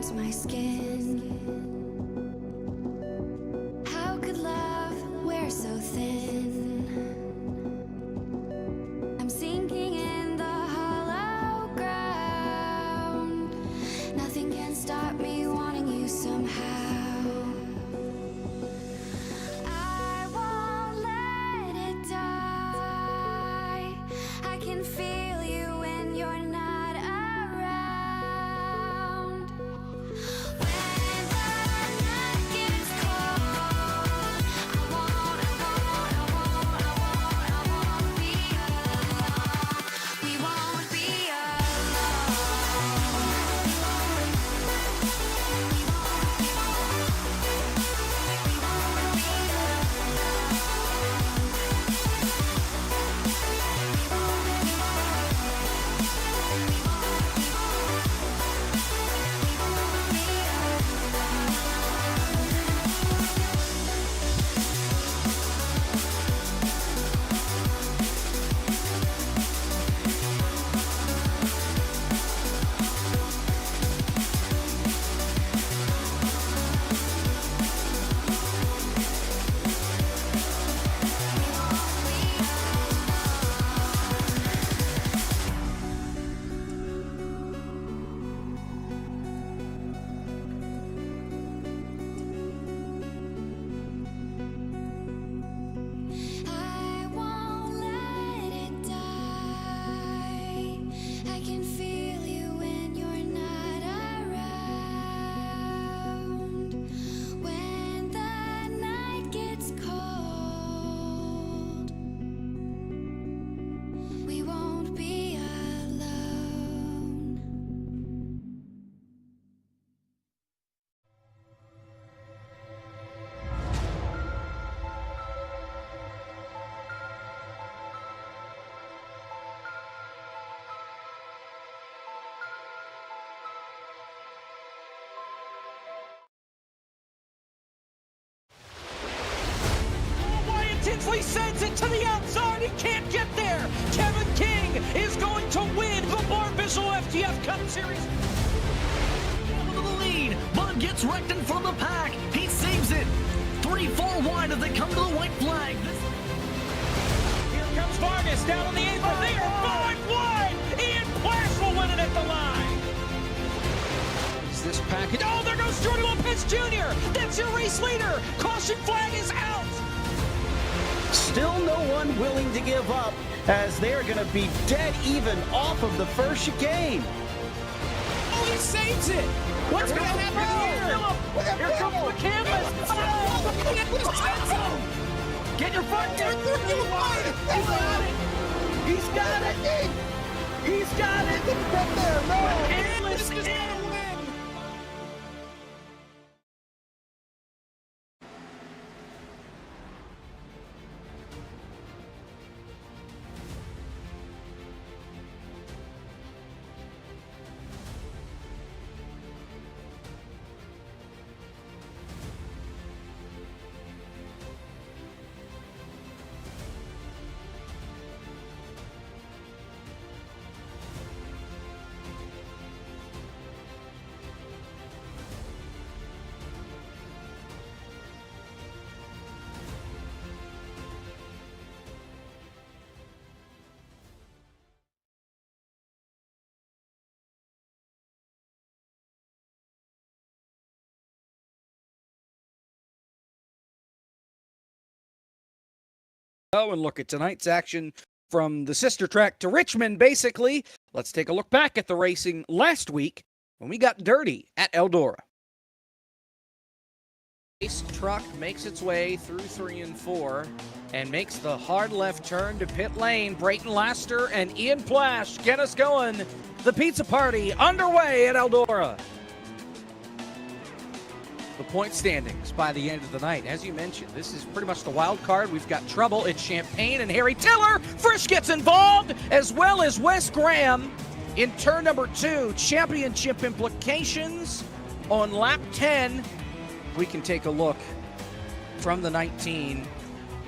burns my skin. How could love wear so thin? I'm sinking in the hollow ground. Nothing can stop me wanting you somehow. I won't let it die. I can feel you when you're not around. When the night gets cold, I won't be alone. We won't be I won't let it die. I can feel you when you're not around. When the night gets cold, we won't be alone. Wyatt Tinsley sends it to the outside. He can't get there. Kevin King is going to win the Barbizzo FTF Cup Series. Into the lead. Bud gets wrecked in front of the pack. He saves it. 3-4 wide as they come to the white flag. Here comes Vargas down on the apron. They are 5 wide. Ian Plash will win it at the line. Is this package? Oh, there goes Jordan Lopez Jr. That's your race leader. Caution flag is out. Still no one willing to give up as they're going to be dead even off of the first chicane. Oh, he saves it. What's going to happen here? Here comes the canvas. Get your front gear. He's got it. He's got it. Canvas is going to win. Oh, and look at tonight's action from the sister track to Richmond, basically. Let's take a look back at the racing last week when we got dirty at Eldora. Race truck makes its way through 3 and 4 and makes the hard left turn to pit lane. Brayton Laster and Ian Plash get us going. The pizza party underway at Eldora. The point standings by the end of the night. As you mentioned, this is pretty much the wild card. We've got trouble. It's Champagne and Harry Tiller. Frisch gets involved, as well as Wes Graham in turn number 2. Championship implications on lap 10. We can take a look from the 19.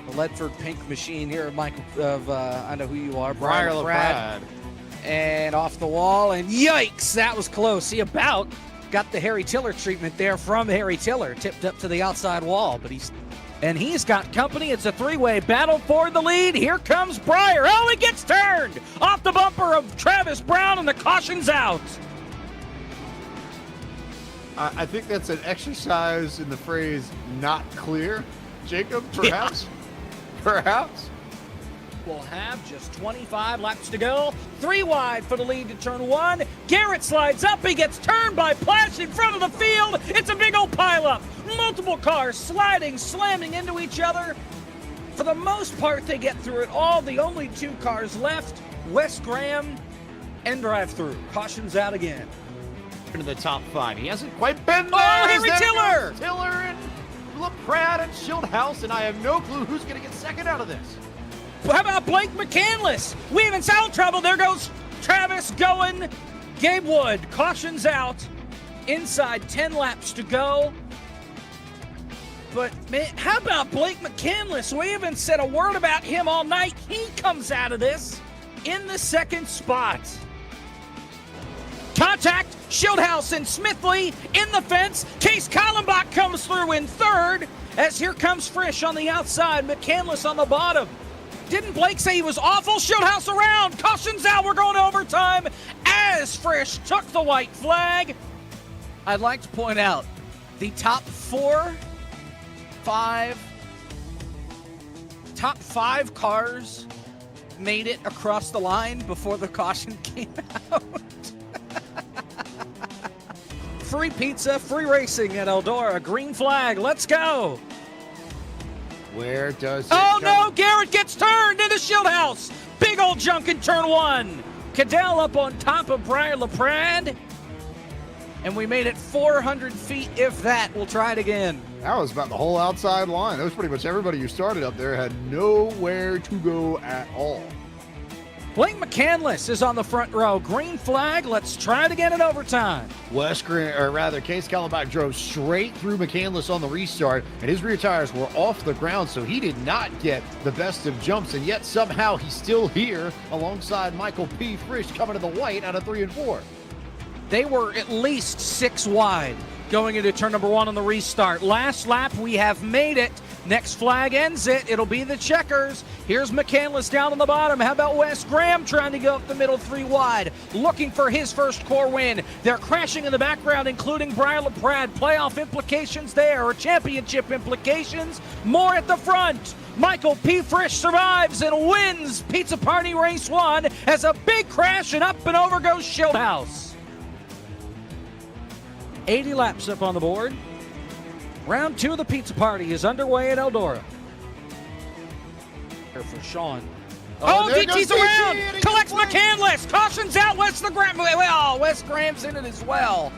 The Ledford Pink Machine here, Michael, I know who you are, Brian LaPrade. And off the wall, and yikes, that was close. He about got the Harry Tiller treatment there from Harry Tiller, tipped up to the outside wall, but he's got company. It's a three-way battle for the lead. Here comes Breyer. Oh, he gets turned off the bumper of Travis Brown, and the caution's out. I think that's an exercise in the phrase "not clear." Jacob, perhaps, perhaps. We'll have just 25 laps to go. 3 wide for the lead to turn 1. Garrett slides up. He gets turned by Plash in front of the field. It's a big old pileup. Multiple cars sliding, slamming into each other. For the most part, they get through it all. The only 2 cars left, Wes Graham and drive-through. Caution's out again. Into the top 5. He hasn't quite been there. Oh, Henry Tiller! Tiller and LaPrade and Schildhouse, and I have no clue who's going to get second out of this. How about Blake McCandless? Weaving sound trouble. There goes Travis going. Gabe Wood. Caution's out. Inside 10 laps to go. But, man, how about Blake McCandless? We haven't said a word about him all night. He comes out of this in the second spot. Contact. Schildhouse and Smithley in the fence. Case Kallenbach comes through in third. As here comes Frisch on the outside. McCandless on the bottom. Didn't Blake say he was awful? Schildhouse around. Caution's out. We're going to overtime as Frisch took the white flag. I'd like to point out the top 5 cars made it across the line before the caution came out. Free pizza, free racing at Eldora. Green flag. Let's go. Where does it Oh go? no, Garrett gets turned into Schildhouse. Big old junk in turn 1. Cadell up on top of Brian LaPrade. And we made it 400 feet, if that. We'll try it again. That was about the whole outside line. That was pretty much everybody who started up there had nowhere to go at all. Blake McCandless is on the front row. Green flag. Let's try it again in overtime. Case Kallenbach drove straight through McCandless on the restart, and his rear tires were off the ground, so he did not get the best of jumps, and yet somehow he's still here alongside Michael P. Frisch coming to the white out of 3 and 4. They were at least 6 wide going into turn number 1 on the restart. Last lap, we have made it. Next flag ends it. It'll be the checkers. Here's McCandless down on the bottom. How about Wes Graham trying to go up the middle 3 wide, looking for his first core win. They're crashing in the background, including Brian LaPrade. Playoff implications there, or championship implications. More at the front. Michael P. Frisch survives and wins Pizza Party Race 1 as a big crash, and up and over goes Schildhouse. 80 laps up on the board. Round 2 of the Pizza Party is underway at Eldora. Here for Sean. Oh, DT's around! Collects McCandless! Caution's out! Wes Graham's in it as well.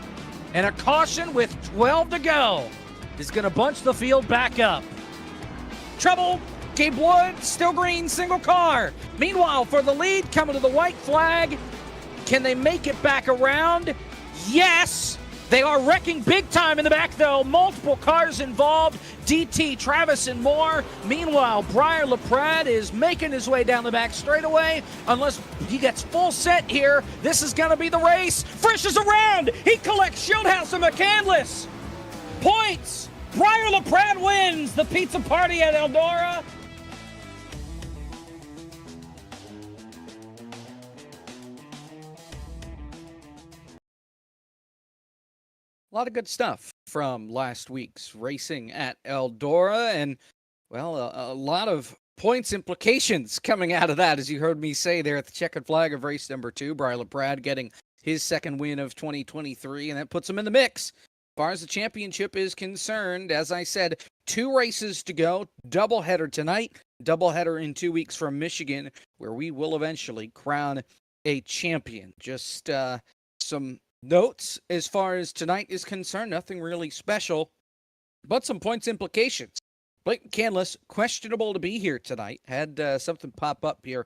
And a caution with 12 to go is going to bunch the field back up. Trouble. Gabe Wood, still green, single car. Meanwhile, for the lead, coming to the white flag. Can they make it back around? Yes! They are wrecking big time in the back, though. Multiple cars involved. DT, Travis, and more. Meanwhile, Brian LaPrade is making his way down the back straightaway. Unless he gets full set here, this is going to be the race. Frisch is around. He collects Schildhouse and McCandless. Points. Brian LaPrade wins the Pizza Party at Eldora. A lot of good stuff from last week's racing at Eldora, and, well, a lot of points implications coming out of that, as you heard me say there at the checkered flag of race number 2. Brian LaPrade getting his second win of 2023, and that puts him in the mix. As far as the championship is concerned, as I said, 2 races to go, doubleheader tonight, doubleheader in 2 weeks from Michigan, where we will eventually crown a champion. Just some notes as far as tonight is concerned, nothing really special, but some points implications. Blake McCandless, questionable to be here tonight, had something pop up here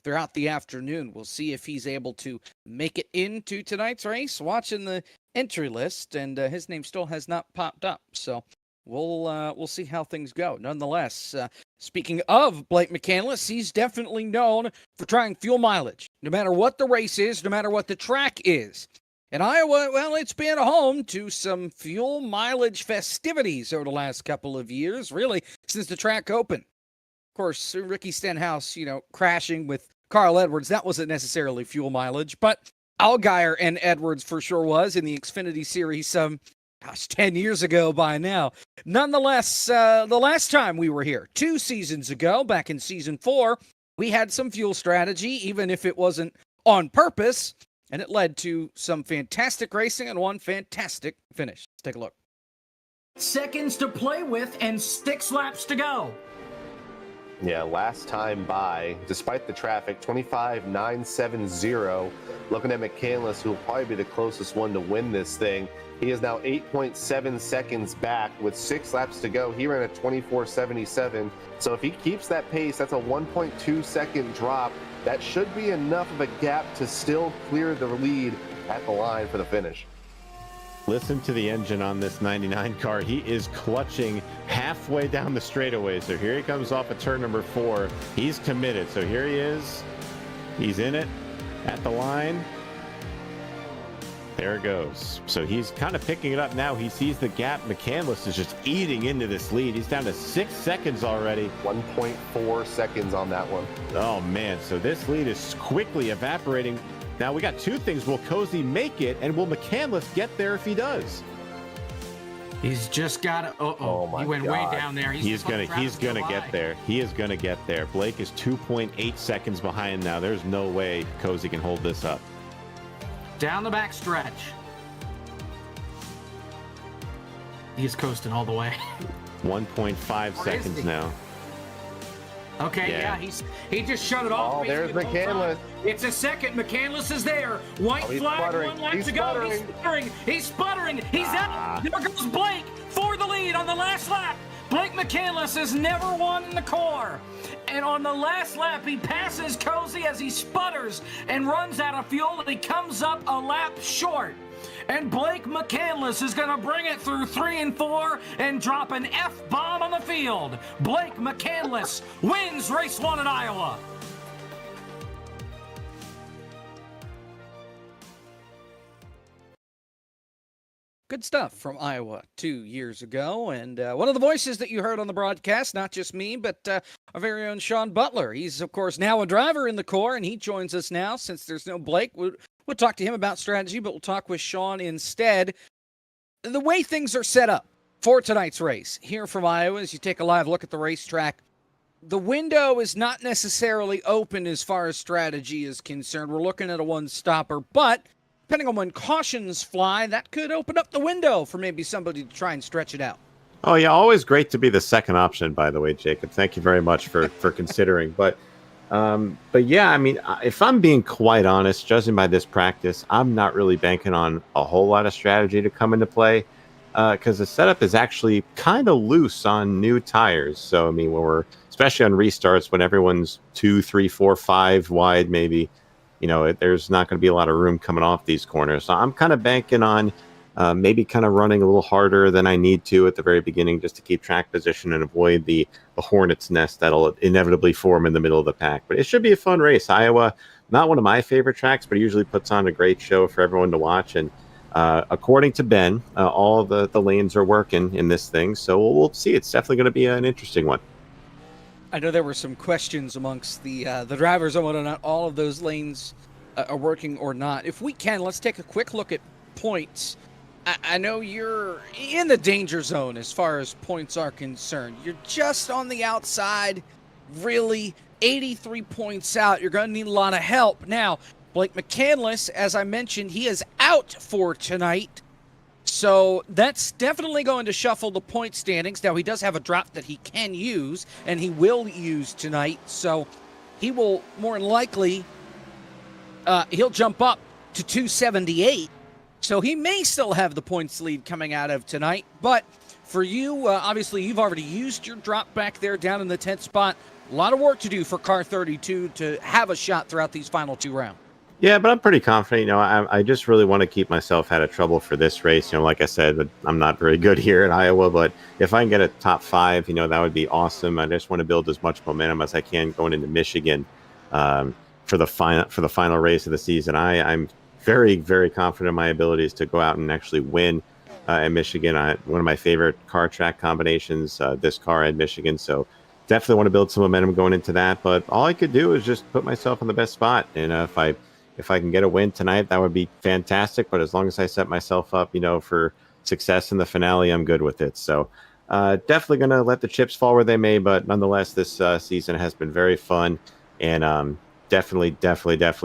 throughout the afternoon. We'll see if he's able to make it into tonight's race. Watching the entry list, and his name still has not popped up, so we'll see how things go. Nonetheless, speaking of Blake McCandless, he's definitely known for trying fuel mileage, no matter what the race is, no matter what the track is. And Iowa, well, it's been home to some fuel mileage festivities over the last couple of years, really, since the track opened. Of course, Ricky Stenhouse, crashing with Carl Edwards, that wasn't necessarily fuel mileage, but Allgaier and Edwards for sure was in the Xfinity Series 10 years ago by now. Nonetheless, the last time we were here, 2 seasons ago, back in season 4, we had some fuel strategy, even if it wasn't on purpose, and it led to some fantastic racing and one fantastic finish. Let's take a look. Seconds to play with and 6 laps to go. Yeah, last time by, despite the traffic, 25.970. Looking at McCandless, who will probably be the closest one to win this thing. He is now 8.7 seconds back with 6 laps to go. He ran at 24.77. So if he keeps that pace, that's a 1.2 second drop. That should be enough of a gap to still clear the lead at the line for the finish. Listen to the engine on this 99 car. He is clutching halfway down the straightaway. So here he comes off of turn number 4. He's committed. So here he is. He's in it at the line. There it goes. So he's kind of picking it up now. He sees the gap. McCandless is just eating into this lead. He's down to 6 seconds already. 1.4 seconds on that one. Oh, man. So this lead is quickly evaporating. Now we got 2 things. Will Cozy make it, and will McCandless get there if he does? He's just got to. Oh my he went God. way down there. He's gonna get there. He is gonna get there. Blake is 2.8 seconds behind now. There's no way Cozy can hold this up. Down the back stretch. He's coasting all the way. 1.5 seconds now. Okay, yeah, he just shut it off. Oh, there's McCandless. It's a second. McCandless is there. White he's flag, sputtering. 1 lap He's to go. sputtering. He's sputtering. He's sputtering. He's out. There goes Blake for the lead on the last lap. Blake McCandless has never won in the core. And on the last lap, he passes Cozy as he sputters and runs out of fuel, and he comes up a lap short. And Blake McCandless is going to bring it through 3 and 4 and drop an F-bomb on the field. Blake McCandless wins race 1 at Iowa. Good stuff from Iowa 2 years ago. And one of the voices that you heard on the broadcast, not just me, but our very own Sean Butler. He's, of course, now a driver in the core, and he joins us now since there's no Blake. We'll talk to him about strategy, but we'll talk with Sean instead. The way things are set up for tonight's race here from Iowa, as you take a live look at the racetrack, the window is not necessarily open as far as strategy is concerned. We're looking at a one-stopper, but depending on when cautions fly, that could open up the window for maybe somebody to try and stretch it out. Oh, yeah, always great to be the second option, by the way, Jacob. Thank you very much for considering. But yeah, I mean, if I'm being quite honest, judging by this practice, I'm not really banking on a whole lot of strategy to come into play because the setup is actually kind of loose on new tires. So, I mean, when we're, especially on restarts, when everyone's 2, 3, 4, 5 wide, maybe, there's not going to be a lot of room coming off these corners. So I'm kind of banking on maybe kind of running a little harder than I need to at the very beginning just to keep track position and avoid the hornet's nest that'll inevitably form in the middle of the pack. But it should be a fun race. Iowa, not one of my favorite tracks, but it usually puts on a great show for everyone to watch. And according to Ben, all the lanes are working in this thing. So we'll see. It's definitely going to be an interesting one. I know there were some questions amongst the drivers on whether or not all of those lanes are working or not. If we can, let's take a quick look at points. I know you're in the danger zone as far as points are concerned. You're just on the outside, really 83 points out. You're going to need a lot of help. Now, Blake McCandless, as I mentioned, he is out for tonight. So that's definitely going to shuffle the point standings. Now, he does have a drop that he can use, and he will use tonight. So he will more than likely, he'll jump up to 278. So he may still have the points lead coming out of tonight. But for you, obviously, you've already used your drop back there down in the 10th spot. A lot of work to do for car 32 to have a shot throughout these final 2 rounds. Yeah, but I'm pretty confident. I just really want to keep myself out of trouble for this race. Like I said, I'm not very good here in Iowa, but if I can get a top 5, that would be awesome. I just want to build as much momentum as I can going into Michigan for the final race of the season. I'm very, very confident in my abilities to go out and actually win in Michigan. One of my favorite car track combinations, this car at Michigan. So definitely want to build some momentum going into that. But all I could do is just put myself in the best spot. And if I can get a win tonight, that would be fantastic. But as long as I set myself up, for success in the finale, I'm good with it. So definitely going to let the chips fall where they may. But nonetheless, this season has been very fun. And definitely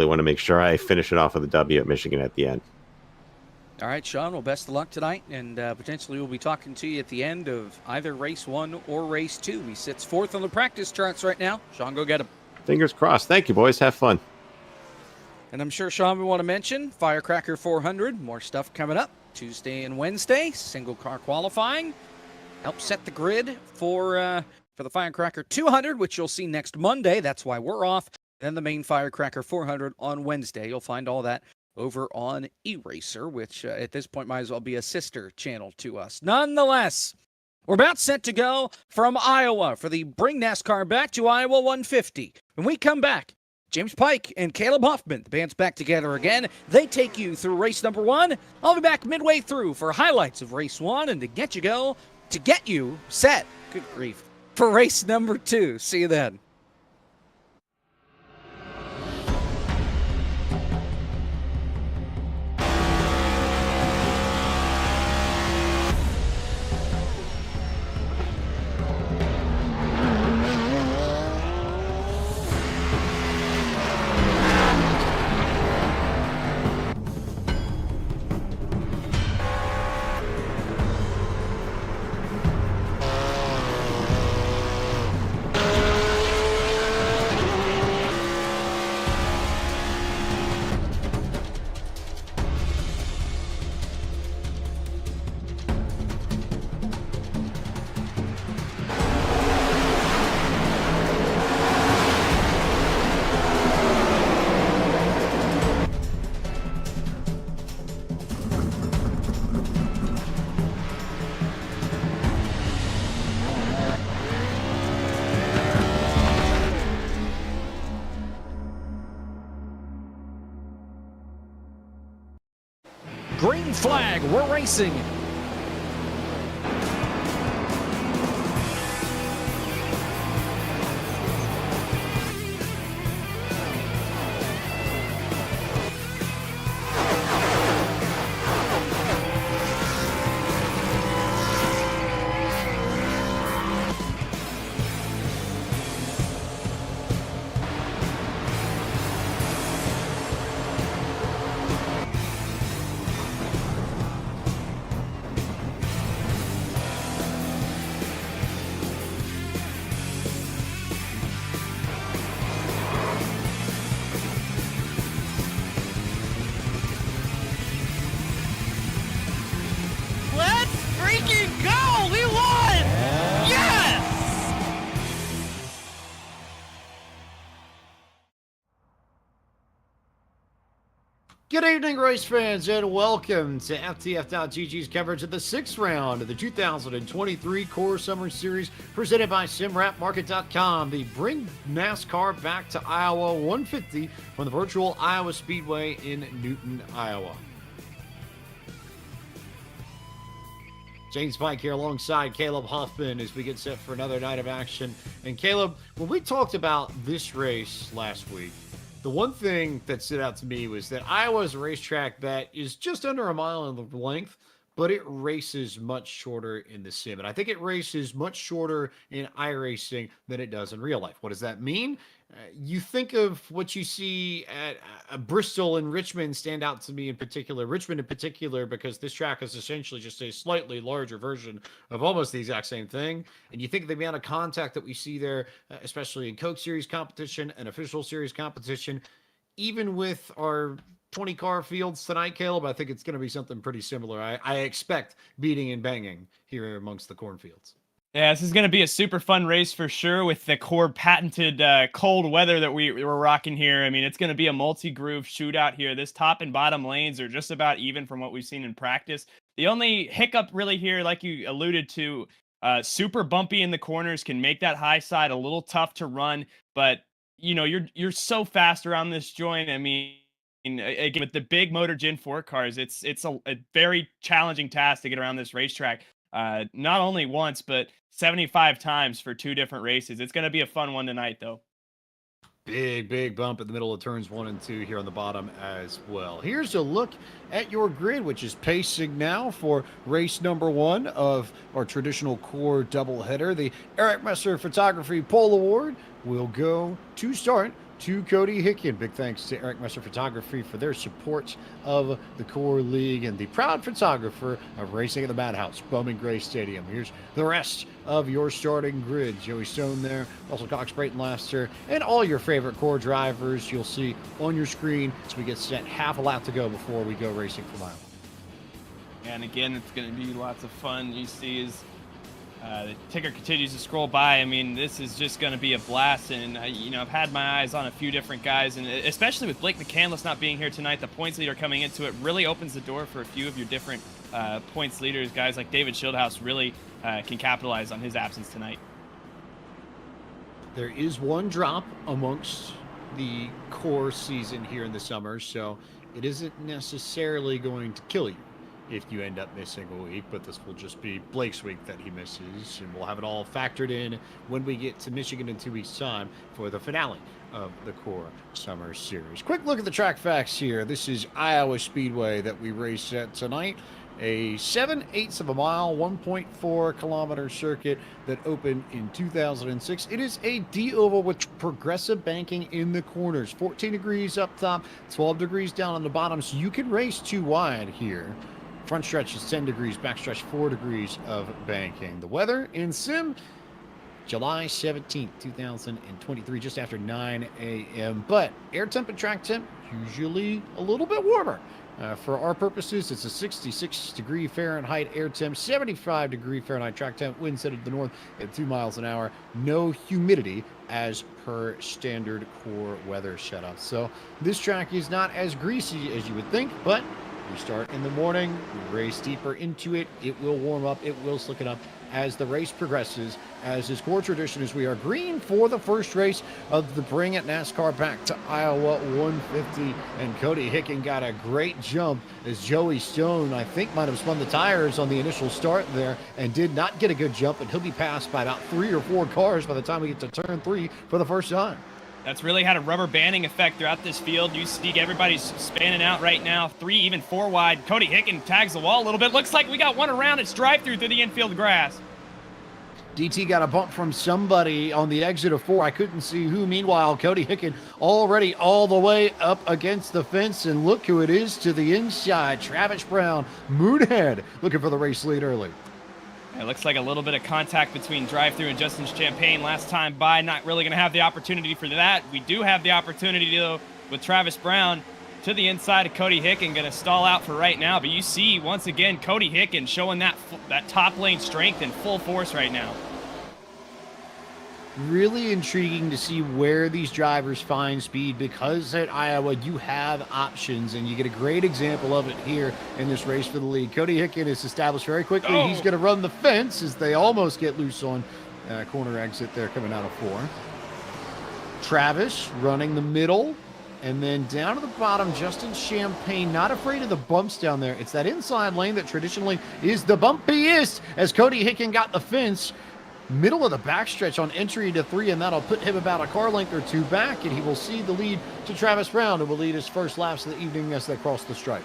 want to make sure I finish it off with a W at Michigan at the end. All right, Sean, well, best of luck tonight, and potentially we'll be talking to you at the end of either race 1 or race 2. He sits 4th on the practice charts right now. Sean, go get him. Fingers crossed. Thank you, boys. Have fun. And I'm sure, Sean, we want to mention Firecracker 400. More stuff coming up Tuesday and Wednesday. Single car qualifying. Help set the grid for the Firecracker 200, which you'll see next Monday. That's why we're off. Then the main Firecracker 400 on Wednesday. You'll find all that over on iRacer, which at this point might as well be a sister channel to us. Nonetheless, we're about set to go from Iowa for the Bring NASCAR Back to Iowa 150. When we come back, James Pike and Caleb Hoffman, the band's back together again. They take you through race number 1. I'll be back midway through for highlights of race 1 and to get you set, good grief, for race number 2. See you then. Green flag, we're racing. Good evening, race fans, and welcome to FTF.GG's coverage of the 6th round of the 2023 Core Summer Series presented by SimRapMarket.com. The Bring NASCAR Back to Iowa 150 from the virtual Iowa Speedway in Newton, Iowa. James Pike here alongside Caleb Hoffman as we get set for another night of action. And Caleb, when we talked about this race last week, the one thing that stood out to me was that Iowa is a racetrack that is just under a mile in length, but it races much shorter in the sim. And I think it races much shorter in iRacing than it does in real life. What does that mean? You think of what you see at Bristol and Richmond stand out to me in particular. Richmond in particular, because this track is essentially just a slightly larger version of almost the exact same thing. And you think of the amount of contact that we see there, especially in Coke Series competition and official series competition, even with our 20 car fields tonight, Caleb, I think it's going to be something pretty similar. I expect beating and banging here amongst the cornfields. Yeah, this is going to be a super fun race for sure with the core patented cold weather that we're rocking here. I mean, it's going to be a multi-groove shootout here. This top and bottom lanes are just about even from what we've seen in practice. The only hiccup really here, like you alluded to, super bumpy in the corners can make that high side a little tough to run. But, you know, you're so fast around this joint. I mean, again, with the big motor Gen 4 cars, it's a very challenging task to get around this racetrack. Not only once, but 75 times for 2 different races. It's going to be a fun one tonight, though. Big bump in the middle of turns 1 and 2 here on the bottom as well. Here's a look at your grid, which is pacing now for race number 1 of our traditional core doubleheader. The Eric Messer Photography Pole Award will go to start to Cody Hicken. Big thanks to Eric Messer Photography for their support of the Core League and the proud photographer of Racing at the Madhouse, Bowman Gray Stadium. Here's the rest of your starting grid. Joey Stone there, Russell Cox, Brayton Laster, and all your favorite Core drivers you'll see on your screen as we get set half a lap to go before we go racing for mile. And again, it's going to be lots of fun. You see is the ticker continues to scroll by. I mean, this is just going to be a blast. And, I've had my eyes on a few different guys, and especially with Blake McCandless not being here tonight, the points leader coming into it really opens the door for a few of your different points leaders. Guys like David Schildhouse really can capitalize on his absence tonight. There is one drop amongst the core season here in the summer, so it isn't necessarily going to kill you if you end up missing a week, but this will just be Blake's week that he misses, and we'll have it all factored in when we get to Michigan in 2 weeks' time for the finale of the Core Summer Series. Quick look at the track facts here. This is Iowa Speedway that we race at tonight. A 7/8 of a mile, 1.4 kilometer circuit that opened in 2006. It is a D-oval with progressive banking in the corners. 14 degrees up top, 12 degrees down on the bottom, so you can race 2 wide here. Front stretch is 10 degrees, back stretch 4 degrees of banking. The weather in sim, July 17th, 2023, just after 9 a.m. But air temp and track temp, usually a little bit warmer. For our purposes, it's a 66 degree Fahrenheit air temp, 75 degree Fahrenheit track temp, winds headed to the north at 2 miles an hour. No humidity as per standard core weather setup. So this track is not as greasy as you would think, but we start in the morning, we race deeper into it, it will warm up, it will slicken up as the race progresses. As is core tradition, as we are green for the first race of the Bring It NASCAR Back to Iowa 150. And Cody Hicken got a great jump as Joey Stone, I think, might have spun the tires on the initial start there and did not get a good jump, and he'll be passed by about 3 or 4 cars by the time we get to turn 3 for the first time. That's really had a rubber banding effect throughout this field. You see everybody's spanning out right now. 3, even 4 wide. Cody Hicken tags the wall a little bit. Looks like we got one around. It's drive-through the infield grass. DT got a bump from somebody on the exit of 4. I couldn't see who. Meanwhile, Cody Hicken already all the way up against the fence. And look who it is to the inside. Travis Brown, Moonhead, looking for the race lead early. It looks like a little bit of contact between drive-through and Justin Champagne last time by. Not really going to have the opportunity for that. We do have the opportunity, though, with Travis Brown to the inside of Cody Hicken. Going to stall out for right now. But you see, once again, Cody Hicken showing that top lane strength in full force right now. Really intriguing to see where these drivers find speed, because at Iowa you have options, and you get a great example of it here in this race for the lead. Cody Hicken is established very quickly. Oh. He's going to run the fence as they almost get loose on corner exit there coming out of 4. Travis running the middle, and then down to the bottom, Justin Champagne, not afraid of the bumps down there. It's that inside lane that traditionally is the bumpiest, as Cody Hicken got the fence. Middle of the backstretch on entry to 3, and that'll put him about a car length or 2 back, and he will see the lead to Travis Brown, who will lead his first laps of the evening as they cross the stripe.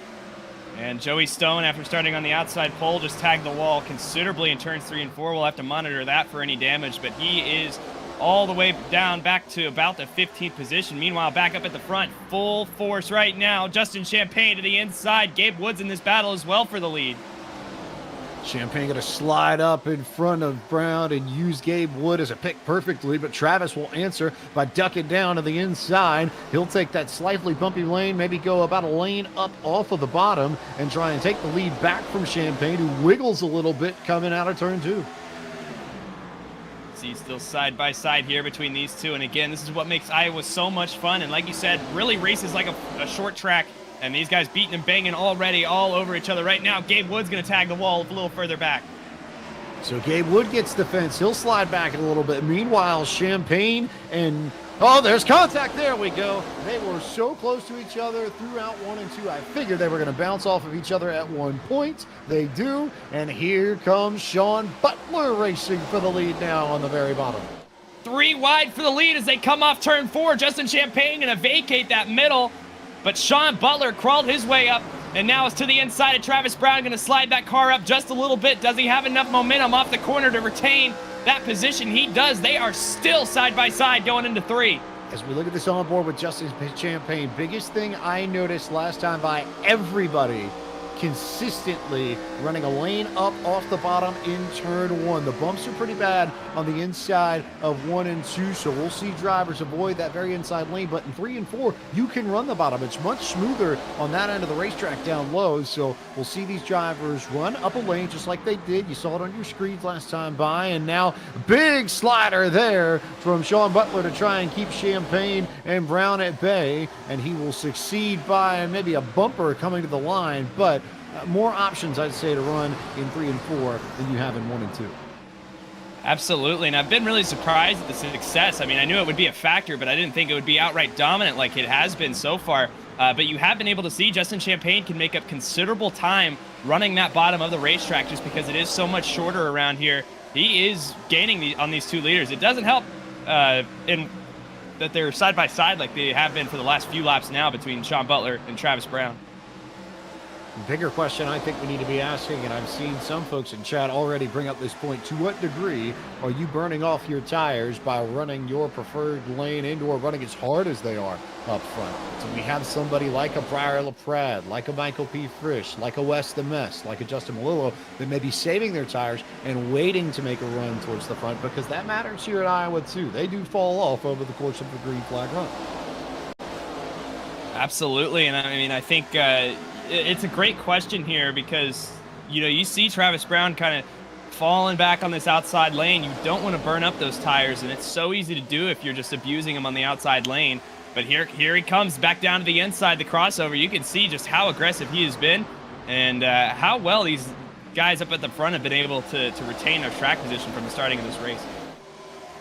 And Joey Stone, after starting on the outside pole, just tagged the wall considerably in turns 3 and 4. We'll have to monitor that for any damage, but he is all the way down back to about the 15th position. Meanwhile, back up at the front, full force right now. Justin Champagne to the inside. Gabe Woods in this battle as well for the lead. Champagne going to slide up in front of Brown and use Gabe Wood as a pick perfectly, but Travis will answer by ducking down to the inside. He'll take that slightly bumpy lane, maybe go about a lane up off of the bottom and try and take the lead back from Champagne, who wiggles a little bit coming out of turn 2. See, still side by side here between these two. And again, this is what makes Iowa so much fun. And like you said, really races like a short track. And these guys beating and banging already all over each other. Right now, Gabe Wood's going to tag the wall a little further back. So Gabe Wood gets the fence. He'll slide back a little bit. Meanwhile, Champagne and Oh, there's contact. There we go. They were so close to each other throughout 1 and 2. I figured they were going to bounce off of each other at one point. They do. And here comes Sean Butler racing for the lead now on the very bottom. 3 wide for the lead as they come off turn 4. Justin Champagne going to vacate that middle, but Sean Butler crawled his way up, and now it's to the inside of Travis Brown, going to slide that car up just a little bit. Does he have enough momentum off the corner to retain that position? He does. They are still side by side going into 3. As we look at this on board with Justin Champagne, biggest thing I noticed last time by everybody consistently running a lane up off the bottom in turn 1. The bumps are pretty bad on the inside of 1 and 2, so we'll see drivers avoid that very inside lane. But in 3 and 4, you can run the bottom. It's much smoother on that end of the racetrack down low, so we'll see these drivers run up a lane just like they did. You saw it on your screens last time by, and now big slider there from Sean Butler to try and keep Champagne and Brown at bay, and he will succeed by maybe a bumper coming to the line, but more options, I'd say, to run in 3 and 4 than you have in 1 and 2. Absolutely, and I've been really surprised at the success. I mean, I knew it would be a factor, but I didn't think it would be outright dominant like it has been so far. But you have been able to see Justin Champagne can make up considerable time running that bottom of the racetrack just because it is so much shorter around here. He is gaining on these 2 leaders. It doesn't help in that they're side by side like they have been for the last few laps now between Sean Butler and Travis Brown. Bigger question I think we need to be asking, and I've seen some folks in chat already bring up this point, to what degree are you burning off your tires by running your preferred lane and/or running as hard as they are up front? So we have somebody like a Briar LaPrade, like a Michael P. Frisch, like a Wes the Mess, like a Justin Malillo, that may be saving their tires and waiting to make a run towards the front, because that matters here at Iowa too. They do fall off over the course of the green flag run. Absolutely, and I mean, I think it's a great question here because, you know, you see Travis Brown kind of falling back on this outside lane. You don't want to burn up those tires, and it's so easy to do if you're just abusing him on the outside lane. But here he comes back down to the inside, the crossover. You can see just how aggressive he has been and how well these guys up at the front have been able to retain their track position from the starting of this race.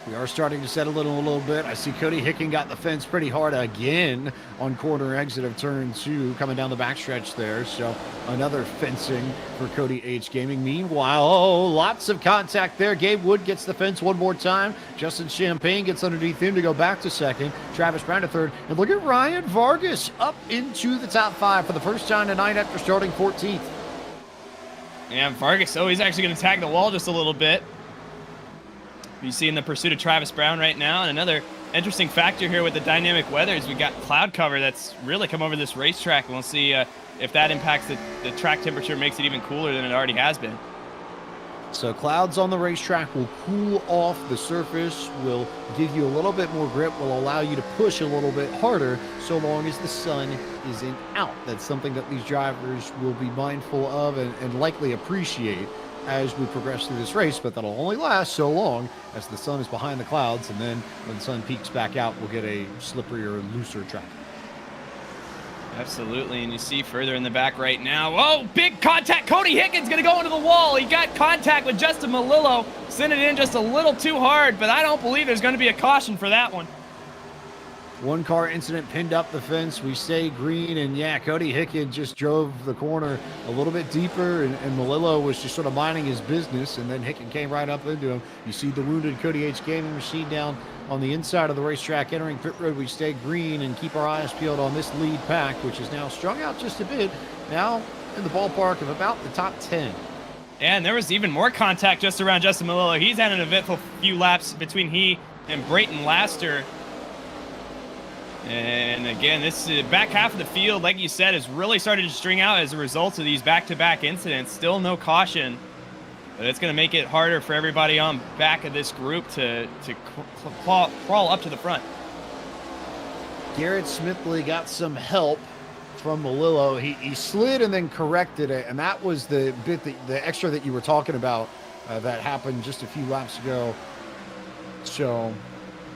We are starting to settle in a little bit. I see Cody Hicken got the fence pretty hard again on corner exit of turn 2, coming down the backstretch there. So another fencing for Cody H Gaming. Meanwhile, lots of contact there. Gabe Wood gets the fence one more time. Justin Champagne gets underneath him to go back to second. Travis Brown to third. And look at Ryan Vargas up into the top 5 for the first time tonight after starting 14th. Yeah, Vargas, he's actually going to tag the wall just a little bit. You see in the pursuit of Travis Brown right now. And another interesting factor here with the dynamic weather is we got cloud cover that's really come over this racetrack. And we'll see if that impacts the track temperature, makes it even cooler than it already has been. So clouds on the racetrack will cool off the surface, will give you a little bit more grip, will allow you to push a little bit harder so long as the sun isn't out. That's something that these drivers will be mindful of and likely appreciate as we progress through this race, but that'll only last so long as the sun is behind the clouds, and then when the sun peaks back out, we'll get a slipperier, looser track. Absolutely, and you see further in the back right now, oh, big contact. Cody Hicken's going to go into the wall. He got contact with Justin Malillo, sent it in just a little too hard, but I don't believe there's going to be a caution for that one. One car incident pinned up the fence. We stay green, and yeah, Cody Hicken just drove the corner a little bit deeper, and Malillo was just sort of minding his business, and then Hicken came right up into him. You see the wounded Cody H Gaming machine down on the inside of the racetrack entering pit road. We stay green and keep our eyes peeled on this lead pack, which is now strung out just a bit, now in the ballpark of about the top 10. And there was even more contact just around Justin Malillo. He's had an eventful few laps between he and Brayton Laster. And again, this back half of the field, like you said, has really started to string out as a result of these back-to-back incidents. Still no caution, but it's going to make it harder for everybody on back of this group to crawl up to the front. Garrett Smithley got some help from Malillo. He slid and then corrected it, and that was the bit, the extra that you were talking about that happened just a few laps ago. So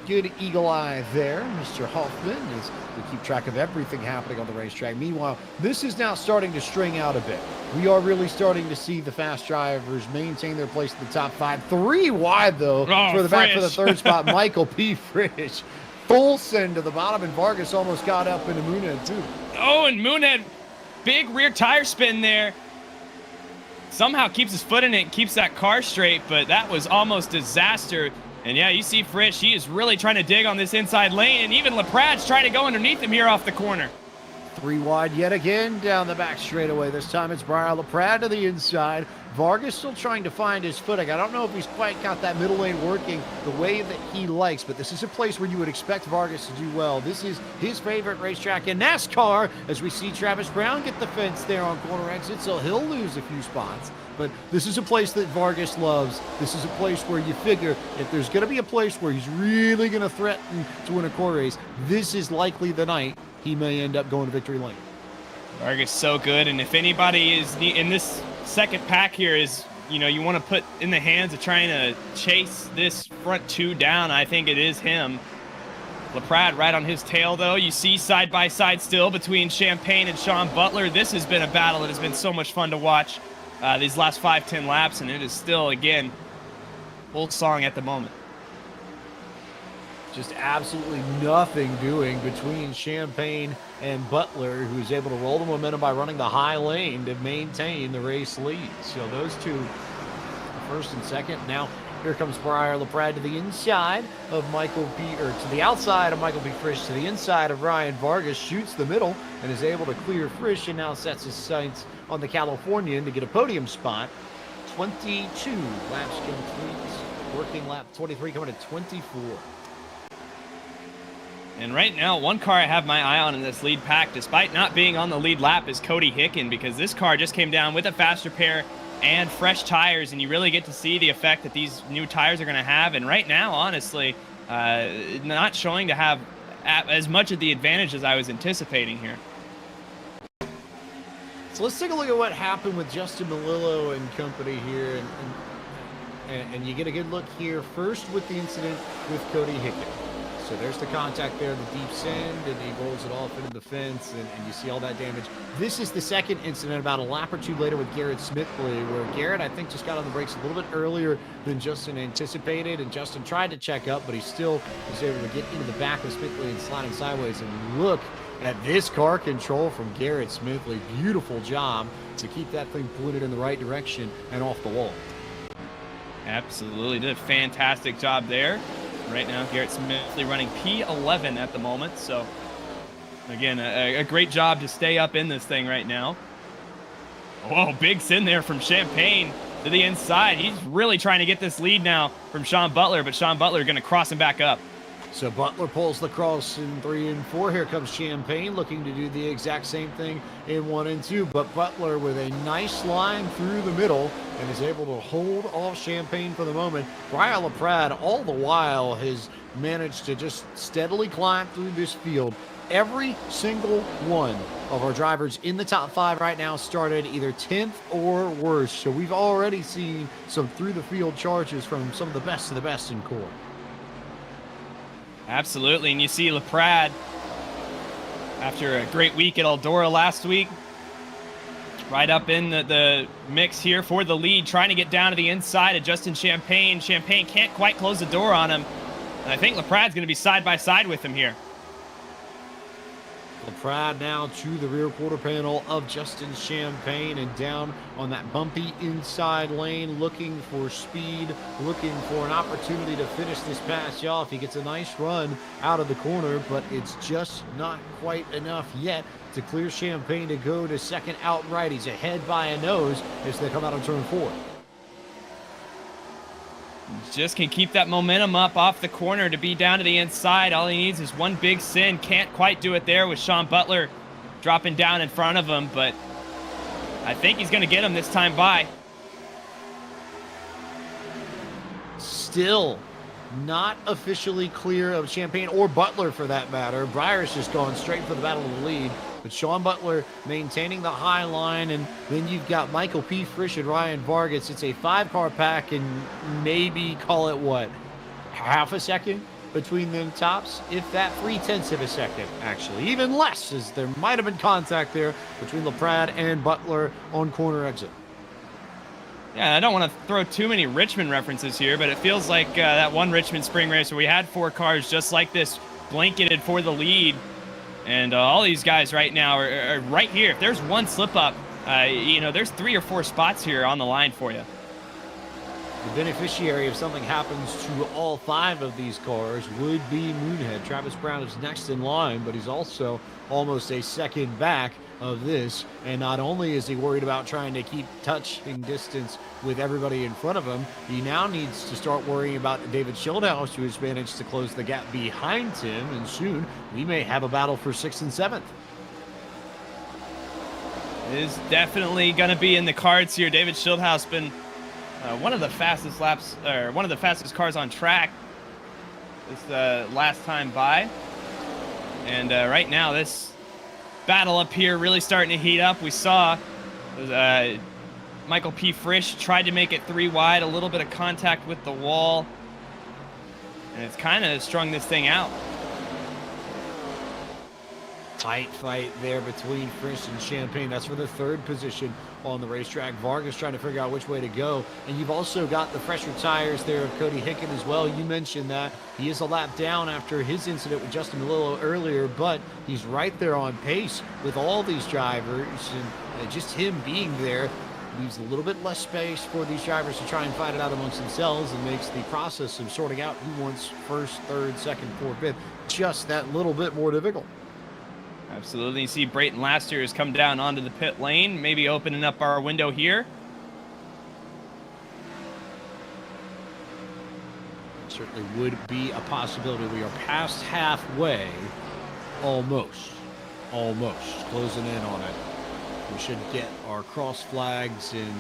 good eagle eye there, Mr. Hoffman, as we keep track of everything happening on the racetrack. Meanwhile, this is now starting to string out a bit. We are really starting to see the fast drivers maintain their place in the top 5. 3 wide, though, for the back for the third spot. Michael P. Frisch, full send to the bottom, and Vargas almost got up into Moonhead too. Oh, and Moonhead, big rear tire spin there. Somehow keeps his foot in it and keeps that car straight, but that was almost disaster. And yeah, you see Frisch, he is really trying to dig on this inside lane, and even LaPrad's trying to go underneath him here off the corner. 3 wide yet again down the back straightaway. This time it's Briar LaPrade to the inside. Vargas still trying to find his footing. I don't know if he's quite got that middle lane working the way that he likes, but this is a place where you would expect Vargas to do well. This is his favorite racetrack in NASCAR, as we see Travis Brown get the fence there on corner exit, so he'll lose a few spots. But this is a place that Vargas loves. This is a place where you figure if there's going to be a place where he's really going to threaten to win a core race, this is likely the night he may end up going to victory lane. Vargas so good, and if anybody is in this second pack here is, you want to put in the hands of trying to chase this front 2 down, I think it is him. LaPrade right on his tail, though. You see side by side still between Champagne and Sean Butler. This has been a battle that has been so much fun to watch these last 5-10 laps, and it is still, again, full song at the moment. Just absolutely nothing doing between Champagne and Butler, who's able to roll the momentum by running the high lane to maintain the race lead. So those two, first and second. Now here comes Briar LaPrade to the inside of Michael P. or to the outside of Michael P. Frisch, to the inside of Ryan Vargas, shoots the middle and is able to clear Frisch, and now sets his sights on the Californian to get a podium spot. 22 laps complete. Working lap 23 coming to 24. And right now, one car I have my eye on in this lead pack, despite not being on the lead lap, is Cody Hicken, because this car just came down with a faster pair and fresh tires, and you really get to see the effect that these new tires are going to have. And right now, honestly, not showing to have as much of the advantage as I was anticipating here. So let's take a look at what happened with Justin Melillo and company here, and you get a good look here first with the incident with Cody Hicken. So there's the contact there, the deep send, and he rolls it off into the fence, and you see all that damage. This is the second incident about a lap or two later with Garrett Smithley, where Garrett, I think, just got on the brakes a little bit earlier than Justin anticipated, and Justin tried to check up, but he still was able to get into the back of Smithley and sliding sideways. And look at this car control from Garrett Smithley. Beautiful job to keep that thing pointed in the right direction and off the wall. Absolutely, did a fantastic job there. Right now, Garrett Smithley running P11 at the moment. So, again, a great job to stay up in this thing right now. Whoa, big sin there from Champagne to the inside. He's really trying to get this lead now from Sean Butler, but Sean Butler going to cross him back up. So Butler pulls the cross in 3 and 4. Here comes Champagne looking to do the exact same thing in 1 and 2. But Butler with a nice line through the middle and is able to hold off Champagne for the moment. Briar LaPrade all the while has managed to just steadily climb through this field. Every single one of our drivers in the top 5 right now started either 10th or worse. So we've already seen some through the field charges from some of the best in core. Absolutely, and you see LaPrade, after a great week at Eldora last week, right up in the mix here for the lead, trying to get down to the inside of Justin Champagne. Champagne can't quite close the door on him, and I think LaPrade's going to be side by side with him here. LaPrade now to the rear quarter panel of Justin Champagne and down on that bumpy inside lane, looking for speed, looking for an opportunity to finish this pass off. He gets a nice run out of the corner, but it's just not quite enough yet to clear Champagne to go to second outright. He's ahead by a nose as they come out on turn 4. Just can keep that momentum up off the corner to be down to the inside. All he needs is one big sin. Can't quite do it there with Sean Butler dropping down in front of him, but I think he's going to get him this time by. Still not officially clear of Champagne or Butler for that matter. Briar's just going straight for the battle of the lead. But Sean Butler maintaining the high line, and then you've got Michael P. Frisch and Ryan Vargas. It's a 5-car pack, and maybe call it what, half a second between the tops, if that, 0.3 of a second, actually, even less, as there might have been contact there between LaPrade and Butler on corner exit. Yeah, I don't want to throw too many Richmond references here, but it feels like that one Richmond spring race where we had 4 cars just like this blanketed for the lead. And all these guys right now are right here. If there's one slip up, you know, there's 3 or 4 spots here on the line for you. The beneficiary if something happens to all 5 of these cars would be Moonhead. Travis Brown is next in line, but he's also almost a second back of this. And not only is he worried about trying to keep touching distance with everybody in front of him, he now needs to start worrying about David Schildhouse, who has managed to close the gap behind him. And soon we may have a battle for 6th and 7th. It is definitely going to be in the cards here. David Schildhouse been one of the fastest laps, or one of the fastest cars on track this last time by. And right now, this battle up here really starting to heat up. We saw Michael P. Frisch tried to make it 3 wide, a little bit of contact with the wall, and it's kind of strung this thing out. Tight fight there between Frisch and Champagne. That's for the 3rd position on the racetrack. Vargas trying to figure out which way to go. And you've also got the fresher tires there of Cody Hicken as well. You mentioned that. He is a lap down after his incident with Justin Melillo earlier, but he's right there on pace with all these drivers. And just him being there leaves a little bit less space for these drivers to try and fight it out amongst themselves, and makes the process of sorting out who wants 1st, 3rd, 2nd, 4th, 5th just that little bit more difficult. Absolutely. You see Brayton Laster has come down onto the pit lane, maybe opening up our window here. Certainly would be a possibility. We are past halfway, almost closing in on it. We should get our cross flags in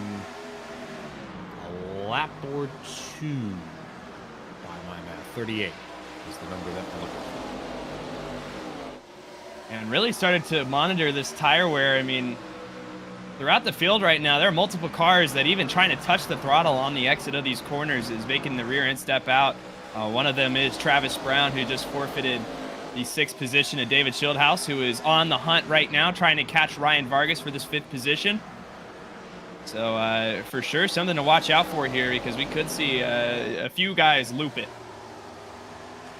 a lap or 2 by my math. 38 is the number that we're looking for. And really started to monitor this tire wear. I mean, throughout the field right now, there are multiple cars that even trying to touch the throttle on the exit of these corners is making the rear end step out. One of them is Travis Brown, who just forfeited the 6th position to David Schildhouse, who is on the hunt right now, trying to catch Ryan Vargas for this 5th position. So for sure, something to watch out for here, because we could see a few guys loop it.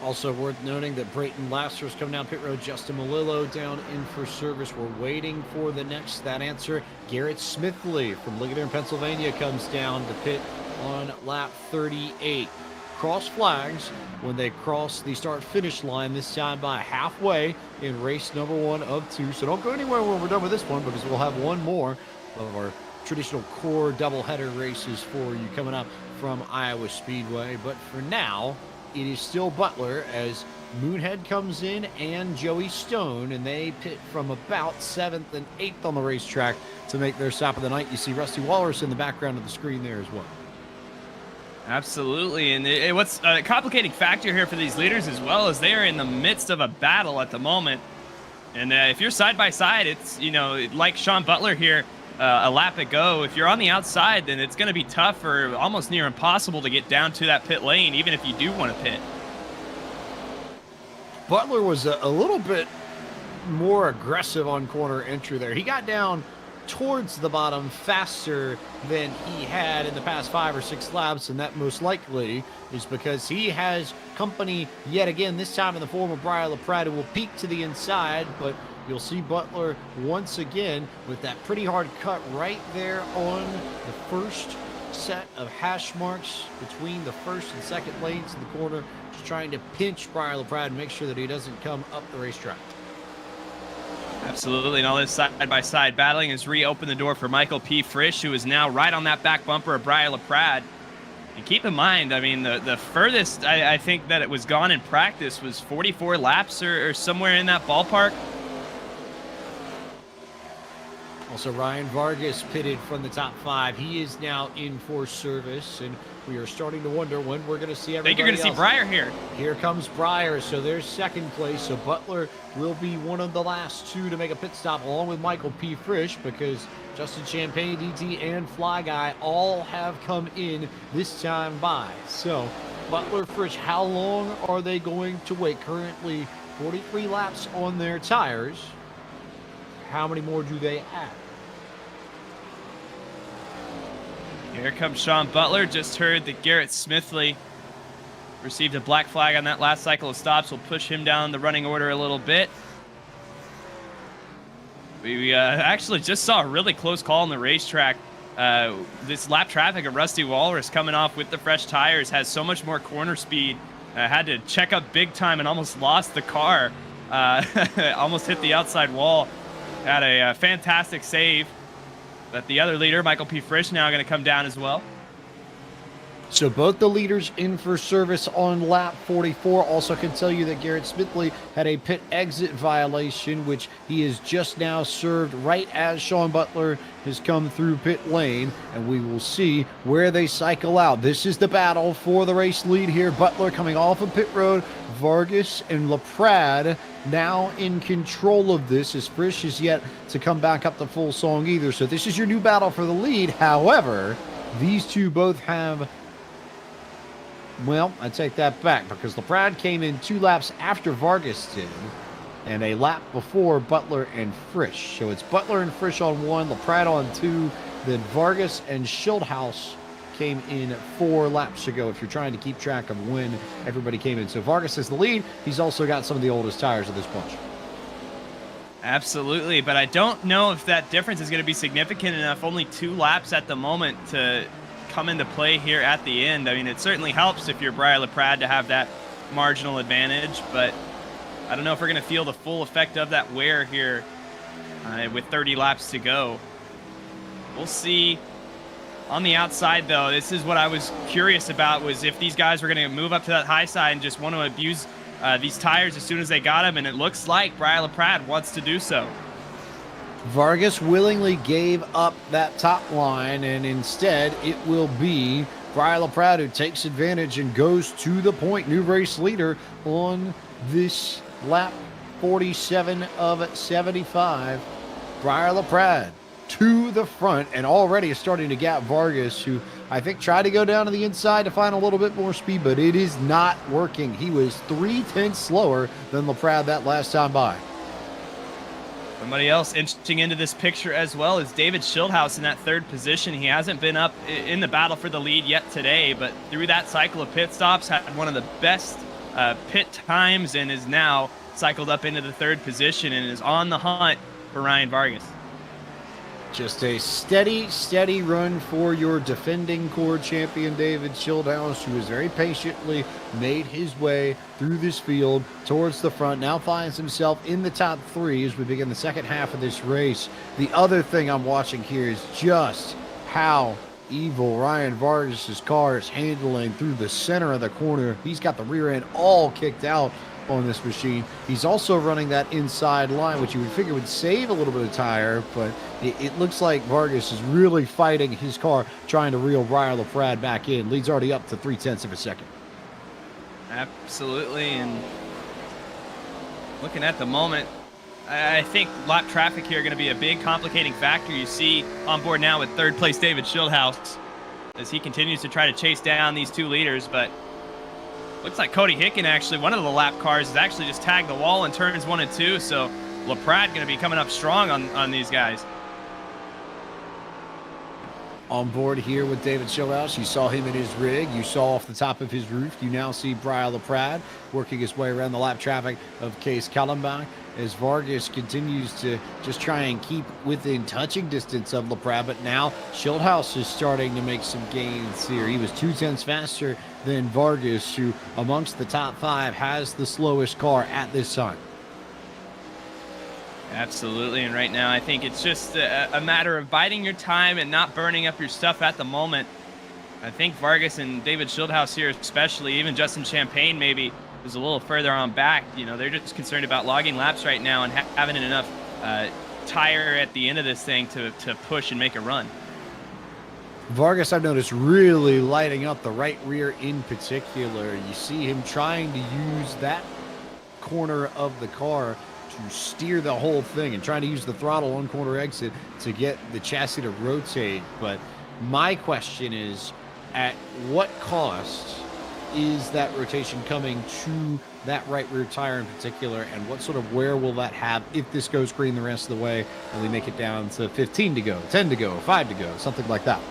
Also worth noting that Brayton Laster's coming down pit road. Justin Melillo down in for service. We're waiting for the next answer. Garrett Smithley from Ligonier, Pennsylvania comes down to pit on lap 38. Cross flags when they cross the start-finish line, this time by halfway in race number 1 of 2. So don't go anywhere when we're done with this one, because we'll have one more of our traditional core doubleheader races for you coming up from Iowa Speedway. But for now, it is still Butler as Moonhead comes in and Joey Stone, and they pit from about 7th and 8th on the racetrack to make their stop of the night. You see Rusty Walrus in the background of the screen there as well. Absolutely. And what's a complicating factor here for these leaders as well is they are in the midst of a battle at the moment. And if you're side by side, it's, you know, like Sean Butler here a lap ago, if you're on the outside, then it's going to be tough or almost near impossible to get down to that pit lane, even if you do want to pit. Butler was a little bit more aggressive on corner entry there. He got down towards the bottom faster than he had in the past 5 or 6 laps, and that most likely is because he has company yet again, this time in the form of Brian LaPrade, who will peek to the inside, but you'll see Butler once again with that pretty hard cut right there on the first set of hash marks between the 1st and 2nd lanes in the corner, just trying to pinch Brian LaPrade and make sure that he doesn't come up the racetrack. Absolutely, and all this side-by-side battling has reopened the door for Michael P. Frisch, who is now right on that back bumper of Brian LaPrade. And keep in mind, I mean, the furthest I think that it was gone in practice was 44 laps or somewhere in that ballpark. Also, Ryan Vargas pitted from the top 5. He is now in for service, and we are starting to wonder when we're going to see everybody I think you're going to see Breyer here. Here comes Breyer, so there's 2nd place. So Butler will be one of the last 2 to make a pit stop, along with Michael P. Frisch, because Justin Champagne, DT, and Fly Guy all have come in this time by. So Butler, Frisch, how long are they going to wait? Currently 43 laps on their tires. How many more do they add? Here comes Sean Butler. Just heard that Garrett Smithley received a black flag on that last cycle of stops. We'll push him down the running order a little bit. We actually just saw a really close call on the racetrack. This lap traffic of Rusty Walrus coming off with the fresh tires has so much more corner speed. Had to check up big time and almost lost the car. Almost hit the outside wall. Had a fantastic save. But the other leader, Michael P. Frisch, now going to come down as well. So both the leaders in for service on lap 44. Also can tell you that Garrett Smithley had a pit exit violation, which he has just now served right as Sean Butler has come through pit lane, and we will see where they cycle out. This is the battle for the race lead here. Butler coming off of pit road. Vargas and LaPrade now in control of this, as Frisch is yet to come back up to full song either. So this is your new battle for the lead. However, these two both have... Well, I take that back, because LaPrade came in 2 laps after Vargas did, and a lap before Butler and Frisch. So it's Butler and Frisch on 1, LaPrade on 2, then Vargas and Schildhaus came in 4 laps ago, if you're trying to keep track of when everybody came in. So Vargas is the lead. He's also got some of the oldest tires of this bunch. Absolutely, but I don't know if that difference is going to be significant enough. Only 2 laps at the moment to come into play here at the end. I mean, it certainly helps if you're Brian LaPrade to have that marginal advantage, but I don't know if we're going to feel the full effect of that wear here with 30 laps to go. We'll see. On the outside, though, this is what I was curious about, was if these guys were going to move up to that high side and just want to abuse these tires as soon as they got them, and it looks like Brian LaPrade wants to do so. Vargas willingly gave up that top line, and instead it will be Brian LaPrade who takes advantage and goes to the point. New race leader on this lap 47 of 75. Brian LaPrade to the front, and already is starting to gap Vargas, who I think tried to go down to the inside to find a little bit more speed, but it is not working. He was 3/10 slower than LaPrade that last time by. Somebody else inching into this picture as well is David Schildhaus in that 3rd position. He hasn't been up in the battle for the lead yet today, but through that cycle of pit stops, had one of the best pit times, and is now cycled up into the 3rd position and is on the hunt for Ryan Vargas. Just a steady run for your defending core champion, David Schildhaus, who has very patiently made his way through this field towards the front. Now finds himself in the top 3 as we begin the second half of this race. The other thing I'm watching here is just how evil Ryan Vargas's car is handling through the center of the corner. He's got the rear end all kicked out on this machine. He's also running that inside line, which you would figure would save a little bit of tire, but it looks like Vargas is really fighting his car, trying to reel Brian LaPrade back in. Lead's already up to 0.3 of a second. Absolutely, and looking at the moment, I think lap traffic here going to be a big complicating factor. You see on board now with 3rd place David Schildhaus as he continues to try to chase down these 2 leaders, but looks like Cody Hicken, actually, one of the lap cars, has actually just tagged the wall in turns 1 and 2, so LaPrade going to be coming up strong on these guys. On board here with David Schildhaus, you saw him in his rig, you saw off the top of his roof, you now see Brian LaPrade working his way around the lap traffic of Case Kallenbach as Vargas continues to just try and keep within touching distance of LaPrade, but now Schildhaus is starting to make some gains here. He was 0.2 faster than Vargas, who amongst the top 5 has the slowest car at this time. Absolutely, and right now I think it's just a matter of biding your time and not burning up your stuff at the moment. I think Vargas and David Schildhaus here especially, even Justin Champagne maybe, was a little further on back. You know, they're just concerned about logging laps right now and having enough tire at the end of this thing to push and make a run. Vargas, I've noticed, really lighting up the right rear in particular. You see him trying to use that corner of the car to steer the whole thing and trying to use the throttle on corner exit to get the chassis to rotate. But my question is, at what cost is that rotation coming to that right rear tire in particular, and what sort of wear will that have if this goes green the rest of the way and we make it down to 15 to go, 10 to go, 5 to go, something like that?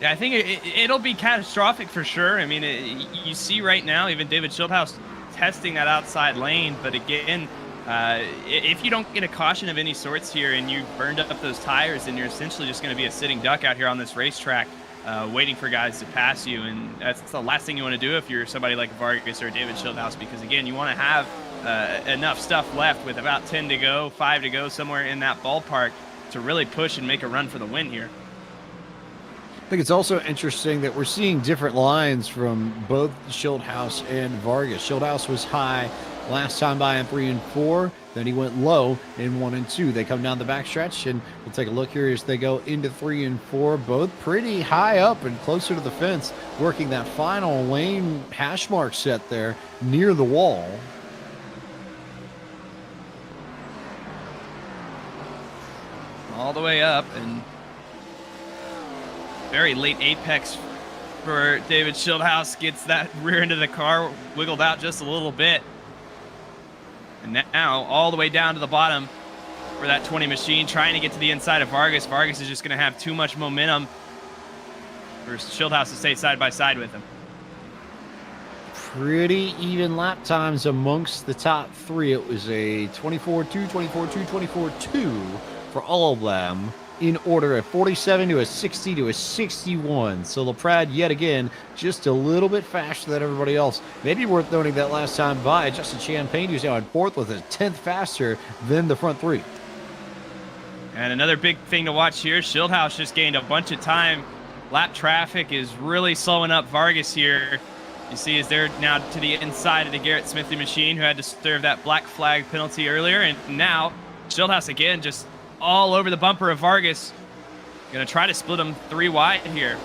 Yeah, I think it'll be catastrophic for sure. I mean, you see right now, even David Schildhouse testing that outside lane. But again, if you don't get a caution of any sorts here and you burned up those tires, then you're essentially just going to be a sitting duck out here on this racetrack, waiting for guys to pass you. And that's the last thing you want to do if you're somebody like Vargas or David Schildhouse, because again, you want to have enough stuff left with about 10 to go, 5 to go, somewhere in that ballpark to really push and make a run for the win here. I think it's also interesting that we're seeing different lines from both Schildhouse and Vargas. Schildhouse was high last time by in 3 and 4. Then he went low in 1 and 2. They come down the backstretch, and we'll take a look here as they go into 3 and 4. Both pretty high up and closer to the fence, working that final lane hash mark set there near the wall. All the way up, and very late apex for David Schildhouse. Gets that rear end of the car wiggled out just a little bit. And now all the way down to the bottom for that 20 machine, trying to get to the inside of Vargas. Vargas is just going to have too much momentum for Schildhouse to stay side by side with him. Pretty even lap times amongst the top 3. It was a 24-2, 24-2, 24-2 for all of them, in order a 47 to a 60 to a 61. So LaPrade yet again just a little bit faster than everybody else. Maybe worth noting that last time by Justin Champagne, who's now in 4th with a 10th faster than the front 3. And another big thing to watch here, Schildhouse just gained a bunch of time. Lap traffic is really slowing up Vargas here. You see as they're now to the inside of the Garrett Smithy machine, who had to serve that black flag penalty earlier. And now Schildhouse again just all over the bumper of Vargas. Gonna try to split him 3 wide here.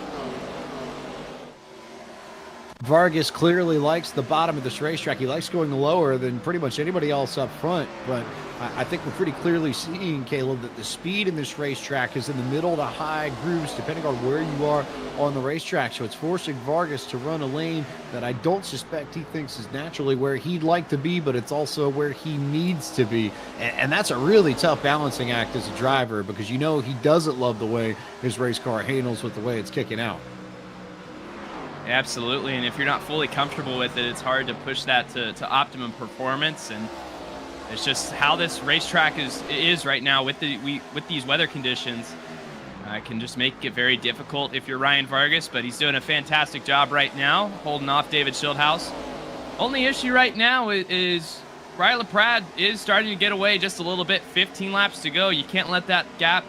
Vargas clearly likes the bottom of this racetrack. He likes going lower than pretty much anybody else up front, but I think we're pretty clearly seeing, Caleb, that the speed in this racetrack is in the middle to high grooves, depending on where you are on the racetrack. So it's forcing Vargas to run a lane that I don't suspect he thinks is naturally where he'd like to be, but it's also where he needs to be. And that's a really tough balancing act as a driver, because you know he doesn't love the way his race car handles with the way it's kicking out. Absolutely, and if you're not fully comfortable with it, it's hard to push that to optimum performance. And it's just how this racetrack is right now with these weather conditions. Can just make it very difficult if you're Ryan Vargas, but he's doing a fantastic job right now, holding off David Schildhouse. Only issue right now is Ryan LaPrade is starting to get away just a little bit. 15 laps to go. You can't let that gap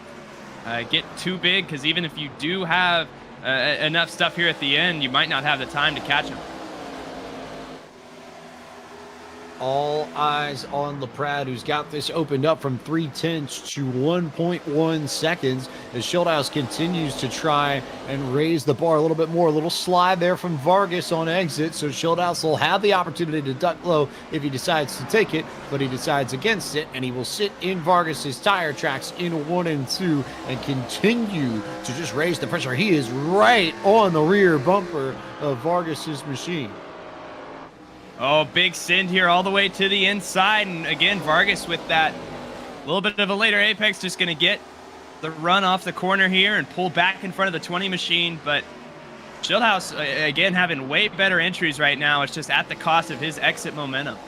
get too big, because even if you do have enough stuff here at the end, you might not have the time to catch him. All eyes on LaPrade, who's got this opened up from 0.3 to 1.1 seconds as Schildhouse continues to try and raise the bar a little bit more. A little slide there from Vargas on exit, so Schildhouse will have the opportunity to duck low if he decides to take it, but he decides against it, and he will sit in Vargas's tire tracks in 1 and 2 and continue to just raise the pressure. He is right on the rear bumper of Vargas's machine. Oh, big send here all the way to the inside. And again, Vargas with that little bit of a later apex, just going to get the run off the corner here and pull back in front of the 20 machine. But Schildhouse, again, having way better entries right now. It's just at the cost of his exit momentum.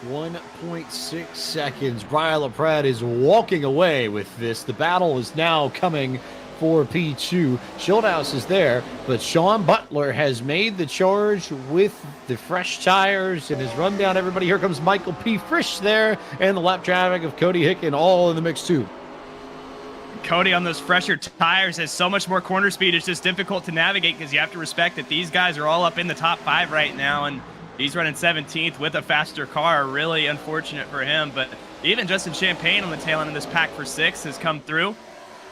1.6 seconds. Brian LaPrade is walking away with this. The battle is now coming for P2. Schildhouse is there, but Sean Butler has made the charge with the fresh tires and has run down everybody. Here comes Michael P. Frisch there, and the lap traffic of Cody Hicken all in the mix too. Cody on those fresher tires has so much more corner speed. It's just difficult to navigate, because you have to respect that these guys are all up in the top 5 right now, and he's running 17th with a faster car. Really unfortunate for him, but even Justin Champagne on the tail end of this pack for 6 has come through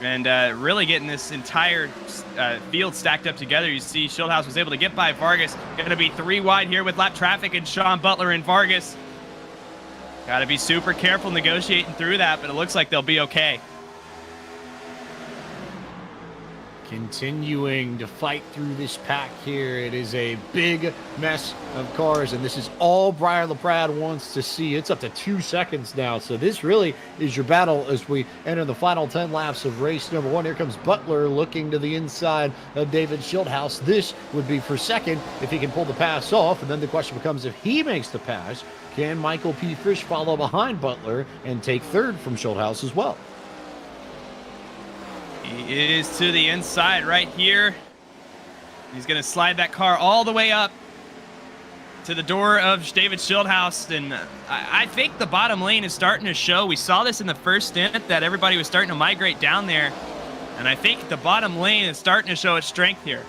and really getting this entire field stacked up together. You see Schildhouse was able to get by Vargas. Going to be 3 wide here with lap traffic and Sean Butler and Vargas. Got to be super careful negotiating through that, but it looks like they'll be okay. Continuing to fight through this pack here. It is a big mess of cars, and this is all Brian LaPrade wants to see. It's up to 2 seconds now, so this really is your battle as we enter the final 10 laps of race number 1. Here comes Butler looking to the inside of David Schildhouse. This would be for second if he can pull the pass off, and then the question becomes, if he makes the pass, can Michael P. Frisch follow behind Butler and take third from Schildhouse as well? He is to the inside right here. He's going to slide that car all the way up to the door of David Schildhouse. And I think the bottom lane is starting to show. We saw this in the first stint that everybody was starting to migrate down there. And I think the bottom lane is starting to show its strength here.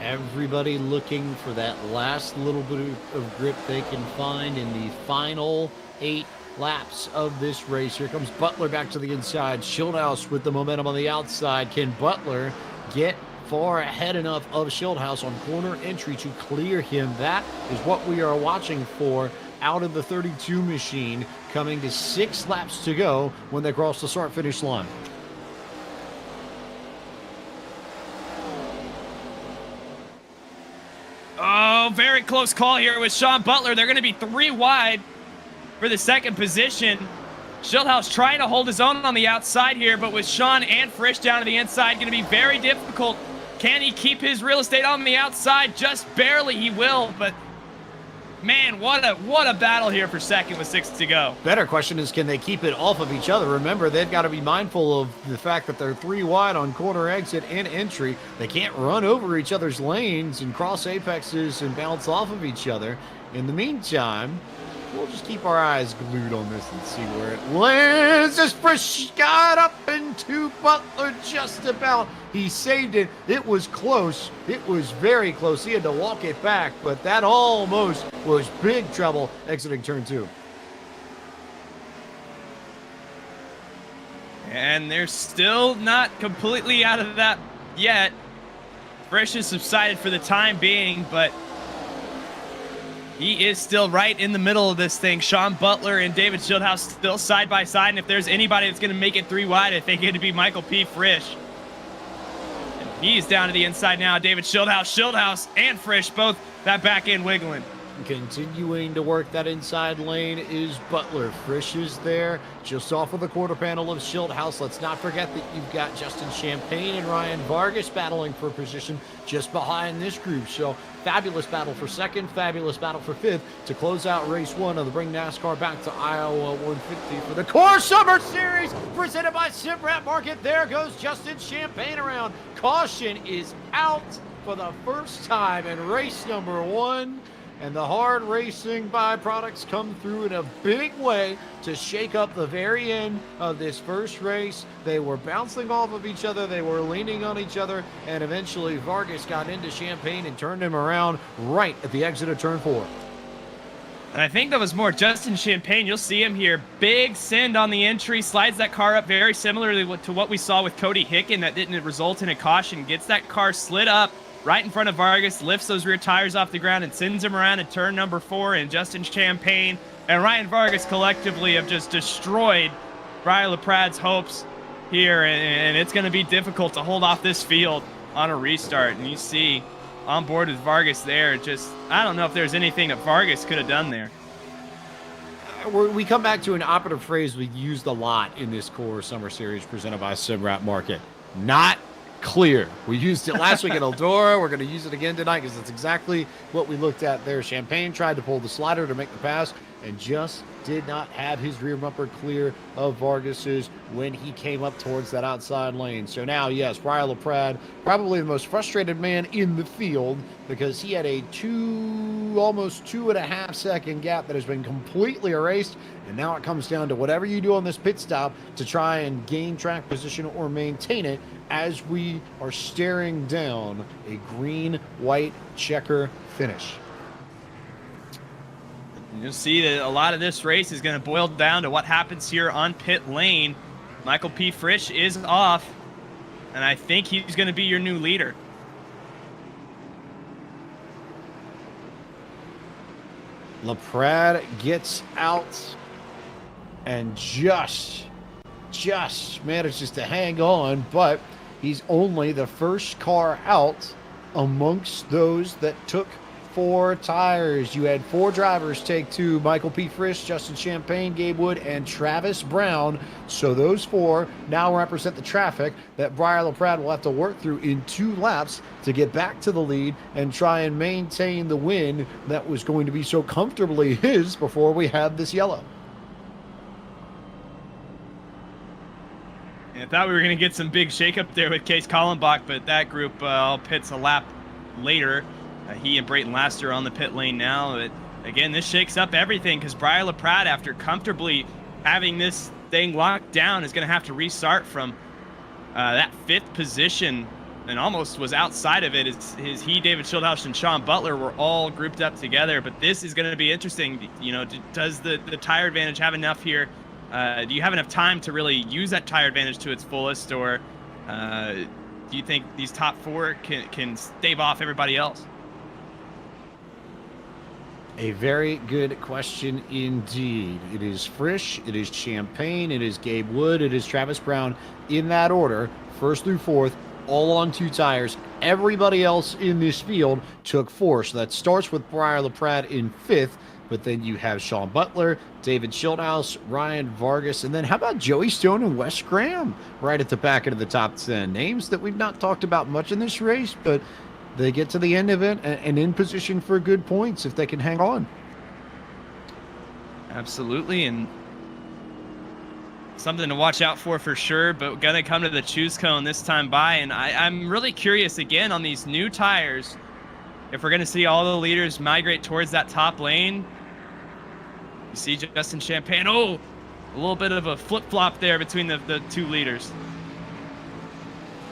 Everybody looking for that last little bit of grip they can find in the final 8 laps of this race. Here comes Butler back to the inside. Schildhouse with the momentum on the outside. Can Butler get far ahead enough of Schildhouse on corner entry to clear him? That is what we are watching for out of the 32 machine, coming to 6 laps to go when they cross the start-finish line. Oh, very close call here with Sean Butler. They're going to be 3 wide for the second position. Schildhouse trying to hold his own on the outside here, but with Sean and Frisch down to the inside, going to be very difficult. Can he keep his real estate on the outside? Just barely he will, but man, what a battle here for second with 6 to go. Better question is, can they keep it off of each other? Remember, they've got to be mindful of the fact that they're 3 wide on corner exit and entry. They can't run over each other's lanes and cross apexes and bounce off of each other. In the meantime, we'll just keep our eyes glued on this and see where it lands. This Frisch got up into Butler just about. He saved it. It was close. It was very close. He had to walk it back, but that almost was big trouble exiting turn 2. And they're still not completely out of that yet. Frisch has subsided for the time being, but he is still right in the middle of this thing. Sean Butler and David Schildhouse still side by side, and if there's anybody that's going to make it 3 wide, I think it'd be Michael P. Frisch. And he's down to the inside now. David Schildhouse and Frisch, both that back end wiggling. Continuing to work that inside lane is Butler. Frisch is there just off of the quarter panel of Schildhouse. Let's not forget that you've got Justin Champagne and Ryan Vargas battling for position just behind this group. So fabulous battle for second, fabulous battle for 5th to close out race 1 of the Bring NASCAR Back to Iowa 150 for the Core Summer Series presented by Simrat Market. There goes Justin Champagne around. Caution is out for the first time in race number 1. And the hard racing byproducts come through in a big way to shake up the very end of this first race. They were bouncing off of each other. They were leaning on each other. And eventually Vargas got into Champagne and turned him around right at the exit of turn 4. And I think that was more Justin Champagne. You'll see him here. Big send on the entry. Slides that car up very similarly to what we saw with Cody Hicken. That didn't result in a caution. Gets that car slid up right in front of Vargas, lifts those rear tires off the ground and sends him around in turn number 4. And Justin Champagne and Ryan Vargas collectively have just destroyed Brian LaPrade's hopes here. And it's going to be difficult to hold off this field on a restart. And you see on board with Vargas there, just, I don't know if there's anything that Vargas could have done there. We come back to an operative phrase we used a lot in this Core Summer Series presented by Simrat Market. Not clear. We used it last week at Eldora. We're going to use it again tonight because that's exactly what we looked at there. Champagne tried to pull the slider to make the pass and just did not have his rear bumper clear of Vargas's when he came up towards that outside lane. So now, yes, Brian LaPrade, probably the most frustrated man in the field because he had a almost 2.5 second gap that has been completely erased. And now it comes down to whatever you do on this pit stop to try and gain track position or maintain it as we are staring down a green-white checker finish. You'll see that a lot of this race is going to boil down to what happens here on pit lane. Michael P. Frisch is off, and I think he's going to be your new leader. LaPrade gets out and just just manages to hang on, but he's only the first car out amongst those that took 4 tires. You had 4 drivers take 2, Michael P. Frisch, Justin Champagne, Gabe Wood, and Travis Brown. So those 4 now represent the traffic that Briar LaPrade will have to work through in 2 laps to get back to the lead and try and maintain the win that was going to be so comfortably his before we had this yellow. I thought we were going to get some big shakeup there with Case Kallenbach, but that group all pits a lap later. He and Brayton Laster on the pit lane now. But again, this shakes up everything because Briar LaPrade, after comfortably having this thing locked down, is going to have to restart from that 5th position and almost was outside of it. He, David Schildhaus, and Sean Butler were all grouped up together. But this is going to be interesting. You know, does the tire advantage have enough here? Do you have enough time to really use that tire advantage to its fullest, or do you think these top 4 can stave off everybody else? A very good question indeed. It is Frisch, it is Champagne, it is Gabe Wood, it is Travis Brown in that order, 1st through 4th, all on 2 tires. Everybody else in this field took 4. So that starts with Briar LaPrade in 5th, but then you have Sean Butler, David Schildhaus, Ryan Vargas, and then how about Joey Stone and Wes Graham right at the back end of the top 10? Names that we've not talked about much in this race, but they get to the end of it and in position for good points if they can hang on. Absolutely, and something to watch out for sure, but gonna come to the choose cone this time by, and I'm really curious again on these new tires if we're gonna see all the leaders migrate towards that top lane. You see Justin Champagne, a little bit of a flip-flop there between the 2 leaders.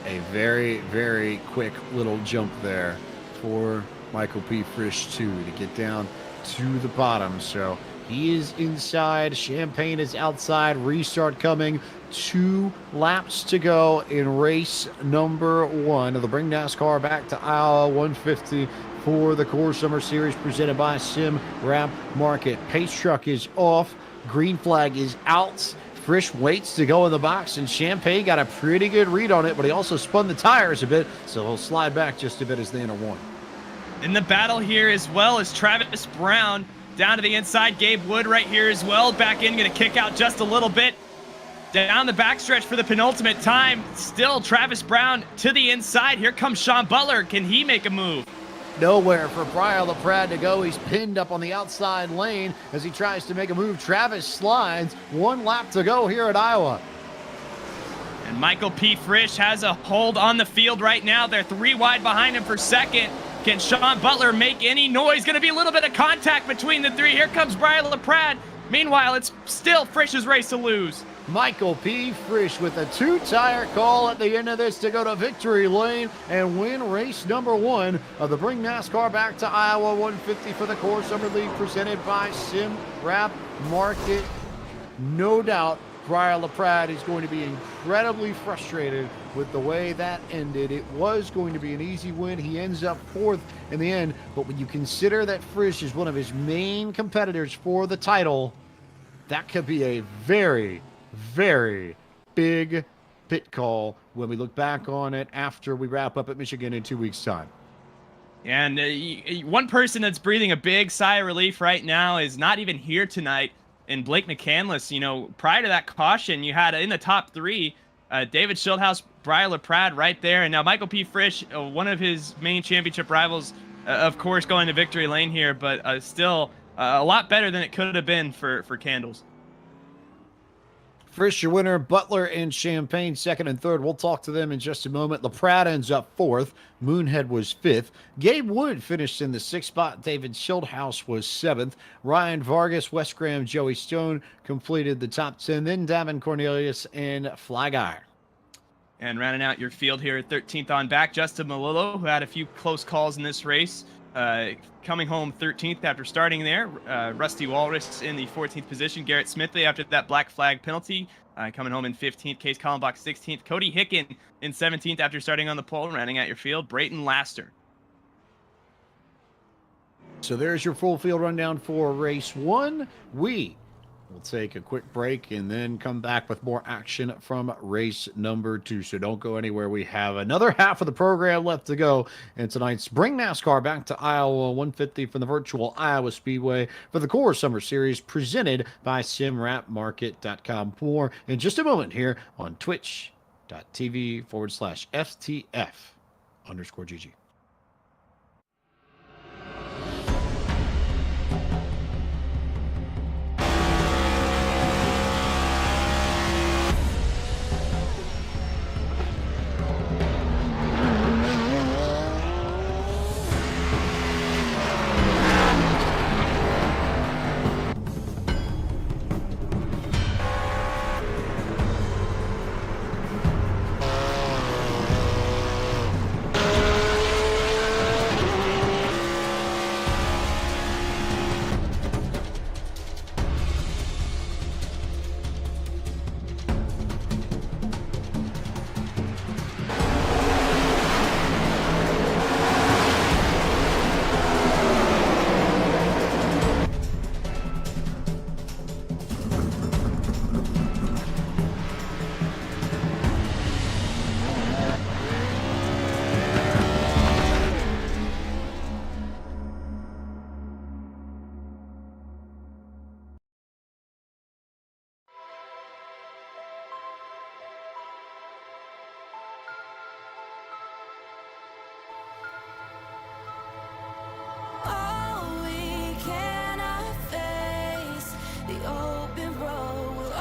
A very, very quick little jump there for Michael P. Frisch, too, to get down to the bottom. So he is inside. Champagne is outside. Restart coming. 2 laps to go in race number 1. They'll bring NASCAR back to Iowa 150 for the Core Summer Series presented by Sim Wrap Market. Pace truck is off. Green flag is out. Frisch waits to go in the box, and Champagne got a pretty good read on it, but he also spun the tires a bit, so he'll slide back just a bit as they enter 1. In the battle here as well as Travis Brown down to the inside. Gabe Wood right here as well. Back in, going to kick out just a little bit. Down the backstretch for the penultimate time. Still Travis Brown to the inside. Here comes Sean Butler. Can he make a move? Nowhere for Briar LaPrade to go. He's pinned up on the outside lane as he tries to make a move. Travis slides. 1 lap to go here at Iowa. And Michael P. Frisch has a hold on the field right now. They're 3 wide behind him for 2nd. Can Sean Butler make any noise? Going to be a little bit of contact between the 3. Here comes Briar LaPrade. Meanwhile, it's still Frisch's race to lose. Michael P. Frisch with a 2-tire call at the end of this to go to victory lane and win race number 1 of the Bring NASCAR Back to Iowa 150 for the Core Summer League presented by Sim Wrap Market. No doubt Briar LaPrade is going to be incredibly frustrated with the way that ended. It was going to be an easy win. He ends up 4th in the end, but when you consider that Frisch is one of his main competitors for the title, that could be a very, very big pit call when we look back on it after we wrap up at Michigan in 2 weeks' time. And one person that's breathing a big sigh of relief right now is not even here tonight, and Blake McCandless. You know, prior to that caution, you had in the top 3, David Schildhaus, Briar LaPrade right there, and now Michael P. Frisch, one of his main championship rivals, of course, going to victory lane here, but still a lot better than it could have been for Candles. Frisch, your winner. Butler and Champagne, 2nd and 3rd. We'll talk to them in just a moment. LaPrade ends up 4th. Moonhead was 5th. Gabe Wood finished in the 6th spot. David Schildhaus was 7th. Ryan Vargas, Wes Graham, Joey Stone completed the top 10. Then Davin Cornelius and Fly Guy. And rounding out your field here at 13th on back, Justin Malillo, who had a few close calls in this race. Coming home 13th after starting there. Rusty Walrus in the 14th position. Garrett Smithley after that black flag penalty. Coming home in 15th. Case Kallenbach 16th. Cody Hicken in 17th after starting on the pole. Rounding out your field, Brayton Laster. So there's your full field rundown for race 1. We We'll take a quick break and then come back with more action from race number 2. So don't go anywhere. We have another half of the program left to go. And tonight's Bring NASCAR Back to Iowa 150 from the virtual Iowa Speedway for the Core Summer Series presented by SimWrapMarket.com. More in just a moment here on twitch.tv/FTF_GG. All we cannot face, the open road will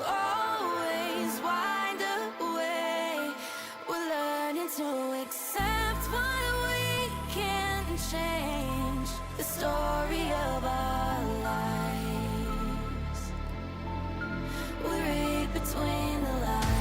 always wind away. We're learning to accept what we can't change, the story of our lives. We read between the lines.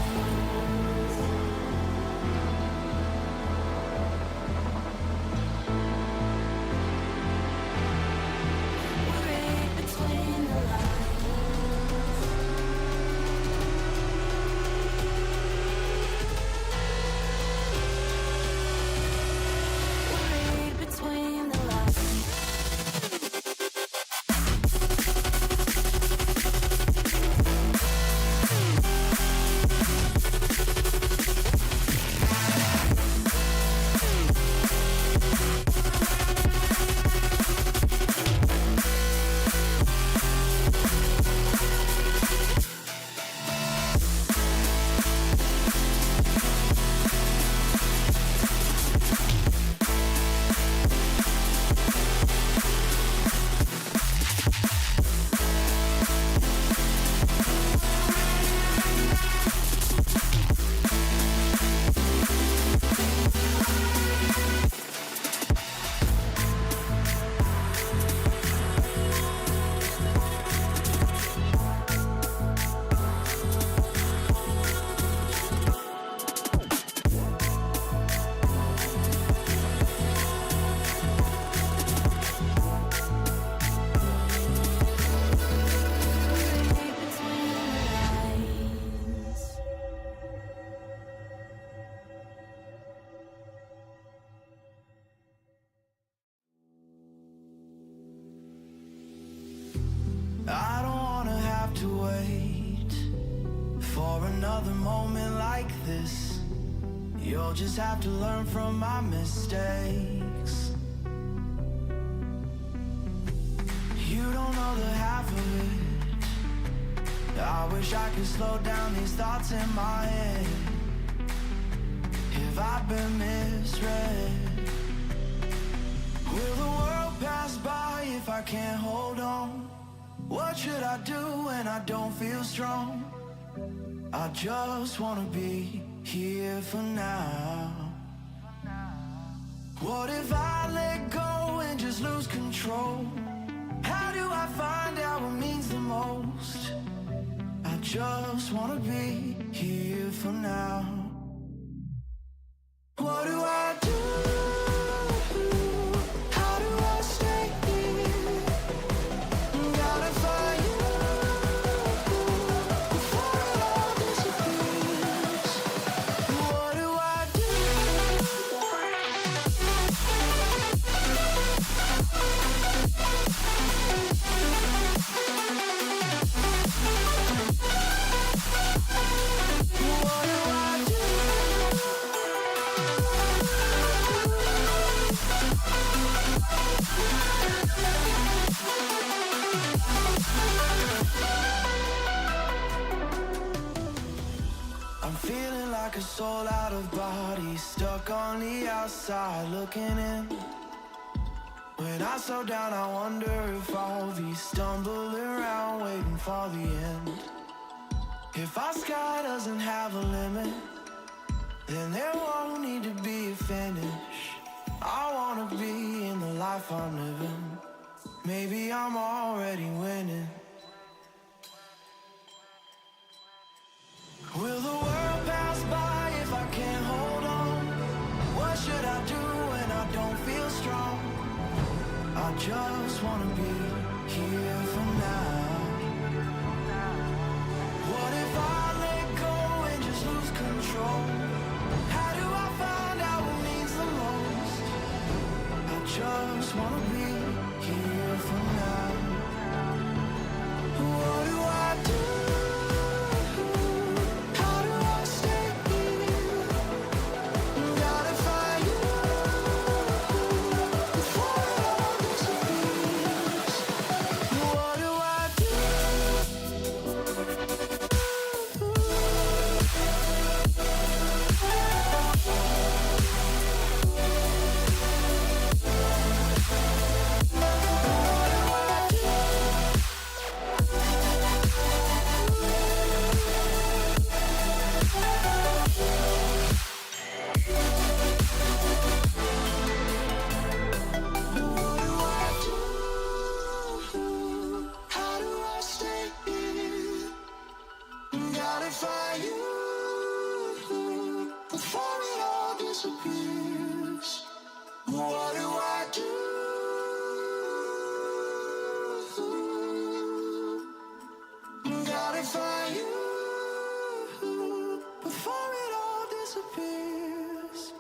another moment like this. You'll just have to learn from my mistakes. You don't know the half of it. I wish I could slow down these thoughts in my head. Have I been misread? Will the world pass by if I can't hold on? What should I do when I don't feel strong? I just wanna be here for now. What if I let go and just lose control? How do I find out what means the most? I just wanna be here for now. What do I do? How do I stay here? Gotta find you before it all disappears. What do I do? I'm feeling like a soul out of body, stuck on the outside looking in. When I slow down, I wonder if I'll be stumbling around waiting for the end. If our sky doesn't have a limit, then there won't need to be a finish. I wanna be in the life I'm living. Maybe I'm already winning. Will the world pass by if I can't hold on? What should I do when I don't feel strong? I just wanna be here for now. What if I let go and just lose control? How do I find out what means the most? I just wanna be here for now. What do I do? How do I stay here? Gotta find you before it all disappears. What do I do? How do I stay here? Gotta find you before it all disappears. What do I do? Gotta find you before it all disappears.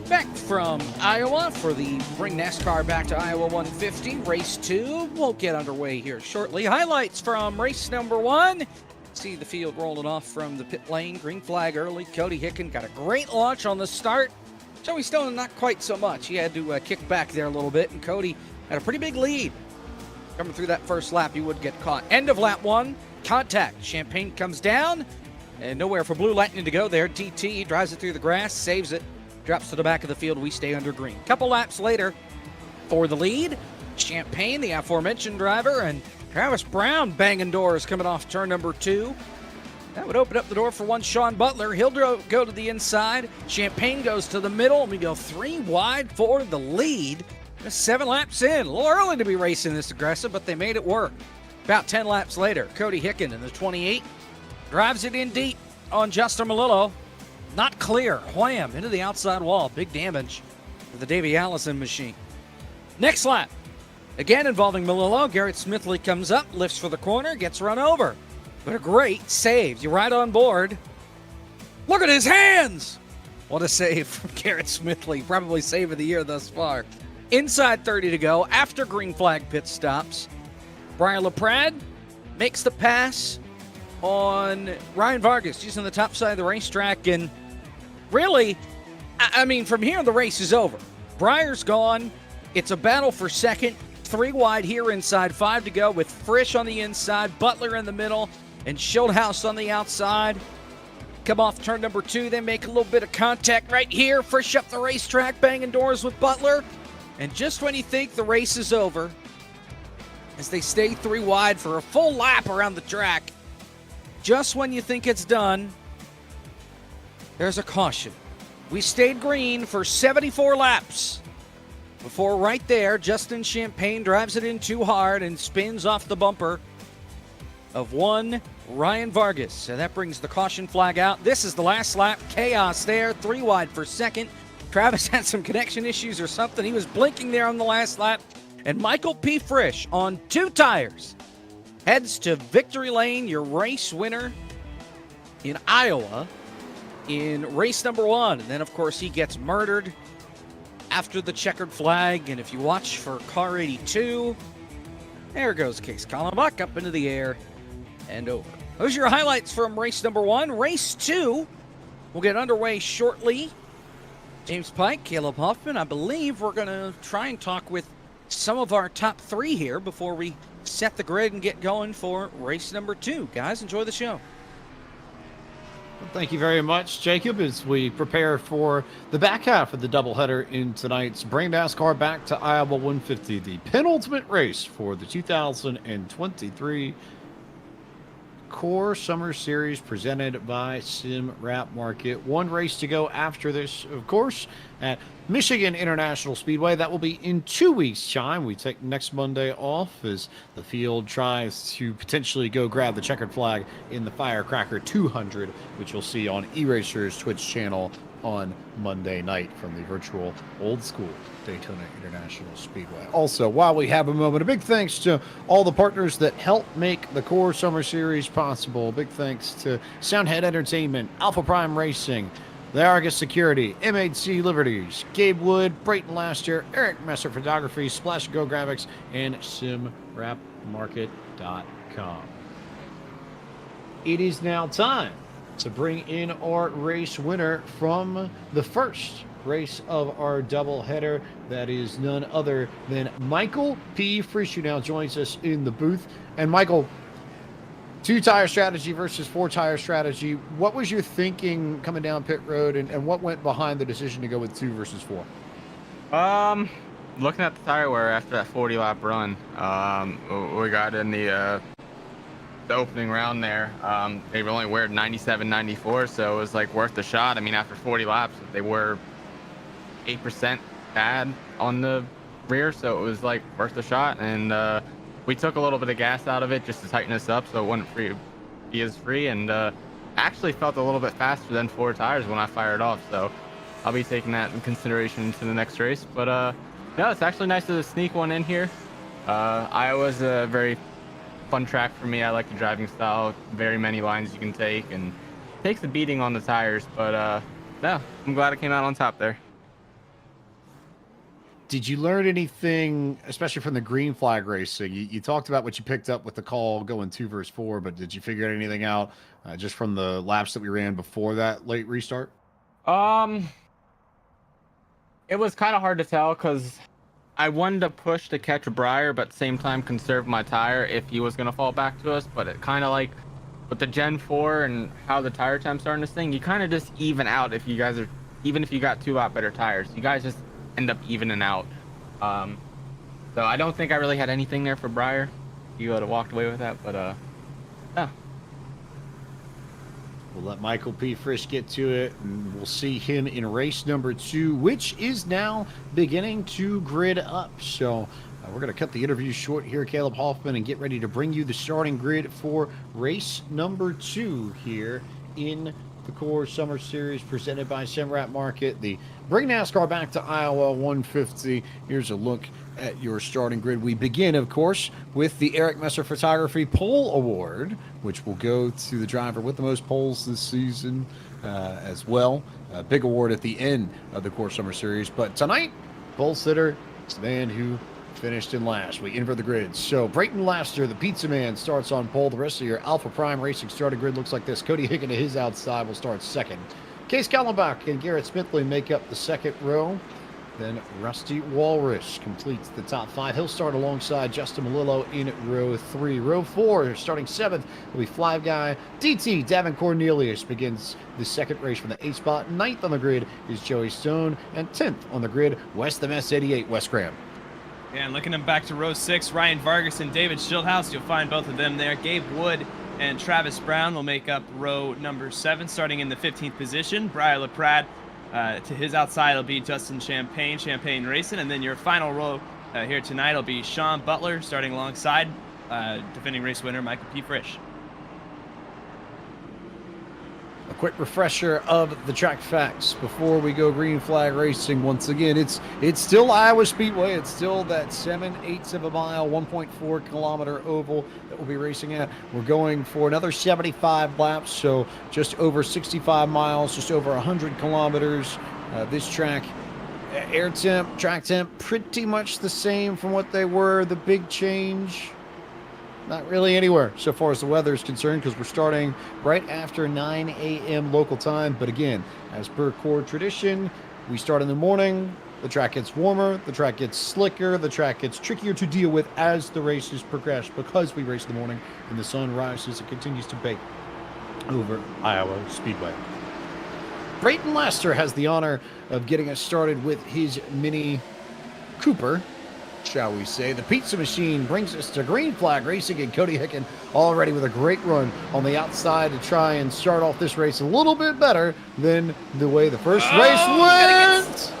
Back from Iowa for the Bring NASCAR Back to Iowa 150. Race 2 will get underway here shortly. Highlights from race number 1. See the field rolling off from the pit lane. Green flag early. Cody Hicken got a great launch on the start. Joey Stone, not quite so much. He had to kick back there a little bit, and Cody had a pretty big lead. Coming through that first lap, you would get caught. End of lap 1, contact. Champagne comes down, and nowhere for Blue Lightning to go there. DT drives it through the grass, saves it, drops to the back of the field. We stay under green. Couple laps later, for the lead, Champagne, the aforementioned driver, and Travis Brown banging doors coming off turn number 2. That would open up the door for one Sean Butler. He'll go to the inside. Champagne goes to the middle, and we go 3 wide for the lead. Just 7 laps in. A little early to be racing this aggressive, but they made it work. About 10 laps later, Cody Hicken in the 28 drives it in deep on Justin Melillo. Not clear. Wham! Into the outside wall. Big damage to the Davey Allison machine. Next lap, again involving Melillo. Garrett Smithley comes up, lifts for the corner, gets run over. But a great save. You're right on board. Look at his hands! What a save from Garrett Smithley. Probably save of the year thus far. Inside 30 to go after green flag pit stops. Brian LaPrade makes the pass on Ryan Vargas using the top side of the racetrack. And really, I mean, from here, the race is over. Breyer's gone. It's a battle for second. 3 wide here inside, 5 to go with Frisch on the inside, Butler in the middle, and Schildhouse on the outside. Come off turn number 2, they make a little bit of contact right here. Frisch up the racetrack, banging doors with Butler. And just when you think the race is over, as they stay 3 wide for a full lap around the track, just when you think it's done, there's a caution. We stayed green for 74 laps before right there, Justin Champagne drives it in too hard and spins off the bumper of one Ryan Vargas. So that brings the caution flag out. This is the last lap. Chaos there. 3 wide for second. Travis had some connection issues or something. He was blinking there on the last lap. And Michael P. Frisch on 2 tires heads to victory lane, your race winner in Iowa in race number 1. And then, of course, he gets murdered after the checkered flag. And if you watch for car 82, there goes Case Kallenbach up into the air and over. Those are your highlights from race number 1. Race 2 will get underway shortly. James Pike, Caleb Hoffman. I believe we're going to try and talk with some of our top 3 here before we set the grid and get going for race number 2. Guys, enjoy the show. Well, thank you very much, Jacob, as we prepare for the back half of the doubleheader in tonight's Bring NASCAR Back to Iowa 150, the penultimate race for the 2023 Core Summer Series presented by Sim Wrap Market. 1 race to go after this, of course, at Michigan International Speedway. That will be in 2 weeks' time. We take next Monday off as the field tries to potentially go grab the checkered flag in the Firecracker 200, which you'll see on eRacer's Twitch channel on Monday night from the virtual old school Daytona International Speedway. Also, while we have a moment, a big thanks to all the partners that help make the Core Summer Series possible. Big thanks to Soundhead Entertainment, Alpha Prime Racing, the Argus Security, MHC Liberties, Gabe Wood, Brayton Laster, Eric Messer Photography, Splash Go Graphics, and SimWrapMarket.com. It is now time to bring in our race winner from the first race of our doubleheader. That is none other than Michael P. Frisch, who now joins us in the booth. And Michael, 2-tire strategy versus 4-tire strategy. What was your thinking coming down pit road, and what went behind the decision to go with 2 versus 4? Looking at the tire wear after that 40-lap run, we got in the opening round there. They only were 97, 94, so it was like worth the shot. I mean, after 40 laps, they were 8% bad on the rear, so it was like worth the shot. And we took a little bit of gas out of it just to tighten us up so it wouldn't be as free, and actually felt a little bit faster than 4 tires when I fired off, so I'll be taking that in consideration into the next race. But no, it's actually nice to sneak one in here. Iowa's a very fun track for me. I like the driving style, very many lines you can take, and takes a beating on the tires, but no, I'm glad I came out on top there. Did you learn anything, especially from the green flag racing? You talked about what you picked up with the call going 2 versus 4, but did you figure anything out just from the laps that we ran before that late restart? It was kind of hard to tell because I wanted to push to catch Breyer, but at the same time conserve my tire if he was going to fall back to us. But it kind of like with the Gen 4 and how the tire temps are in this thing, you kind of just even out if you guys are, even if you got 2 lot better tires, you guys just end up evening out. So I don't think I really had anything there for Breyer. You would have walked away with that, but yeah. We'll let Michael P. Frisch get to it, and we'll see him in race number 2, which is now beginning to grid up. So we're going to cut the interview short here, Caleb Hoffman, and get ready to bring you the starting grid for race number 2 here in the Core Summer Series presented by Simrat Market, the Bring NASCAR Back to Iowa 150. Here's a look at your starting grid. We begin, of course, with the Eric Messer Photography Pole Award, which will go to the driver with the most poles this season. as well. A big award at the end of the Core Summer Series. But tonight, pole sitter is the man who finished in last. We invert the grid. So Brayton Laster, the pizza man, starts on pole. The rest of your Alpha Prime Racing starting grid looks like this. Cody Hicken to his outside will start second. Case Kallenbach and Garrett Smithley make up the second row. Then Rusty Walrus completes the top 5. He'll start alongside Justin Malillo in row 3. Row 4, starting 7th, will be Fly Guy. DT Davin Cornelius begins the second race from the 8th spot. 9th on the grid is Joey Stone. And 10th on the grid, West MS88, Wes Graham. And looking them back to row 6, Ryan Vargas and David Schildhouse. You'll find both of them there. Gabe Wood and Travis Brown will make up row number 7, starting in the 15th position. Brian LaPrade to his outside will be Justin Champagne Racing. And then your final row here tonight will be Sean Butler, starting alongside defending race winner Michael P. Frisch. A quick refresher of the track facts before we go green flag racing. Once again, it's still Iowa Speedway. It's still that 7/8 of a mile, 1.4 kilometer oval that we'll be racing at. We're going for another 75 laps, so just over 65 miles, just over 100 kilometers. This track, air temp, track temp, pretty much the same from what they were. The big change, not really anywhere so far as the weather is concerned, because we're starting right after 9 a.m. local time. But again, as per core tradition, we start in the morning, the track gets warmer, the track gets slicker, the track gets trickier to deal with as the races progress, because we race in the morning and the sun rises and continues to bake over Iowa Speedway. Brayton Laster has the honor of getting us started with his Mini Cooper, shall we say. The pizza machine brings us to green flag racing, and Cody Hicken already with a great run on the outside to try and start off this race a little bit better than the way the first race went.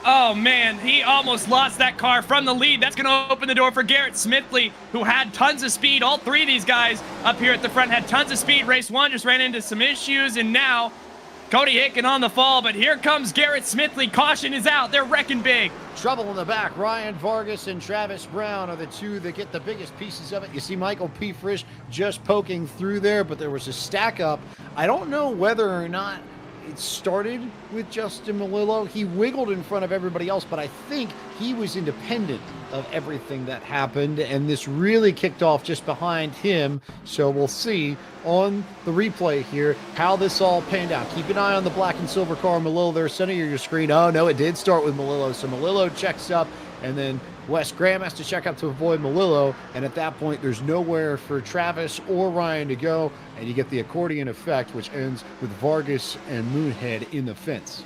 Oh man, he almost lost that car from the lead. That's going to open the door for Garrett Smithley, who had tons of speed. All three of these guys up here at the front had tons of speed. Race 1 just ran into some issues, and now Cody Hicken on the fall, but here comes Garrett Smithley. Caution is out. They're wrecking big. Trouble in the back. Ryan Vargas and Travis Brown are the two that get the biggest pieces of it. You see Michael P. Frisch just poking through there, but there was a stack up. I don't know whether or not it started with Justin Malillo. He wiggled in front of everybody else, but I think he was independent of everything that happened, and this really kicked off just behind him. So we'll see on the replay here how this all panned out. Keep an eye on the black and silver car, Malillo there, center of your screen. Oh no, it did start with Malillo. So Malillo checks up, and then Wes Graham has to check up to avoid Malillo, and at that point there's nowhere for Travis or Ryan to go, and you get the accordion effect, which ends with Vargas and Moonhead in the fence.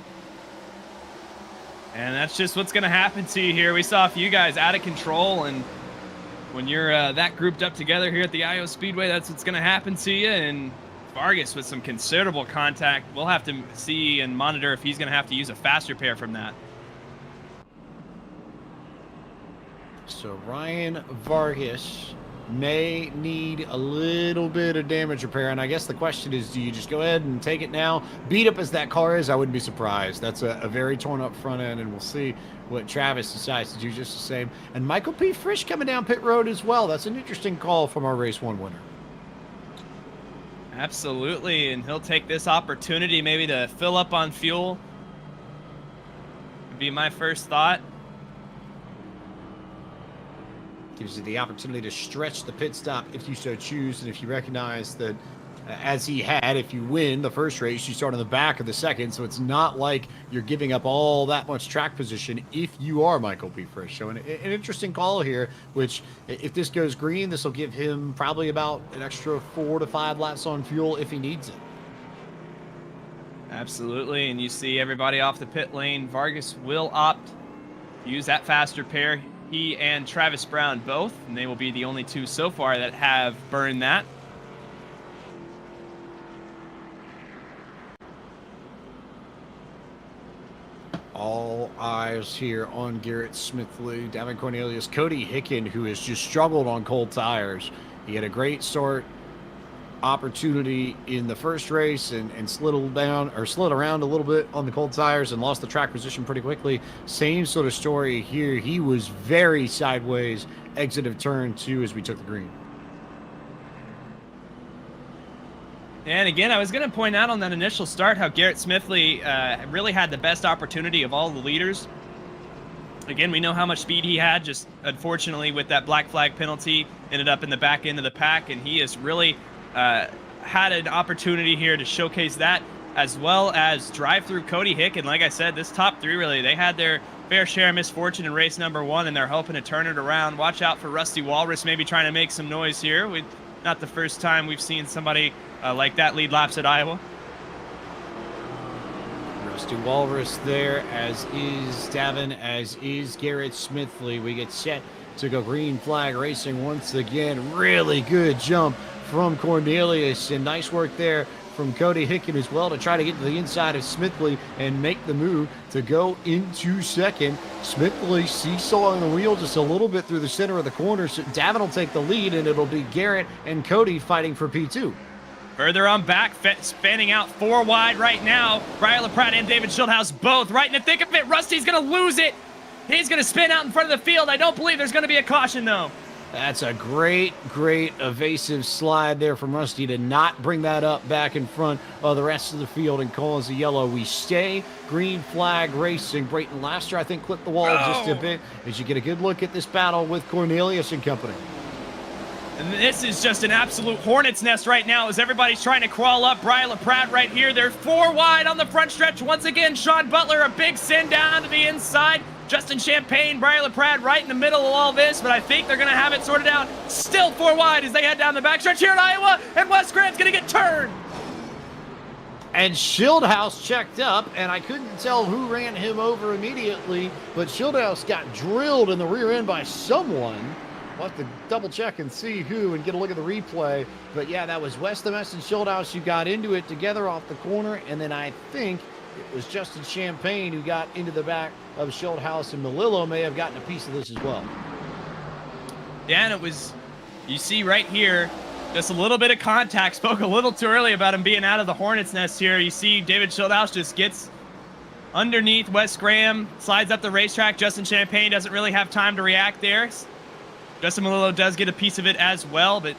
And that's just what's going to happen to you here. We saw a few guys out of control, and when you're that grouped up together here at the Iowa Speedway, that's what's going to happen to you. And Vargas with some considerable contact. We'll have to see and monitor if he's going to have to use a faster pair from that. So Ryan Vargas may need a little bit of damage repair, and I guess the question is, do you just go ahead and take it now? Beat up as that car is, I wouldn't be surprised. That's a very torn up front end, and we'll see what Travis decides to do just the same. And Michael P. Frisch coming down pit road as well. That's an interesting call from our race 1 winner. Absolutely, and he'll take this opportunity maybe to fill up on fuel. Would be my first thought. Gives you the opportunity to stretch the pit stop if you so choose, and if you recognize that, as he had, if you win the first race, you start on the back of the second, so it's not like you're giving up all that much track position if you are Michael P. Frisch. So an interesting call here, which, if this goes green, this will give him probably about an extra 4 to 5 laps on fuel if he needs it. Absolutely, and you see everybody off the pit lane. Vargas will opt to use that faster pair. He and Travis Brown both, and they will be the only two so far that have burned that. All eyes here on Garrett Smithley, Davin Cornelius, Cody Hicken, who has just struggled on cold tires. He had a great start opportunity in the first race and slid around a little bit on the cold tires and lost the track position pretty quickly. Same sort of story here. He was very sideways exit of turn 2 as we took the green. And again, I was going to point out on that initial start how Garrett Smithley really had the best opportunity of all the leaders. Again, we know how much speed he had, just unfortunately with that black flag penalty, ended up in the back end of the pack, and he has really had an opportunity here to showcase that, as well as drive through Cody Hick. And like I said, this top three, really, they had their fair share of misfortune in race number 1, and they're hoping to turn it around. Watch out for Rusty Walrus maybe trying to make some noise here. Not the first time we've seen somebody like that lead laps at Iowa. Rusty Walrus there, as is Davin, as is Garrett Smithley. We get set to go green flag racing once again. Really good jump from Cornelius, and nice work there from Cody Hicken as well to try to get to the inside of Smithley and make the move to go into second. Smithley seesawing the wheel just a little bit through the center of the corner, so Davin will take the lead, and it'll be Garrett and Cody fighting for P2. Further on back, spanning out 4 wide right now. Brian LaPrade and David Schildhaus both right in the thick of it. Rusty's going to lose it. He's going to spin out in front of the field. I don't believe there's going to be a caution, though. That's a great evasive slide there from Rusty to not bring that up back in front of the rest of the field and cause a yellow. We stay green flag racing. Brayton Laster, I think, clipped the wall just a bit as you get a good look at this battle with Cornelius and company. And this is just an absolute hornet's nest right now as everybody's trying to crawl up. Brian LaPrade right here. They're 4 wide on the front stretch. Once again, Sean Butler, a big send down to the inside. Justin Champagne, Brian LaPrade right in the middle of all this, but I think they're going to have it sorted out. Still 4 wide as they head down the backstretch here in Iowa, and Wes Graham's going to get turned. And Schildhaus checked up, and I couldn't tell who ran him over immediately, but Schildhaus got drilled in the rear end by someone. We'll have to double check and see who and get a look at the replay. But yeah, that was Westemess and Schildhaus who got into it together off the corner, and then I think it was Justin Champagne who got into the back of Schildhaus, and Melillo may have gotten a piece of this as well. Yeah, and it was, you see right here, just a little bit of contact. Spoke a little too early about him being out of the hornet's nest here. You see David Schildhaus just gets underneath Wes Graham, slides up the racetrack. Justin Champagne doesn't really have time to react there. Justin Melillo does get a piece of it as well, but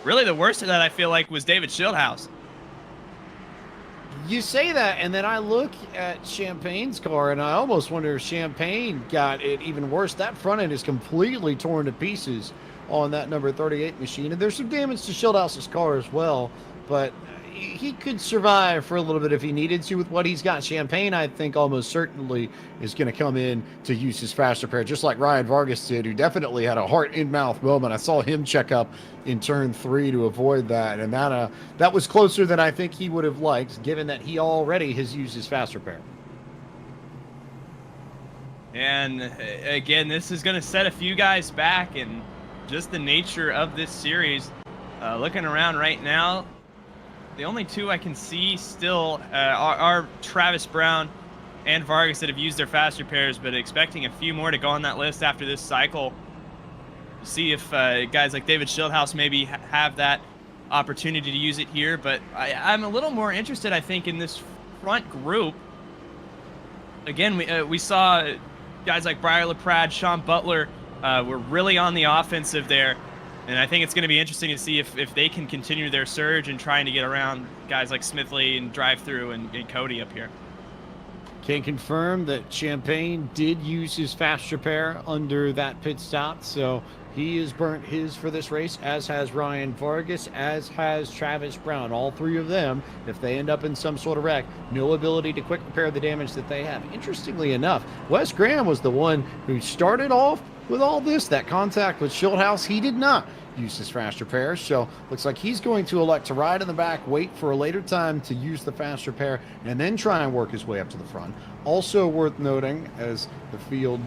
really the worst of that, I feel like, was David Schildhaus. You say that, and then I look at Champagne's car, and I almost wonder if Champagne got it even worse. That front end is completely torn to pieces on that number 38 machine, and there's some damage to Schildhaus's car as well, but he could survive for a little bit if he needed to with what he's got. Champagne, I think, almost certainly is going to come in to use his fast repair, just like Ryan Vargas did, who definitely had a heart-in-mouth moment. I saw him check up in turn 3 to avoid that, and that was closer than I think he would have liked, given that he already has used his fast repair. And again, this is going to set a few guys back, and just the nature of this series. Looking around right now, the only 2 I can see still are Travis Brown and Vargas that have used their fast repairs, but expecting a few more to go on that list after this cycle. See if guys like David Schildhaus maybe have that opportunity to use it here, but I'm a little more interested, I think, in this front group. Again, we saw guys like Brian LaPrade, Sean Butler were really on the offensive there. And I think it's going to be interesting to see if they can continue their surge and trying to get around guys like Smithley and drive through and Cody up here. Can confirm that Champagne did use his fast repair under that pit stop, so he has burnt his for this race, as has Ryan Vargas, as has Travis Brown. All 3 of them, if they end up in some sort of wreck, no ability to quick repair the damage that they have. Interestingly enough, Wes Graham was the one who started off with all this. That contact with Schildhaus, he did not use his fast repair, so looks like he's going to elect to ride in the back, wait for a later time to use the fast repair, and then try and work his way up to the front. Also worth noting, as the field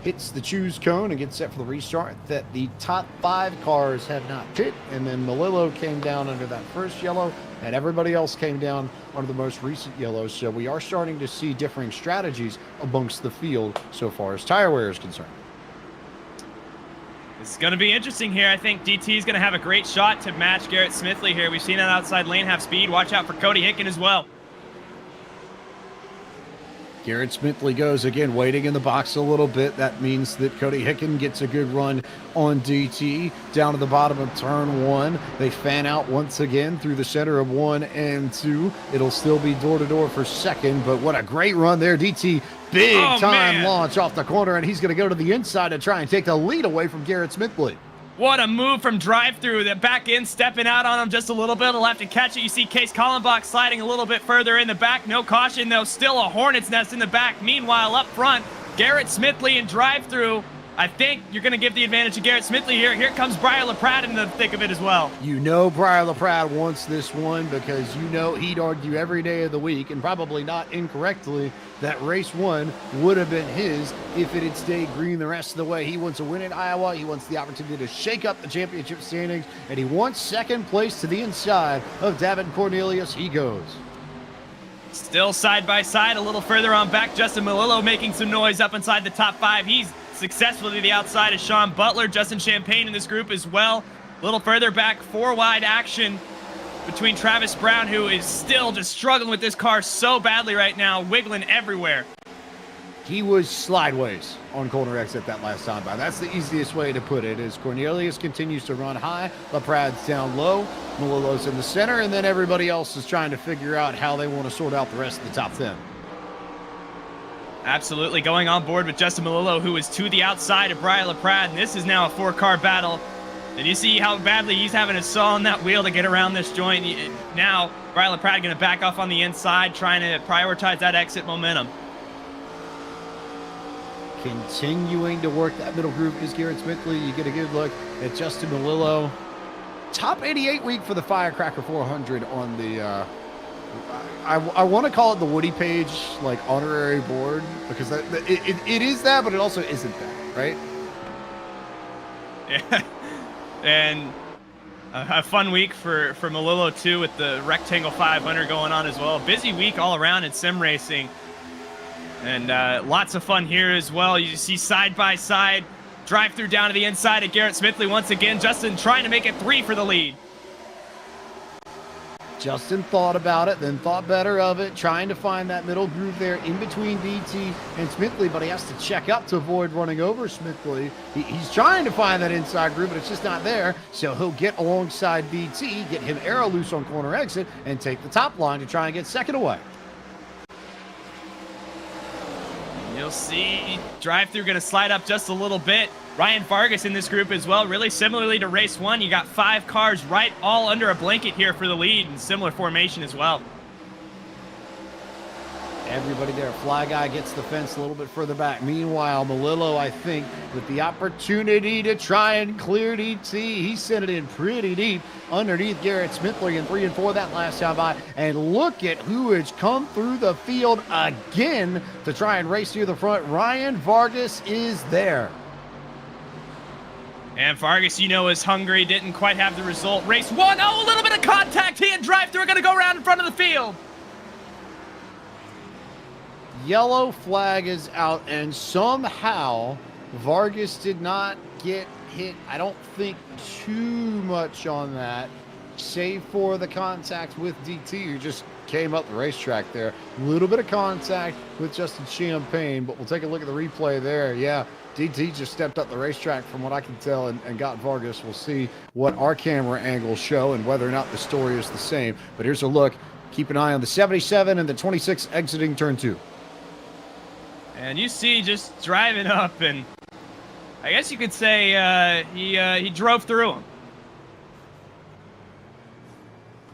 hits the choose cone and gets set for the restart, that the top 5 cars have not pit, and then Melillo came down under that first yellow, and everybody else came down under the most recent yellow. So we are starting to see differing strategies amongst the field so far as tire wear is concerned. It's going to be interesting here. I think DT is going to have a great shot to match Garrett Smithley here. We've seen that outside lane have speed. Watch out for Cody Hicken as well. Garrett Smithley goes again, waiting in the box a little bit. That means that Cody Hicken gets a good run on DT. Down to the bottom of turn 1. They fan out once again through the center of 1 and 2. It'll still be door-to-door for second, but what a great run there. DT, big time launch off the corner, and he's going to go to the inside to try and take the lead away from Garrett Smithley. What a move from drive-through. The back end stepping out on him just a little bit. He'll have to catch it. You see Case Kallenbach sliding a little bit further in the back. No caution, though. Still a hornet's nest in the back. Meanwhile, up front, Garrett Smithley in drive-through. I think you're going to give the advantage to Garrett Smithley here. Here comes Briar LaPrade in the thick of it as well. You know Briar LaPrade wants this one because you know he'd argue every day of the week, and probably not incorrectly, that race 1 would have been his if it had stayed green the rest of the way. He wants a win at Iowa. He wants the opportunity to shake up the championship standings, and he wants second place to the inside of Davin Cornelius. He goes. Still side by side, a little further on back. Justin Melillo making some noise up inside the top 5. He's successfully to the outside of Sean Butler. Justin Champagne in this group as well. A little further back, 4 wide action between Travis Brown, who is still just struggling with this car so badly right now, wiggling everywhere. He was slideways on corner exit that last time by. That's the easiest way to put it, as Cornelius continues to run high. LaPrade's down low. Melillo's in the center, and then everybody else is trying to figure out how they want to sort out the rest of the top 10. Absolutely going on board with Justin Melillo, who is to the outside of Briar LaPrade, and this is now a 4-car battle. And you see how badly he's having to saw on that wheel to get around this joint. Now, Briar LaPrade going to back off on the inside, trying to prioritize that exit momentum. Continuing to work that middle group is Garrett Smithley. You get a good look at Justin Melillo. Top 88 week for the Firecracker 400 on the, I want to call it the Woody Page, like, honorary board, because it is that, but it also isn't that, right? Yeah. And a fun week for Melillo, too, with the Rectangle 500 going on as well. Busy week all around in sim racing. And lots of fun here as well. You see side-by-side, drive-through down to the inside of Garrett Smithley once again. Justin trying to make it 3 for the lead. Justin thought about it, then thought better of it, trying to find that middle groove there in between DT and Smithley, but he has to check up to avoid running over Smithley. He's trying to find that inside groove, but it's just not there, so he'll get alongside DT, get him arrow loose on corner exit, and take the top line to try and get second away. You'll see drive-through going to slide up just a little bit. Ryan Vargas in this group as well. Really similarly to race 1, you got 5 cars right all under a blanket here for the lead, and similar formation as well. Everybody there. Fly Guy gets the fence a little bit further back. Meanwhile, Melillo, I think, with the opportunity to try and clear DT, he sent it in pretty deep underneath Garrett Smithley in 3 and 4 that last time by. And look at who has come through the field again to try and race near the front. Ryan Vargas is there. And Vargas, you know, is hungry. Didn't quite have the result. Race 1. Oh, a little bit of contact. He and drive-through are going to go around in front of the field. Yellow flag is out, and somehow Vargas did not get hit. I don't think too much on that, save for the contact with DT, who just came up the racetrack there. A little bit of contact with Justin Champagne, but we'll take a look at the replay there. Yeah, DT just stepped up the racetrack from what I can tell and got Vargas. We'll see what our camera angles show and whether or not the story is the same. But here's a look. Keep an eye on the 77 and the 26 exiting turn 2. And you see just driving up, and I guess you could say he drove through him.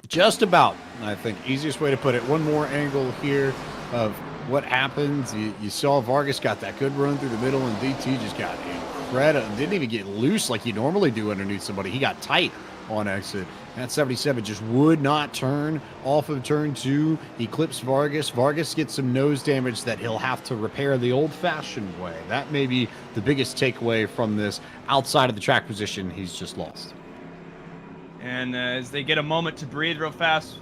Just about, I think. Easiest way to put it. One more angle here of what happens. You saw Vargas got that good run through the middle, and DT just got incredible. Didn't even get loose like you normally do underneath somebody. He got tight on exit. That 77 just would not turn off of turn 2. He clips Vargas. Vargas gets some nose damage that he'll have to repair the old-fashioned way. That may be the biggest takeaway from this. Outside of the track position, he's just lost. And as they get a moment to breathe real fast,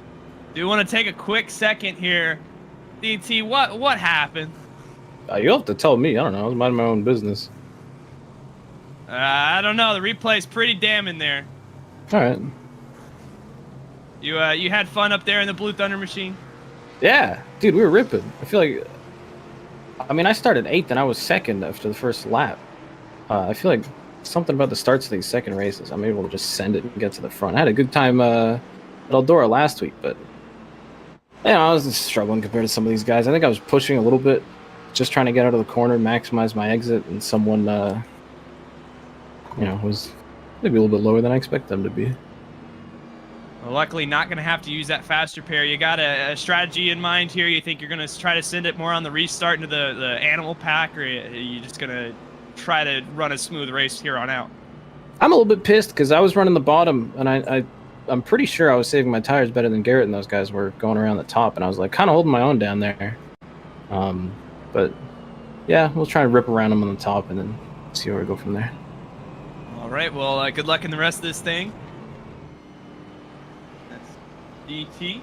do want to take a quick second here. DT, what happened? You'll have to tell me. I don't know. I was minding my own business. I don't know. The replay's pretty damning there. All right. You had fun up there in the Blue Thunder machine? Yeah, dude, we were ripping. I feel like I mean, I started 8th and I was 2nd after the first lap. I feel like something about the starts of these second races, I'm able to just send it and get to the front. I had a good time at Eldora last week, but I was just struggling compared to some of these guys. I think I was pushing a little bit, just trying to get out of the corner, maximize my exit, and someone, was maybe a little bit lower than I expect them to be. Well, luckily, not going to have to use that faster pair. You got a strategy in mind here? You think you're going to try to send it more on the restart into the animal pack, or are you just going to try to run a smooth race here on out? I'm a little bit pissed because I was running the bottom, and I'm pretty sure I was saving my tires better than Garrett and those guys were going around the top, and I was like kind of holding my own down there. But yeah, we'll try and rip around them on the top and then see where we go from there. All right, well, good luck in the rest of this thing. That's DT.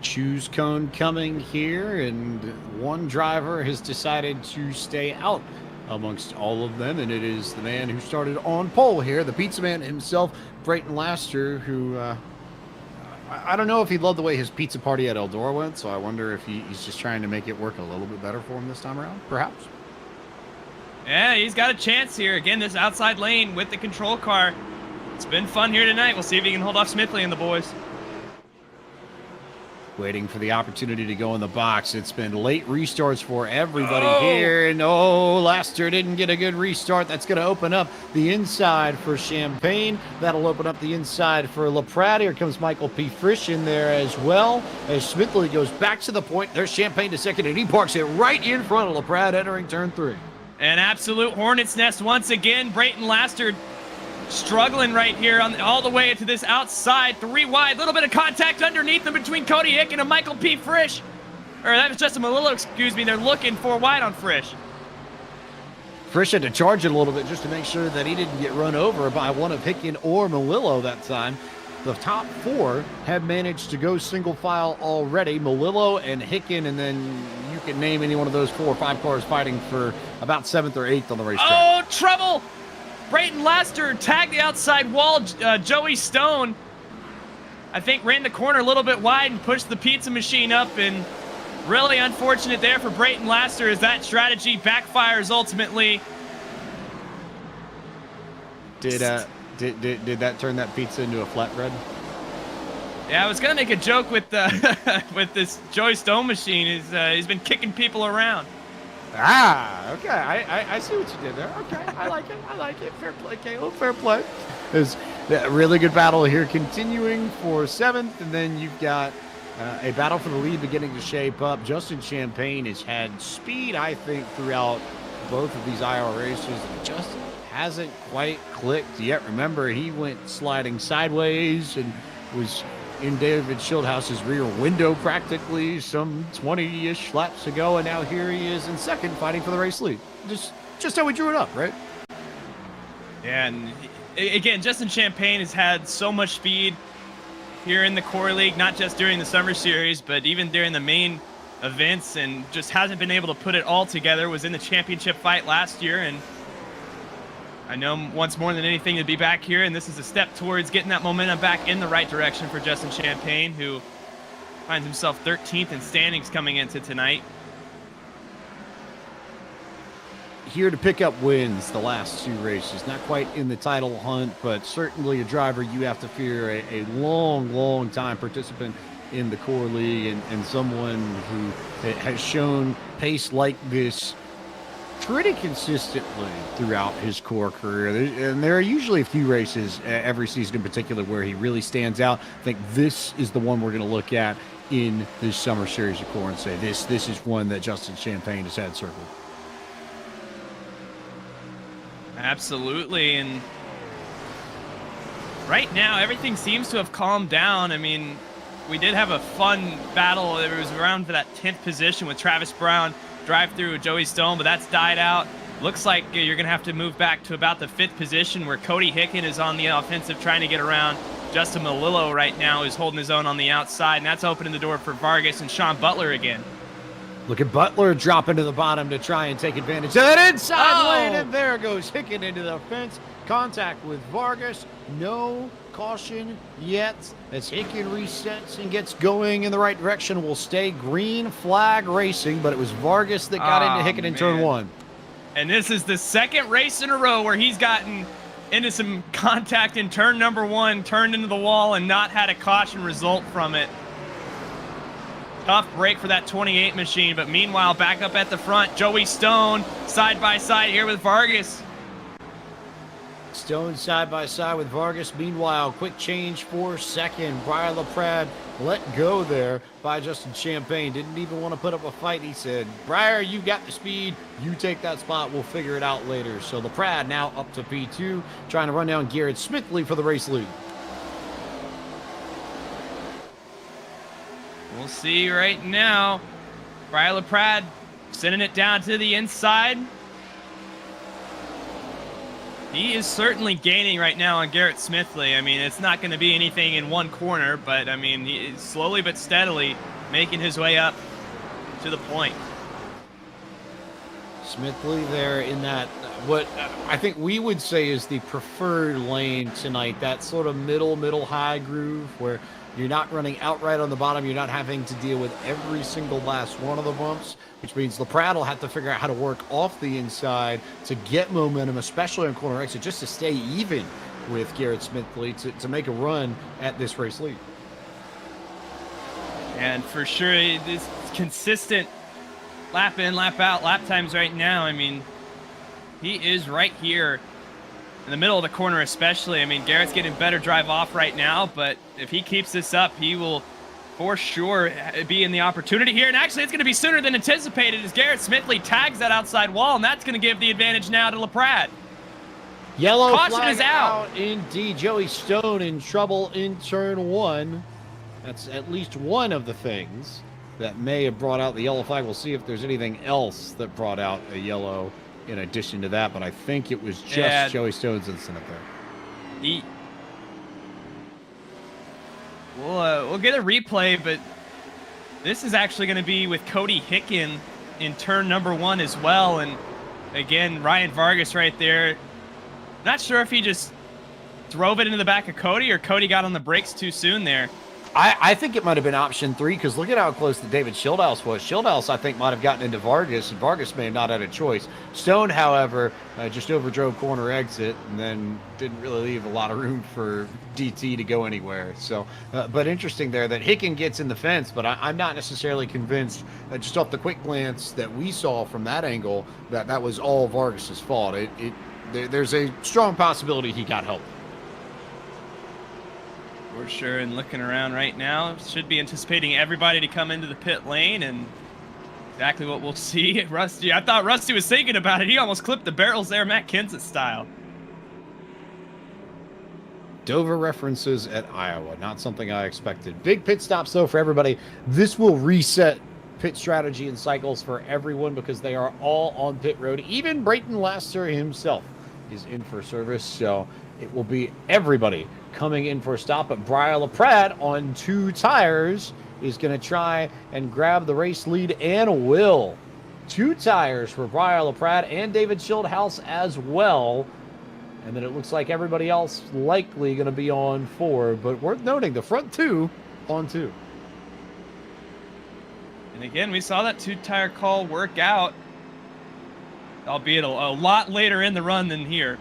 Choose cone coming here, and one driver has decided to stay out amongst all of them, and it is the man who started on pole here, the pizza man himself, Brayton Laster, who I don't know if he loved the way his pizza party at Eldora went, so I wonder if he's just trying to make it work a little bit better for him this time around, perhaps. Yeah, he's got a chance here. Again, this outside lane with the control car. It's been fun here tonight. We'll see if he can hold off Smithley and the boys. Waiting for the opportunity to go in the box. It's been late restarts for everybody here. And Laster didn't get a good restart. That's going to open up the inside for Champagne. That'll open up the inside for LaPrade. Here comes Michael P. Frisch in there as well. As Smithley goes back to the point. There's Champagne to second, and he parks it right in front of LaPrade entering turn 3. An absolute hornet's nest once again. Brayton Laster struggling right here all the way to this outside, 3 wide, little bit of contact underneath them between Cody Hicken and Michael P. Frisch. Or that was Justin Malillo, excuse me. They're looking 4 wide on Frisch. Frisch had to charge it a little bit just to make sure that he didn't get run over by one of Hicken or Malillo that time. The top 4 have managed to go single file already. Malillo and Hicken, and then you can name any one of those 4 or 5 cars fighting for about 7th or 8th on the racetrack. Oh, trouble! Brayton Laster tagged the outside wall. Joey Stone, I think, ran the corner a little bit wide and pushed the pizza machine up, and really unfortunate there for Brayton Laster as that strategy backfires ultimately. Did that turn that pizza into a flatbread? Yeah, I was gonna make a joke with with this Joey Stone machine. He's been kicking people around. Okay. I see what you did there. Okay, I like it. Fair play, Caleb. Fair play. There's a really good battle here continuing for 7th, and then you've got a battle for the lead beginning to shape up. Justin Champagne has had speed, I think, throughout both of these IR races. Justin hasn't quite clicked yet. Remember, he went sliding sideways and was in David Schildhouse's rear window practically some 20-ish laps ago, and now here he is in 2nd fighting for the race lead. Just how we drew it up, right? Yeah, and again, Justin Champagne has had so much speed here in the Core League, not just during the Summer Series, but even during the main events, and just hasn't been able to put it all together. Was in the championship fight last year, and I know him once more than anything to be back here, and this is a step towards getting that momentum back in the right direction for Justin Champagne, who finds himself 13th in standings coming into tonight. Here to pick up wins the last 2 races. Not quite in the title hunt, but certainly a driver you have to fear, a long time participant in the Core League, and someone who has shown pace like this pretty consistently throughout his core career. And there are usually a few races every season in particular where he really stands out. I think this is the one we're going to look at in this Summer Series of Core and say this is one that Justin Champagne has had circled. Absolutely, and right now everything seems to have calmed down. I mean, we did have a fun battle. It was around for that 10th position with Travis Brown, drive through Joey Stone, but that's died out. Looks like you're going to have to move back to about the 5th position where Cody Hicken is on the offensive trying to get around. Justin Malillo right now is holding his own on the outside, and that's opening the door for Vargas and Sean Butler again. Look at Butler dropping to the bottom to try and take advantage of that inside Oh! lane, and there goes Hicken into the fence. Contact with Vargas. No caution yet as Hicken resets and gets going in the right direction. Will stay green flag racing, but it was Vargas that got into Hicken in turn 1. And this is the second race in a row where he's gotten into some contact in turn number 1, turned into the wall, and not had a caution result from it. Tough break for that 28 machine, but meanwhile, back up at the front, Joey Stone side by side here with Vargas. Stone side by side with Vargas. Meanwhile, quick change for second. Brian LaPrade let go there by Justin Champagne. Didn't even want to put up a fight. He said, Briar, you got the speed. You take that spot. We'll figure it out later. So LaPrade now up to P2, trying to run down Garrett Smithley for the race lead. We'll see right now. Brian LaPrade sending it down to the inside. He is certainly gaining right now on Garrett Smithley. I mean, it's not going to be anything in one corner, but I mean, he is slowly but steadily making his way up to the point. Smithley there in that, what I think we would say is the preferred lane tonight, that sort of middle high groove where you're not running outright on the bottom. You're not having to deal with every single last one of the bumps, which means LaPrade will have to figure out how to work off the inside to get momentum, especially on corner exit, just to stay even with Garrett Smithley to make a run at this race lead. And for sure, this consistent lap in, lap out, lap times right now. I mean, he is right here in the middle of the corner especially. I mean, Garrett's getting better drive off right now, but if he keeps this up, he will for sure be in the opportunity here. And actually, it's going to be sooner than anticipated as Garrett Smithley tags that outside wall, and that's going to give the advantage now to LaPrade. Yellow Caution flag is out. Indeed, Joey Stone in trouble in turn 1. That's at least one of the things that may have brought out the yellow flag. We'll see if there's anything else that brought out a yellow in addition to that, but I think it was just Joey Stone's incident there. We'll get a replay, but this is actually going to be with Cody Hicken in turn number 1 as well. And again, Ryan Vargas right there. Not sure if he just drove it into the back of Cody or Cody got on the brakes too soon there. I think it might have been option 3 because look at how close to David Schildhouse was. Schildhouse, I think, might have gotten into Vargas, and Vargas may have not had a choice. Stone, however, just overdrove corner exit and then didn't really leave a lot of room for DT to go anywhere. So, but interesting there that Hicken gets in the fence, but I'm not necessarily convinced, just off the quick glance that we saw from that angle, that was all Vargas's fault. There's a strong possibility he got help. For sure, and looking around right now, should be anticipating everybody to come into the pit lane, and exactly what we'll see. Rusty, I thought Rusty was thinking about it. He almost clipped the barrels there, Matt Kenseth style. Dover references at Iowa, not something I expected. Big pit stops, though, for everybody. This will reset pit strategy and cycles for everyone because they are all on pit road. Even Brayton Laster himself is in for service, so it will be everybody coming in for a stop. But Brian LaPrade on 2 tires is going to try and grab the race lead and will. 2 tires for Brian LaPrade and David Schildhouse as well. And then it looks like everybody else likely going to be on 4. But worth noting, the front 2 on 2. And again, we saw that 2-tire call work out, albeit a lot later in the run than here.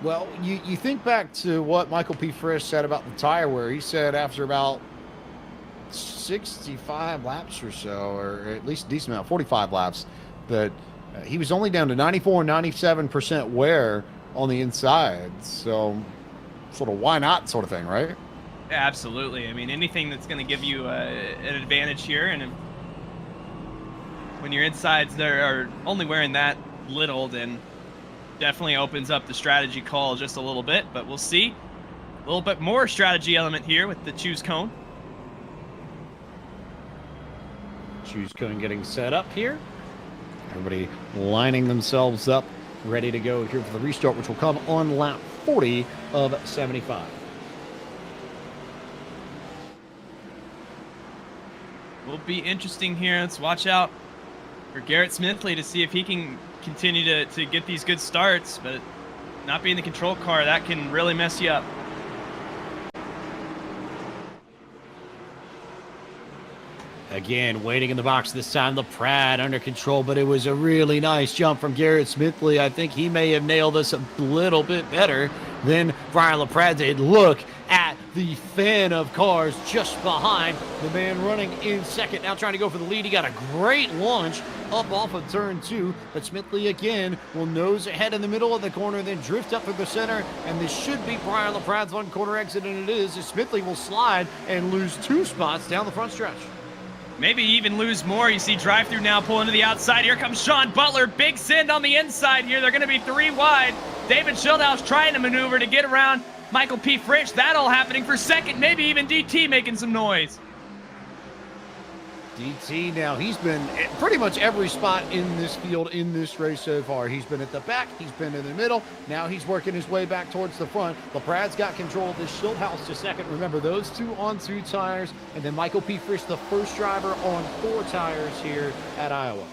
Well, you think back to what Michael P. Frisch said about the tire wear. He said after about 65 laps or so, or at least a decent amount, 45 laps, that he was only down to 94, 97% wear on the inside. So sort of why not sort of thing, right? Yeah, absolutely. I mean, anything that's going to give you an advantage here, and when your insides there are only wearing that little, then definitely opens up the strategy call just a little bit, but we'll see. A little bit more strategy element here with the choose cone. Choose cone getting set up here. Everybody lining themselves up, ready to go here for the restart, which will come on lap 40 of 75. will be interesting here. Let's watch out for Garrett Smithley to see if he can continue to get these good starts, but not being the control car, that can really mess you up. Again, waiting in the box this time, LaPrade under control, but it was a really nice jump from Garrett Smithley. I think he may have nailed this a little bit better than Brian LaPrade did. Look at the fan of cars just behind the man running in second, now trying to go for the lead. He got a great launch up off of turn 2, but Smithley again will nose ahead in the middle of the corner, then drift up to the center, and this should be Brian LaPrade's one corner exit, and it is, as Smithley will slide and lose 2 spots down the front stretch. Maybe even lose more. You see drive-through now pulling to the outside. Here comes Sean Butler. Big send on the inside here. They're going to be 3 wide. David Schildhouse trying to maneuver to get around Michael P. Frisch. That all happening for second. Maybe even DT making some noise. DT now, he's been at pretty much every spot in this field in this race so far. He's been at the back, he's been in the middle, now he's working his way back towards the front. LaPrade's got control of this. Schildhouse to second. Remember, those 2 on 2 tires, and then Michael P. Frisch, the first driver on 4 tires here at Iowa.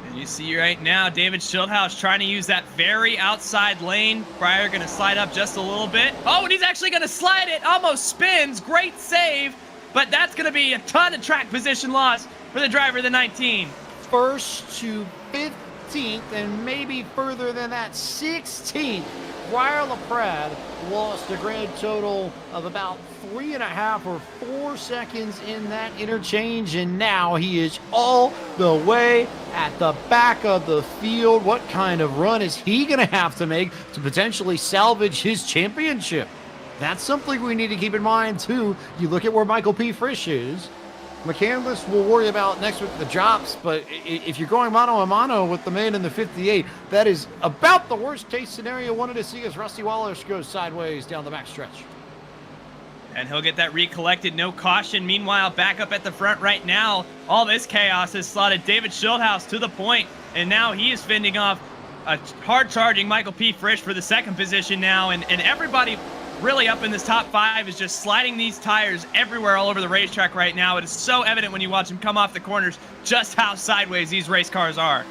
And you see right now, David Schildhouse trying to use that very outside lane. Fryer going to slide up just a little bit. Oh, and he's actually going to slide it. Almost spins. Great save. But that's going to be a ton of track position loss for the driver of the 19. First to 15th, and maybe further than that, 16th. Brian LaPrade lost a grand total of about 3.5 or 4 seconds in that interchange, and now he is all the way at the back of the field. What kind of run is he going to have to make to potentially salvage his championship? That's something we need to keep in mind, too. You look at where Michael P. Frisch is. McCandless will worry about next week the drops, but if you're going mano-a-mano with the man in the 58, that is about the worst-case scenario. Wanted to see as Rusty Wallace goes sideways down the backstretch. And he'll get that recollected, no caution. Meanwhile, back up at the front right now, all this chaos has slotted David Schildhouse to the point, and now he is fending off a hard-charging Michael P. Frisch for the second position now, and everybody really up in this top 5 is just sliding these tires everywhere all over the racetrack right now. It is so evident when you watch them come off the corners just how sideways these race cars are.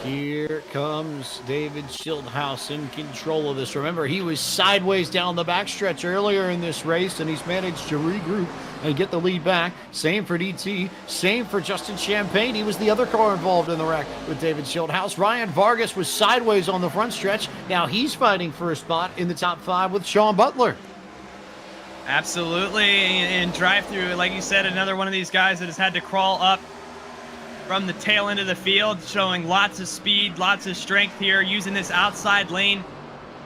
Here comes David Schildhouse in control of this. Remember, he was sideways down the backstretch earlier in this race, and he's managed to regroup and get the lead back. Same for DT. Same for Justin Champagne. He was the other car involved in the wreck with David Schildhouse. Ryan Vargas was sideways on the front stretch. Now he's fighting for a spot in the top 5 with Sean Butler. Absolutely. And drive-through, like you said, another one of these guys that has had to crawl up from the tail end of the field, showing lots of speed, lots of strength here, using this outside lane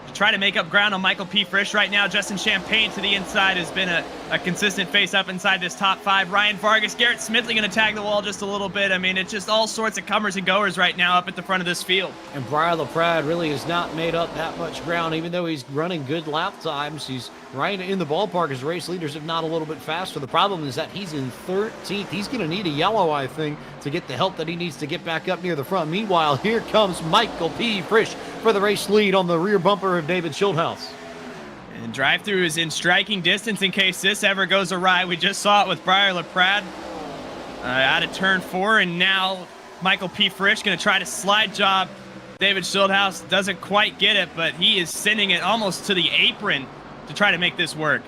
to try to make up ground on Michael P. Frisch right now. Justin Champagne to the inside has been a consistent face up inside this top 5. Ryan Vargas, Garrett Smithley going to tag the wall just a little bit. I mean, it's just all sorts of comers and goers right now up at the front of this field. And Brian LaPrade really has not made up that much ground, even though he's running good lap times. He's right in the ballpark as race leaders, if not a little bit faster. The problem is that he's in 13th. He's going to need a yellow, I think, to get the help that he needs to get back up near the front. Meanwhile, here comes Michael P. Frisch for the race lead on the rear bumper of David Schildhouse. And drive-through is in striking distance in case this ever goes awry. We just saw it with Brian LaPrade out of turn 4, and now Michael P. Frisch going to try to slide job. David Schildhouse doesn't quite get it, but he is sending it almost to the apron to try to make this work.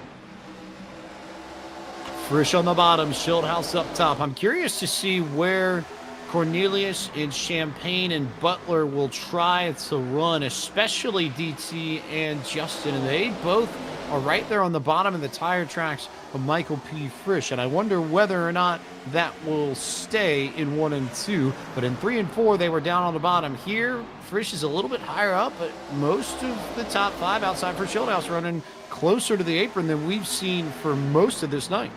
Frisch on the bottom, Schildhouse up top. I'm curious to see where Cornelius and Champagne and Butler will try to run, especially DT and Justin. And they both are right there on the bottom of the tire tracks of Michael P. Frisch. And I wonder whether or not that will stay in 1 and 2. But in 3 and 4, they were down on the bottom. Here, Frisch is a little bit higher up, but most of the top 5 outside for Schildhouse running closer to the apron than we've seen for most of this night.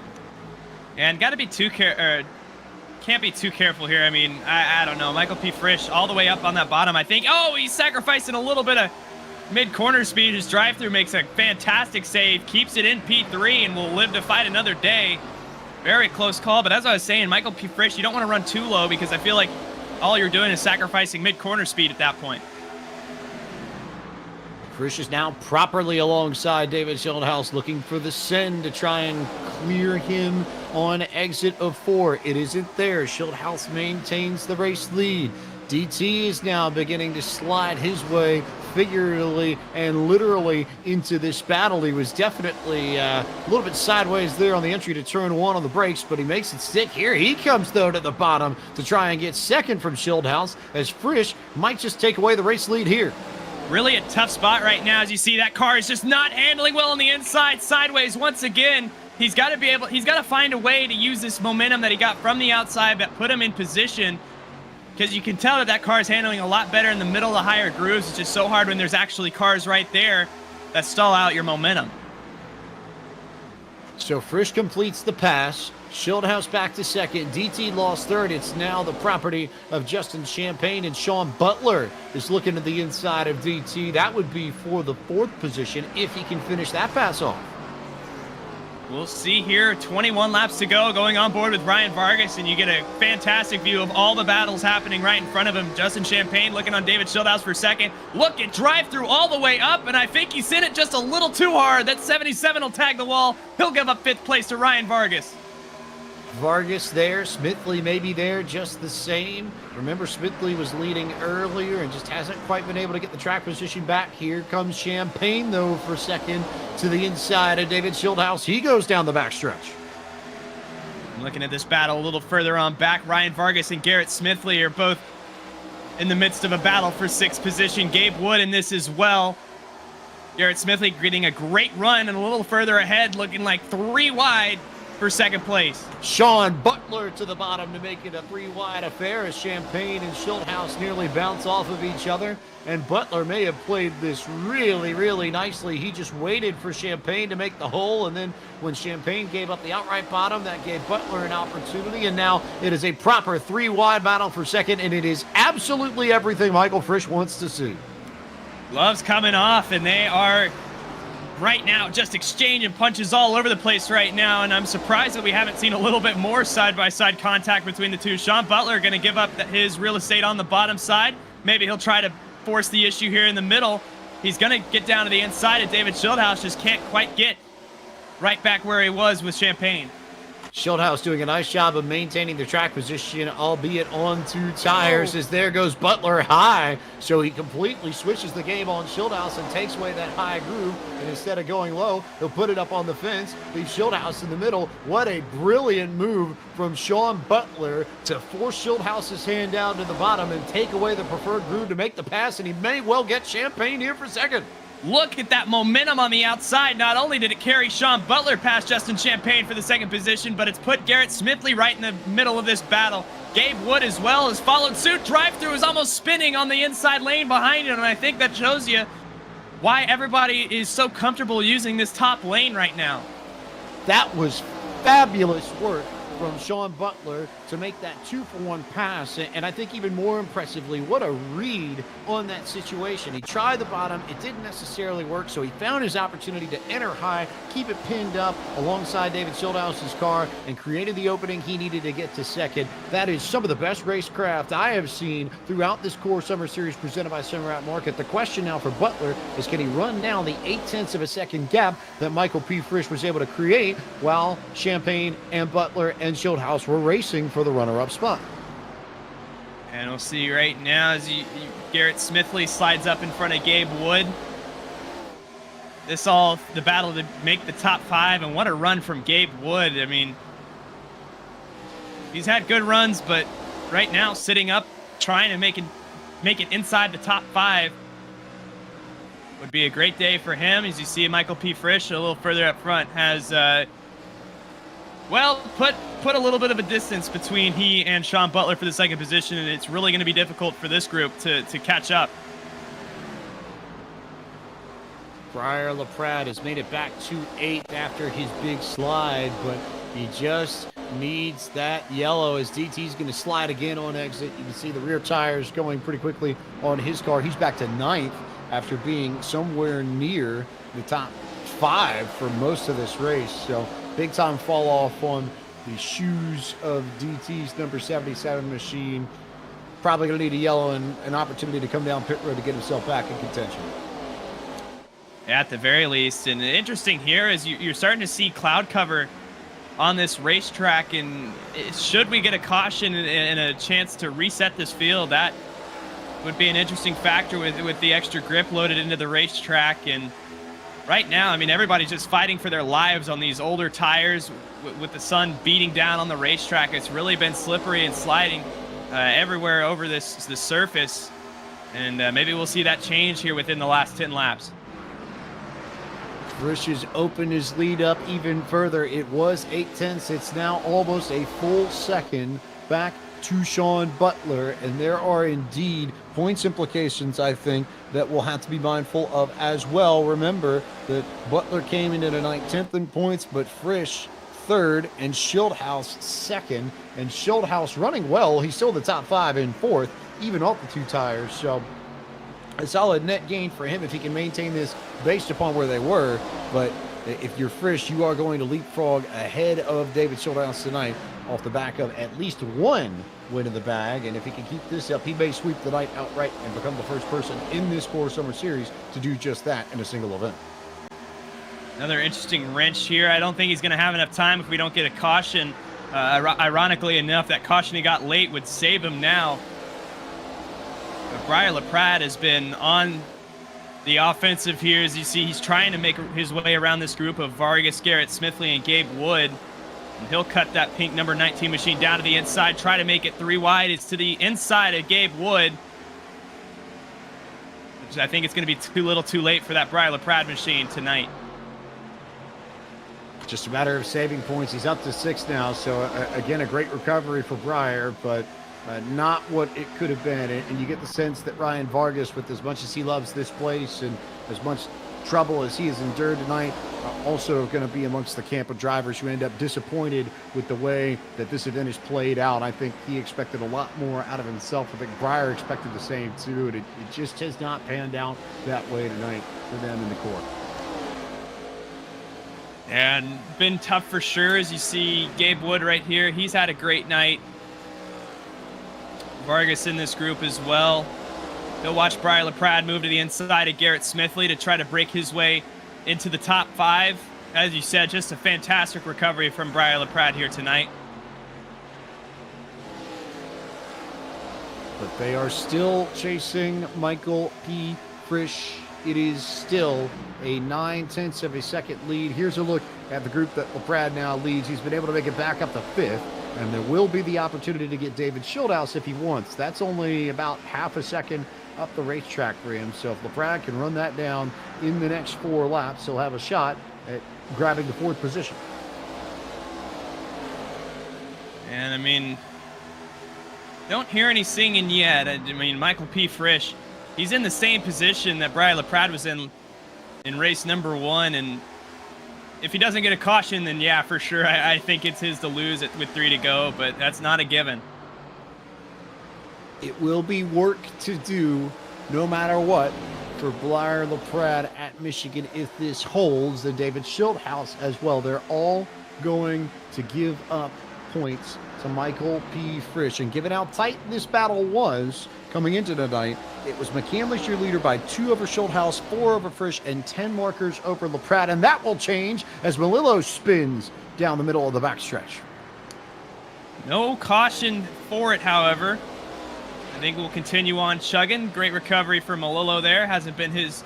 And got to be can't be too careful here. I mean, I don't know. Michael P. Frisch all the way up on that bottom, I think. Oh, he's sacrificing a little bit of mid-corner speed. His drive-through makes a fantastic save, keeps it in P3, and will live to fight another day. Very close call, but as I was saying, Michael P. Frisch, you don't want to run too low because I feel like all you're doing is sacrificing mid-corner speed at that point. Frisch is now properly alongside David Schildhouse, looking for the send to try and clear him on exit of 4. It isn't there. Schildhouse maintains the race lead. DT is now beginning to slide his way figuratively and literally into this battle. He was definitely a little bit sideways there on the entry to turn 1 on the brakes, but he makes it stick here. He comes, though, to the bottom to try and get second from Schildhouse, as Frisch might just take away the race lead here. Really a tough spot right now. As you see, that car is just not handling well on the inside, sideways once again. He's got to find a way to use this momentum that he got from the outside that put him in position, because you can tell that that car is handling a lot better in the middle of the higher grooves. It's just so hard when there's actually cars right there that stall out your momentum. So Frisch completes the pass. Schildhouse back to second. DT lost third. It's now the property of Justin Champagne, and Sean Butler is looking to the inside of DT. That would be for the 4th position if he can finish that pass off. We'll see here. 21 laps to go, going on board with Ryan Vargas, and you get a fantastic view of all the battles happening right in front of him. Justin Champagne looking on David Schildhouse for second. Look at drive through all the way up, and I think he's in it just a little too hard. That 77 will tag the wall. He'll give up 5th place to Ryan Vargas. Vargas there, Smithley maybe there just the same. Remember, Smithley was leading earlier and just hasn't quite been able to get the track position back. Here comes Champagne, though, for second to the inside of David Schildhouse. He goes down the backstretch. Looking at this battle a little further on back, Ryan Vargas and Garrett Smithley are both in the midst of a battle for 6th position. Gabe Wood in this as well. Garrett Smithley getting a great run and a little further ahead, looking like 3 wide for 2nd place. Sean Butler to the bottom to make it a 3-wide affair as Champagne and Schildhouse nearly bounce off of each other. And Butler may have played this really, really nicely. He just waited for Champagne to make the hole, and then when Champagne gave up the outright bottom, that gave Butler an opportunity. And now it is a proper 3-wide battle for second, and it is absolutely everything Michael Frisch wants to see. Gloves coming off, and they are right now just exchanging punches all over the place right now, and I'm surprised that we haven't seen a little bit more side-by-side contact between the two. Sean Butler going to give up his real estate on the bottom side. Maybe he'll try to force the issue here in the middle. He's going to get down to the inside, and David Schildhouse just can't quite get right back where he was with Champagne. Schildhouse doing a nice job of maintaining the track position, albeit on 2 tires, as there goes Butler high. So he completely switches the game on Schildhouse and takes away that high groove. And instead of going low, he'll put it up on the fence, leave Schildhouse in the middle. What a brilliant move from Sean Butler to force Schildhouse's hand down to the bottom and take away the preferred groove to make the pass. And he may well get Champagne here for second. Look at that momentum on the outside. Not only did it carry Sean Butler past Justin Champagne for the 2nd position, but it's put Garrett Smithley right in the middle of this battle. Gabe Wood as well has followed suit. Drive-through is almost spinning on the inside lane behind him, and I think that shows you why everybody is so comfortable using this top lane right now. That was fabulous work from Sean Butler to make that 2-for-1 pass. And I think even more impressively, what a read on that situation. He tried the bottom. It didn't necessarily work, so he found his opportunity to enter high, keep it pinned up alongside David Schildhouse's car, and created the opening he needed to get to second. That is some of the best racecraft I have seen throughout this Core Summer Series presented by Semrat Market. The question now for Butler is, can he run down the 0.8 of a second gap that Michael P. Frisch was able to create while Champagne and Butler and Schildhouse were racing for the runner-up spot? And we'll see right now as Garrett Smithley slides up in front of Gabe Wood. This all the battle to make the top 5, and what a run from Gabe Wood. I mean, he's had good runs, but right now sitting up, trying to make it inside the top 5 would be a great day for him. As you see, Michael P. Frisch a little further up front has put a little bit of a distance between he and Sean Butler for the 2nd position, and it's really going to be difficult for this group to catch up. Briar LaPrade has made it back to 8th after his big slide, but he just needs that yellow as DT's going to slide again on exit. You can see the rear tires going pretty quickly on his car. He's back to 9th after being somewhere near the top 5 for most of this race. So big time fall off on the shoes of DT's number 77 machine. Probably going to need a yellow and an opportunity to come down pit road to get himself back in contention. at the very least. And interesting here is you're starting to see cloud cover on this racetrack, and should we get a caution and a chance to reset this field, that would be an interesting factor with the extra grip loaded into the racetrack. And right now, I mean, everybody's just fighting for their lives on these older tires with the sun beating down on the racetrack. It's really been slippery and sliding everywhere over the surface, and maybe we'll see that change here within the last 10 laps. Frisch has opened his lead up even further. It was 8/10. It's now almost a full second back to Sean Butler, and there are indeed points implications, I think, that we'll have to be mindful of as well. Remember that Butler came in at a 9/10 in points, but Frisch third and Schildhaus second, and Schildhaus running well. He's still the top 5 in fourth, even off the 2 tires. So a solid net gain for him if he can maintain this based upon where they were. But if you're Frisch, you are going to leapfrog ahead of David Schildhaus tonight off the back of at least one win in the bag. And if he can keep this up, he may sweep the night outright and become the first person in this Core Summer Series to do just that in a single event. Another interesting wrench here. I don't think he's going to have enough time if we don't get a caution. Ironically enough, that caution he got late would save him now. But Briar LaPrade has been on the offensive here. As you see, he's trying to make his way around this group of Vargas, Garrett Smithley, and Gabe Wood. And he'll cut that pink number 19 machine down to the inside, try to make it 3 wide. It's to the inside of Gabe Wood, which I think it's going to be too little too late for that Briar LaPrade machine tonight. Just a matter of saving points. He's up to 6 now. So again, a great recovery for Briar, but not what it could have been. And you get the sense that Ryan Vargas, with as much as he loves this place and as much trouble as he has endured tonight, also going to be amongst the camp of drivers who end up disappointed with the way that this event is played out. I think he expected a lot more out of himself. I think Briar expected the same too, and it just has not panned out that way tonight for them in the Core. And been tough for sure. As you see Gabe Wood right here, he's had a great night. Vargas in this group as well. He'll watch Briar LaPrade move to the inside of Garrett Smithley to try to break his way into the top 5. As you said, just a fantastic recovery from Briar LaPrade here tonight. But they are still chasing Michael P. Frisch. It is still a 9/10 of a second lead. Here's a look at the group that LaPrade now leads. He's been able to make it back up to 5th, and there will be the opportunity to get David Schildhaus if he wants. That's only about half a second up the racetrack for him. So if LaPrade can run that down in the next 4 laps, he'll have a shot at grabbing the 4th position. And I mean, don't hear any singing yet. I mean, Michael P. Frisch, he's in the same position that Briar LaPrade was in race number 1, and if he doesn't get a caution, then yeah, for sure, I think it's his to lose with 3 to go, but that's not a given. It will be work to do no matter what for Briar LaPrade at Michigan if this holds, and David Schildhaus as well. They're all going to give up points to Michael P. Frisch. And given how tight this battle was coming into tonight, it was McCandless your leader by 2 over Schildhaus, 4 over Frisch, and 10 markers over LaPrade. And that will change as Melillo spins down the middle of the backstretch. No caution for it, however. I think we'll continue on chugging. Great recovery for Melillo there. Hasn't been his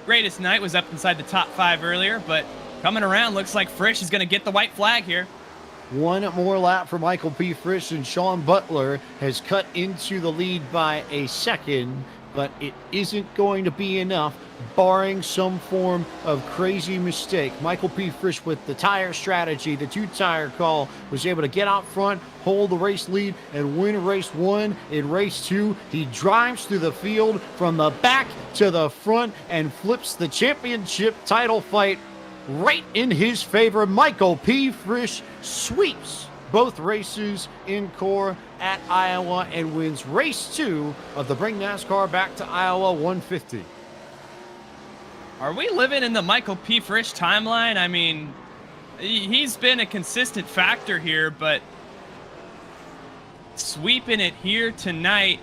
greatest night. Was up inside the top 5 earlier, but coming around, looks like Frisch is going to get the white flag here. One more lap for Michael P. Frisch, and Sean Butler has cut into the lead by a second, but it isn't going to be enough, barring some form of crazy mistake. Michael P. Frisch, with the tire strategy, the 2-tire call, was able to get out front, hold the race lead, and win race 1. In race 2, he drives through the field from the back to the front and flips the championship title fight right in his favor. Michael P. Frisch sweeps both races in Core at Iowa and wins race 2 of the Bring NASCAR Back to Iowa 150. Are we living in the Michael P. Frisch timeline? I mean, he's been a consistent factor here, but sweeping it here tonight,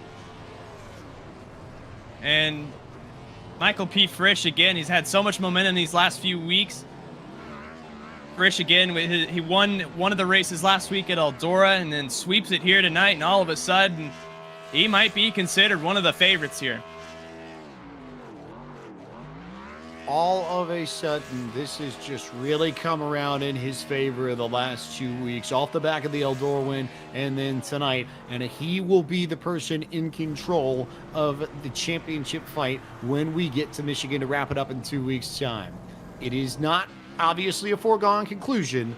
and Michael P. Frisch again. He's had so much momentum these last few weeks. Frisch again, he won one of the races last week at Eldora and then sweeps it here tonight, and all of a sudden, he might be considered one of the favorites here. All of a sudden, this has just really come around in his favor the last 2 weeks, off the back of the Eldora win and then tonight. And he will be the person in control of the championship fight when we get to Michigan to wrap it up in 2 weeks' time. It is not obviously a foregone conclusion,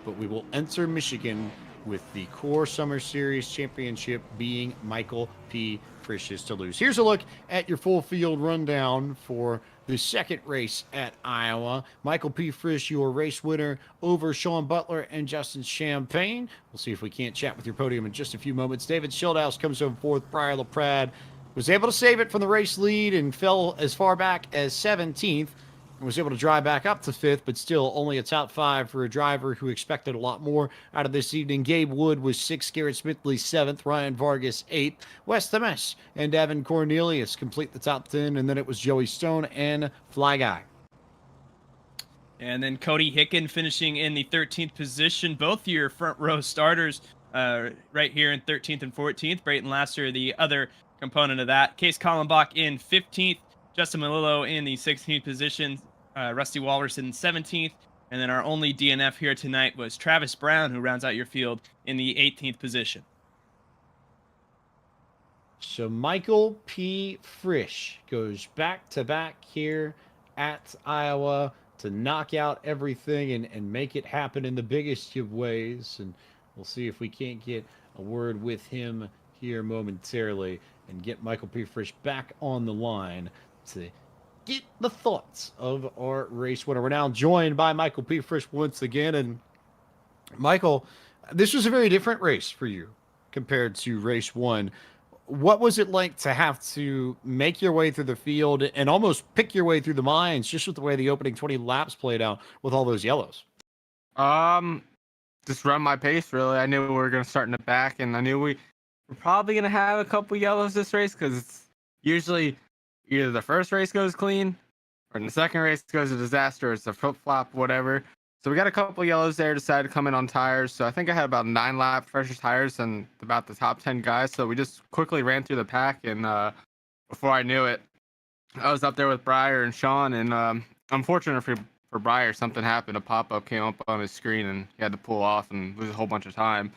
but we will enter Michigan with the Core Summer Series Championship being Michael P. Frisch's to lose. Here's a look at your full field rundown for the second race at Iowa. Michael P. Frisch, your race winner over Sean Butler and Justin Champagne. We'll see if we can't chat with your podium in just a few moments. David Schildhouse comes home fourth. Briar LaPrade was able to save it from the race lead and fell as far back as 17th. And was able to drive back up to fifth, but still only a top five for a driver who expected a lot more out of this evening. Gabe Wood was sixth, Garrett Smithley seventh, Ryan Vargas eighth, Wes Themes and Evan Cornelius complete the top 10, and then it was Joey Stone and Fly Guy. And then Cody Hicken finishing in the 13th position. Both your front row starters right here in 13th and 14th. Brayton Lasser, the other component of that. Case Kallenbach in 15th. Justin Malillo in the 16th position, Rusty Walrus in 17th, and then our only DNF here tonight was Travis Brown, who rounds out your field in the 18th position. So Michael P. Frisch goes back-to-back here at Iowa to knock out everything and make it happen in the biggest of ways, and we'll see if we can't get a word with him here momentarily and get Michael P. Frisch back on the line to get the thoughts of our race winner. We're now joined by Michael P. Frisch once again. And Michael, this was a very different race for you compared to race one. What was it like to have to make your way through the field and almost pick your way through the mines just with the way the opening 20 laps played out with all those yellows? Just run my pace, really. I knew we were going to start in the back, and I knew we were probably going to have a couple yellows this race because it's usually either the first race goes clean or the second race goes a disaster. It's a flip-flop, whatever. So we got a couple yellows there, decided to come in on tires. So I think I had about 9 lap fresher tires and about the top 10 guys. So we just quickly ran through the pack. And before I knew it, I was up there with Briar and Sean. And unfortunate for Briar, something happened. A pop-up came up on his screen and he had to pull off and lose a whole bunch of time.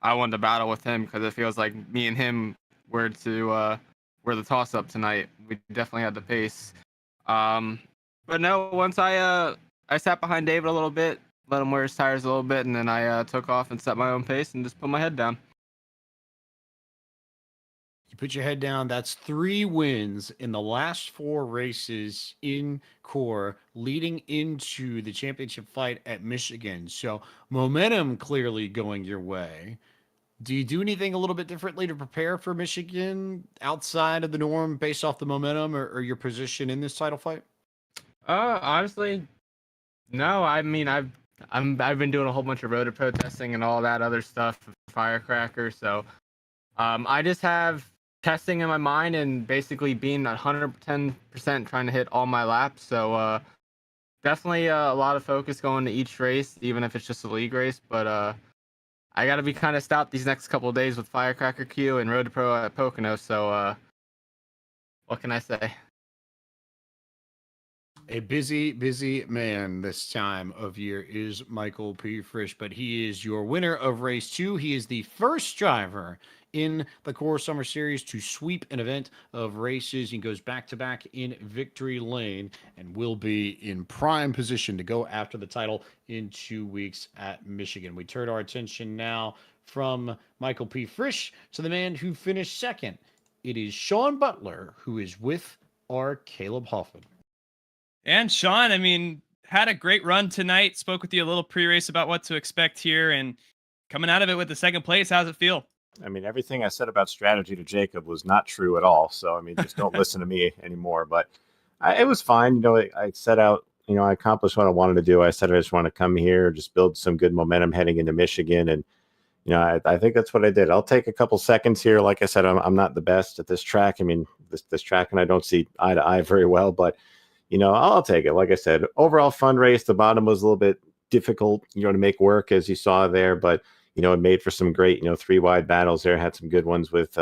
I wanted to battle with him because it feels like me and him were the toss-up tonight. We definitely had the pace. But no, once I sat behind David a little bit, let him wear his tires a little bit, and then I took off and set my own pace and just put my head down. You put your head down. That's 3 wins in the last 4 races in Core leading into the championship fight at Michigan. So momentum clearly going your way. Do you do anything a little bit differently to prepare for Michigan outside of the norm based off the momentum or your position in this title fight? Honestly, no. I mean, I've been doing a whole bunch of rotor protesting and all that other stuff, firecracker. So, I just have testing in my mind and basically being 110% trying to hit all my laps. So, definitely a lot of focus going to each race, even if it's just a league race. But I got to be kind of stopped these next couple of days with Firecracker Q and Road to Pro at Pocono. So, what can I say? A busy, busy man this time of year is Michael P. Frisch, but he is your winner of race 2. He is the first driver in the Core Summer Series to sweep an event of races. He goes back-to-back in victory lane and will be in prime position to go after the title in 2 weeks at Michigan. We turn our attention now from Michael P. Frisch to the man who finished second. It is Sean Butler, who is with our Caleb Hoffman. And Sean, I mean, had a great run tonight. Spoke with you a little pre-race about what to expect here, and coming out of it with the second place, how's it feel? I mean, everything I said about strategy to Jacob was not true at all. So, I mean, just don't listen to me anymore. But it was fine. You know, I set out, you know, I accomplished what I wanted to do. I said I just want to come here, just build some good momentum heading into Michigan. And, I think that's what I did. I'll take a couple seconds here. Like I said, I'm not the best at this track. I mean, this track and I don't see eye to eye very well, but I'll take it. Like I said, overall fun race. The bottom was a little bit difficult, to make work as you saw there, but it made for some great, three wide battles there. Had some good ones with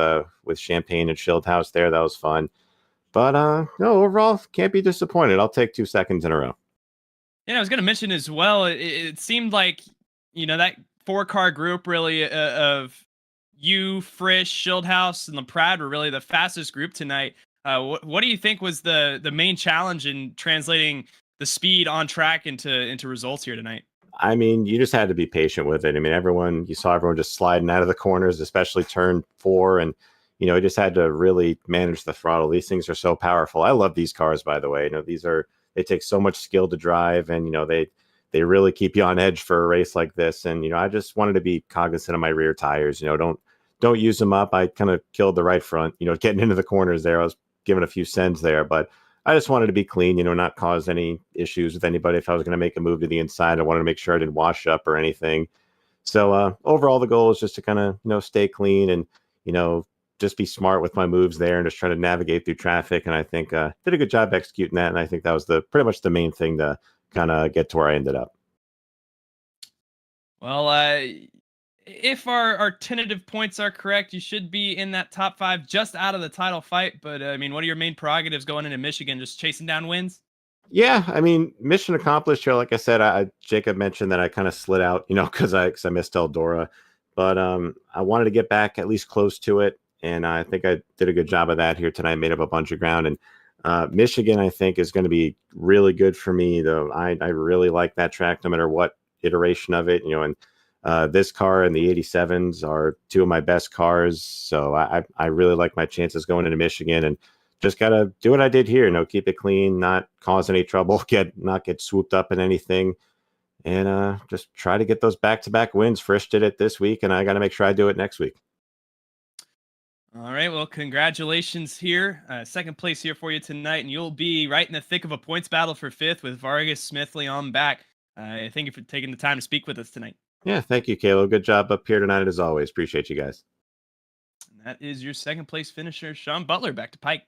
Champagne and Schildhouse there. That was fun. But no, overall, can't be disappointed. I'll take 2 seconds in a row. Yeah, I was going to mention as well. It seemed like that 4-car group really of you, Frisch, Schildhouse, and LaPrade were really the fastest group tonight. What do you think was the main challenge in translating the speed on track into results here tonight? I mean, you just had to be patient with it. I mean, you saw everyone just sliding out of the corners, especially turn 4. And, you just had to really manage the throttle. These things are so powerful. I love these cars, by the way. They take so much skill to drive, and, they really keep you on edge for a race like this. And, I just wanted to be cognizant of my rear tires. Don't use them up. I kind of killed the right front, getting into the corners there. I was giving a few sends there, but I just wanted to be clean, not cause any issues with anybody. If I was going to make a move to the inside, I wanted to make sure I didn't wash up or anything. So overall, the goal is just to kind of, stay clean and, just be smart with my moves there and just try to navigate through traffic. And I think did a good job executing that. And I think that was pretty much the main thing to kind of get to where I ended up. Well, if our tentative points are correct, you should be in that top 5, just out of the title fight. But I mean, what are your main prerogatives going into Michigan? Just chasing down wins? Yeah, I mean, mission accomplished here. Like I said, Jacob mentioned that I kind of slid out, because I missed Eldora, but I wanted to get back at least close to it, and I think I did a good job of that here tonight. Made up a bunch of ground, and Michigan, I think, is going to be really good for me. Though I really like that track, no matter what iteration of it, and this car and the 87s are 2 of my best cars, so I really like my chances going into Michigan, and just got to do what I did here, keep it clean, not cause any trouble, not get swooped up in anything, and just try to get those back-to-back wins. Frisch did it this week, and I got to make sure I do it next week. All right, well, congratulations here. Second place here for you tonight, and you'll be right in the thick of a points battle for 5th with Vargas, Smithley on back. Thank you for taking the time to speak with us tonight. Yeah, thank you, Caleb. Good job up here tonight, as always. Appreciate you guys. And that is your second place finisher, Sean Butler, back to Pike.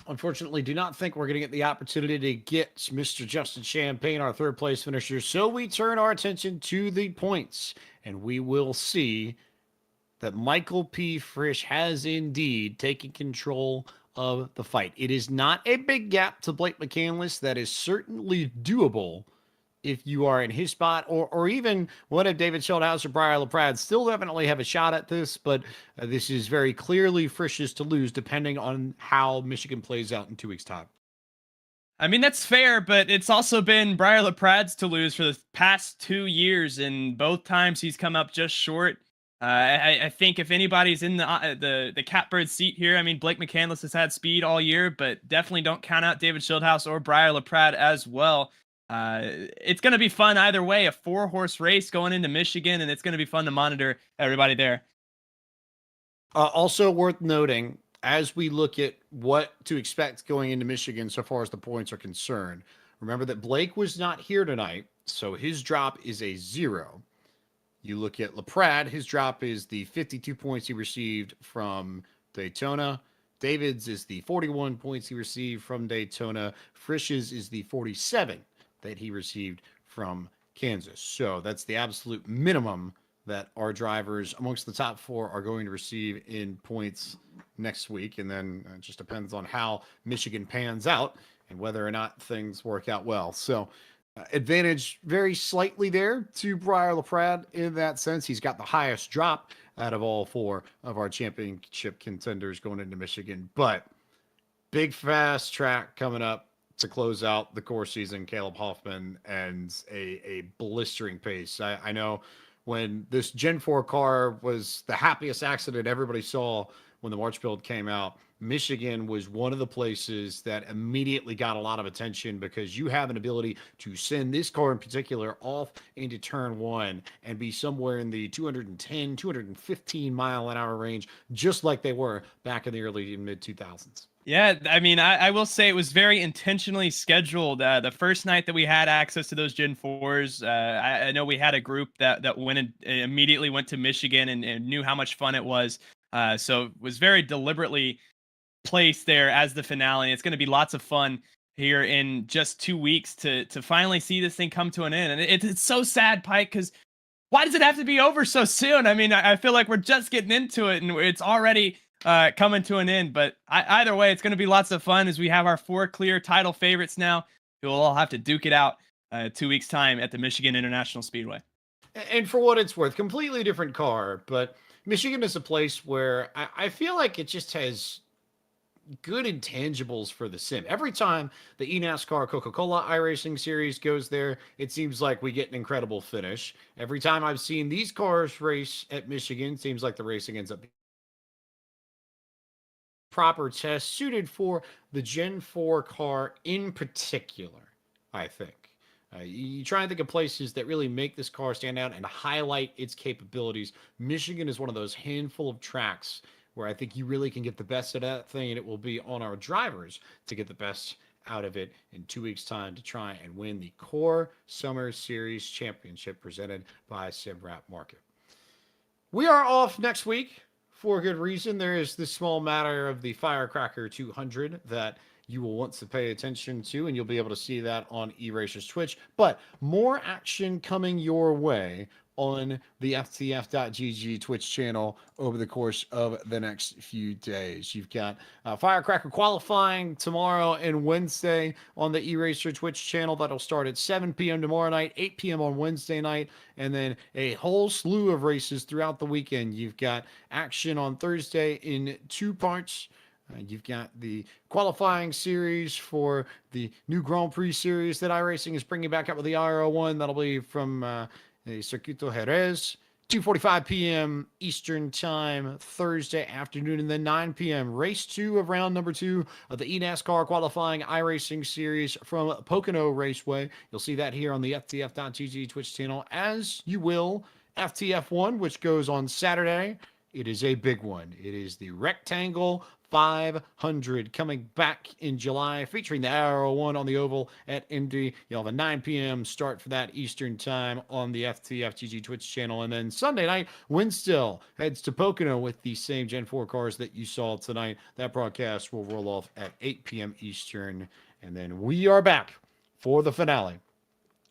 Unfortunately, do not think we're going to get the opportunity to get Mr. Justin Champagne, our third place finisher. So we turn our attention to the points, and we will see that Michael P. Frisch has indeed taken control of the fight. It is not a big gap to Blake McCandless. That is certainly doable if you are in his spot, or even one of David Schildhouse or Briar LaPrade. Still definitely have a shot at this, but this is very clearly Frisch's to lose, depending on how Michigan plays out in 2 weeks' time. I mean, that's fair, but it's also been Briar LaPrade's to lose for the past 2 years, and both times he's come up just short. I think if anybody's in the catbird seat here, I mean, Blake McCandless has had speed all year, but definitely don't count out David Schildhouse or Briar LaPrade as well. It's going to be fun either way, a 4-horse race going into Michigan, and it's going to be fun to monitor everybody there. Also worth noting, as we look at what to expect going into Michigan so far as the points are concerned, remember that Blake was not here tonight, so his drop is a 0. You look at LaPrade, his drop is the 52 points he received from Daytona. David's is the 41 points he received from Daytona. Frisch's is the 47 that he received from Kansas. So that's the absolute minimum that our drivers amongst the top 4 are going to receive in points next week. And then it just depends on how Michigan pans out and whether or not things work out well. So advantage very slightly there to Briar LaPrade in that sense. He's got the highest drop out of all 4 of our championship contenders going into Michigan. But big fast track coming up to close out the core season, Caleb Hoffman, and a blistering pace. I know when this Gen 4 car was the happiest accident everybody saw when the March build came out, Michigan was one of the places that immediately got a lot of attention because you have an ability to send this car in particular off into turn one and be somewhere in the 210, 215 mile an hour range, just like they were back in the early and mid 2000s. Yeah, I mean, I will say it was very intentionally scheduled. The first night that we had access to those Gen 4s, I know we had a group that went and immediately went to Michigan and knew how much fun it was. So it was very deliberately placed there as the finale. It's going to be lots of fun here in just 2 weeks to finally see this thing come to an end. And it's so sad, Pike, because why does it have to be over so soon? I mean, I feel like we're just getting into it and it's already coming to an end. But either way, it's going to be lots of fun as we have our 4 clear title favorites now who will all have to duke it out 2 weeks' time at the Michigan International Speedway. And for what it's worth, completely different car, but Michigan is a place where I feel like it just has good intangibles for the sim. Every time the eNASCAR Coca-Cola iRacing series goes there, it seems like we get an incredible finish. Every time I've seen these cars race at Michigan, seems like the racing ends up being proper test suited for the Gen 4 car in particular, I think. You try and think of places that really make this car stand out and highlight its capabilities. Michigan is one of those handful of tracks where I think you really can get the best of that thing, and it will be on our drivers to get the best out of it in 2 weeks' time to try and win the Core Summer Series Championship presented by SimRap Market. We are off next week for good reason. There is this small matter of the Firecracker 200 that you will want to pay attention to, and you'll be able to see that on eRacer's Twitch. But more action coming your way on the FTF.GG Twitch channel over the course of the next few days. You've got Firecracker qualifying tomorrow and Wednesday on the eRacer Twitch channel. That'll start at 7 p.m. tomorrow night, 8 p.m. on Wednesday night, and then a whole slew of races throughout the weekend. You've got action on Thursday in 2 parts. You've got the qualifying series for the new Grand Prix series that iRacing is bringing back up with the IR01. That'll be from the Circuito Jerez, 2:45 p.m. Eastern Time, Thursday afternoon, and then 9 p.m. Race 2 of round number 2 of the eNASCAR qualifying iRacing series from Pocono Raceway. You'll see that here on the FTF.GG Twitch channel, as you will FTF1, which goes on Saturday. It is a big one. It is the Rectangle 500 coming back in July, featuring the Arrow 1 on the oval at Indy. You'll have a 9 p.m. start for that Eastern Time on the FTFGG Twitch channel. And then Sunday night, Windstill heads to Pocono with the same Gen 4 cars that you saw tonight. That broadcast will roll off at 8 p.m. Eastern. And then we are back for the finale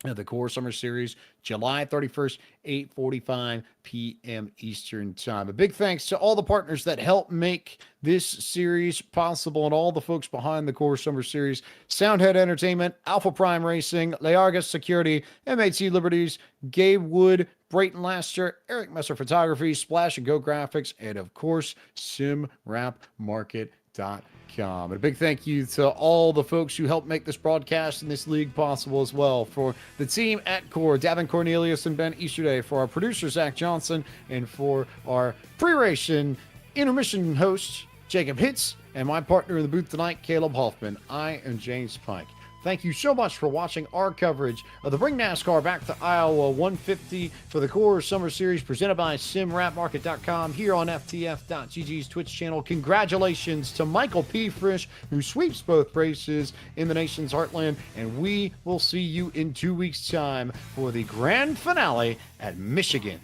of the Core Summer Series, July 31st, 8:45 p.m. Eastern Time. A big thanks to all the partners that help make this series possible and all the folks behind the Core Summer Series: Soundhead Entertainment, Alpha Prime Racing, Leargas Security, MAT Liberties, Gabe Wood, Brayton Laster, Eric Messer Photography, Splash and Go Graphics, and of course, SimRapMarket.com. And a big thank you to all the folks who helped make this broadcast and this league possible as well. For the team at Core, Davin Cornelius and Ben Easterday, for our producer, Zach Johnson, and for our pre-ration intermission host, Jacob Hitz, and my partner in the booth tonight, Caleb Hoffman. I am James Pike. Thank you so much for watching our coverage of the Bring NASCAR Back to Iowa 150 for the Core Summer Series presented by SimRapMarket.com here on FTF.GG's Twitch channel. Congratulations to Michael P. Frisch, who sweeps both races in the nation's heartland, and we will see you in 2 weeks' time for the grand finale at Michigan.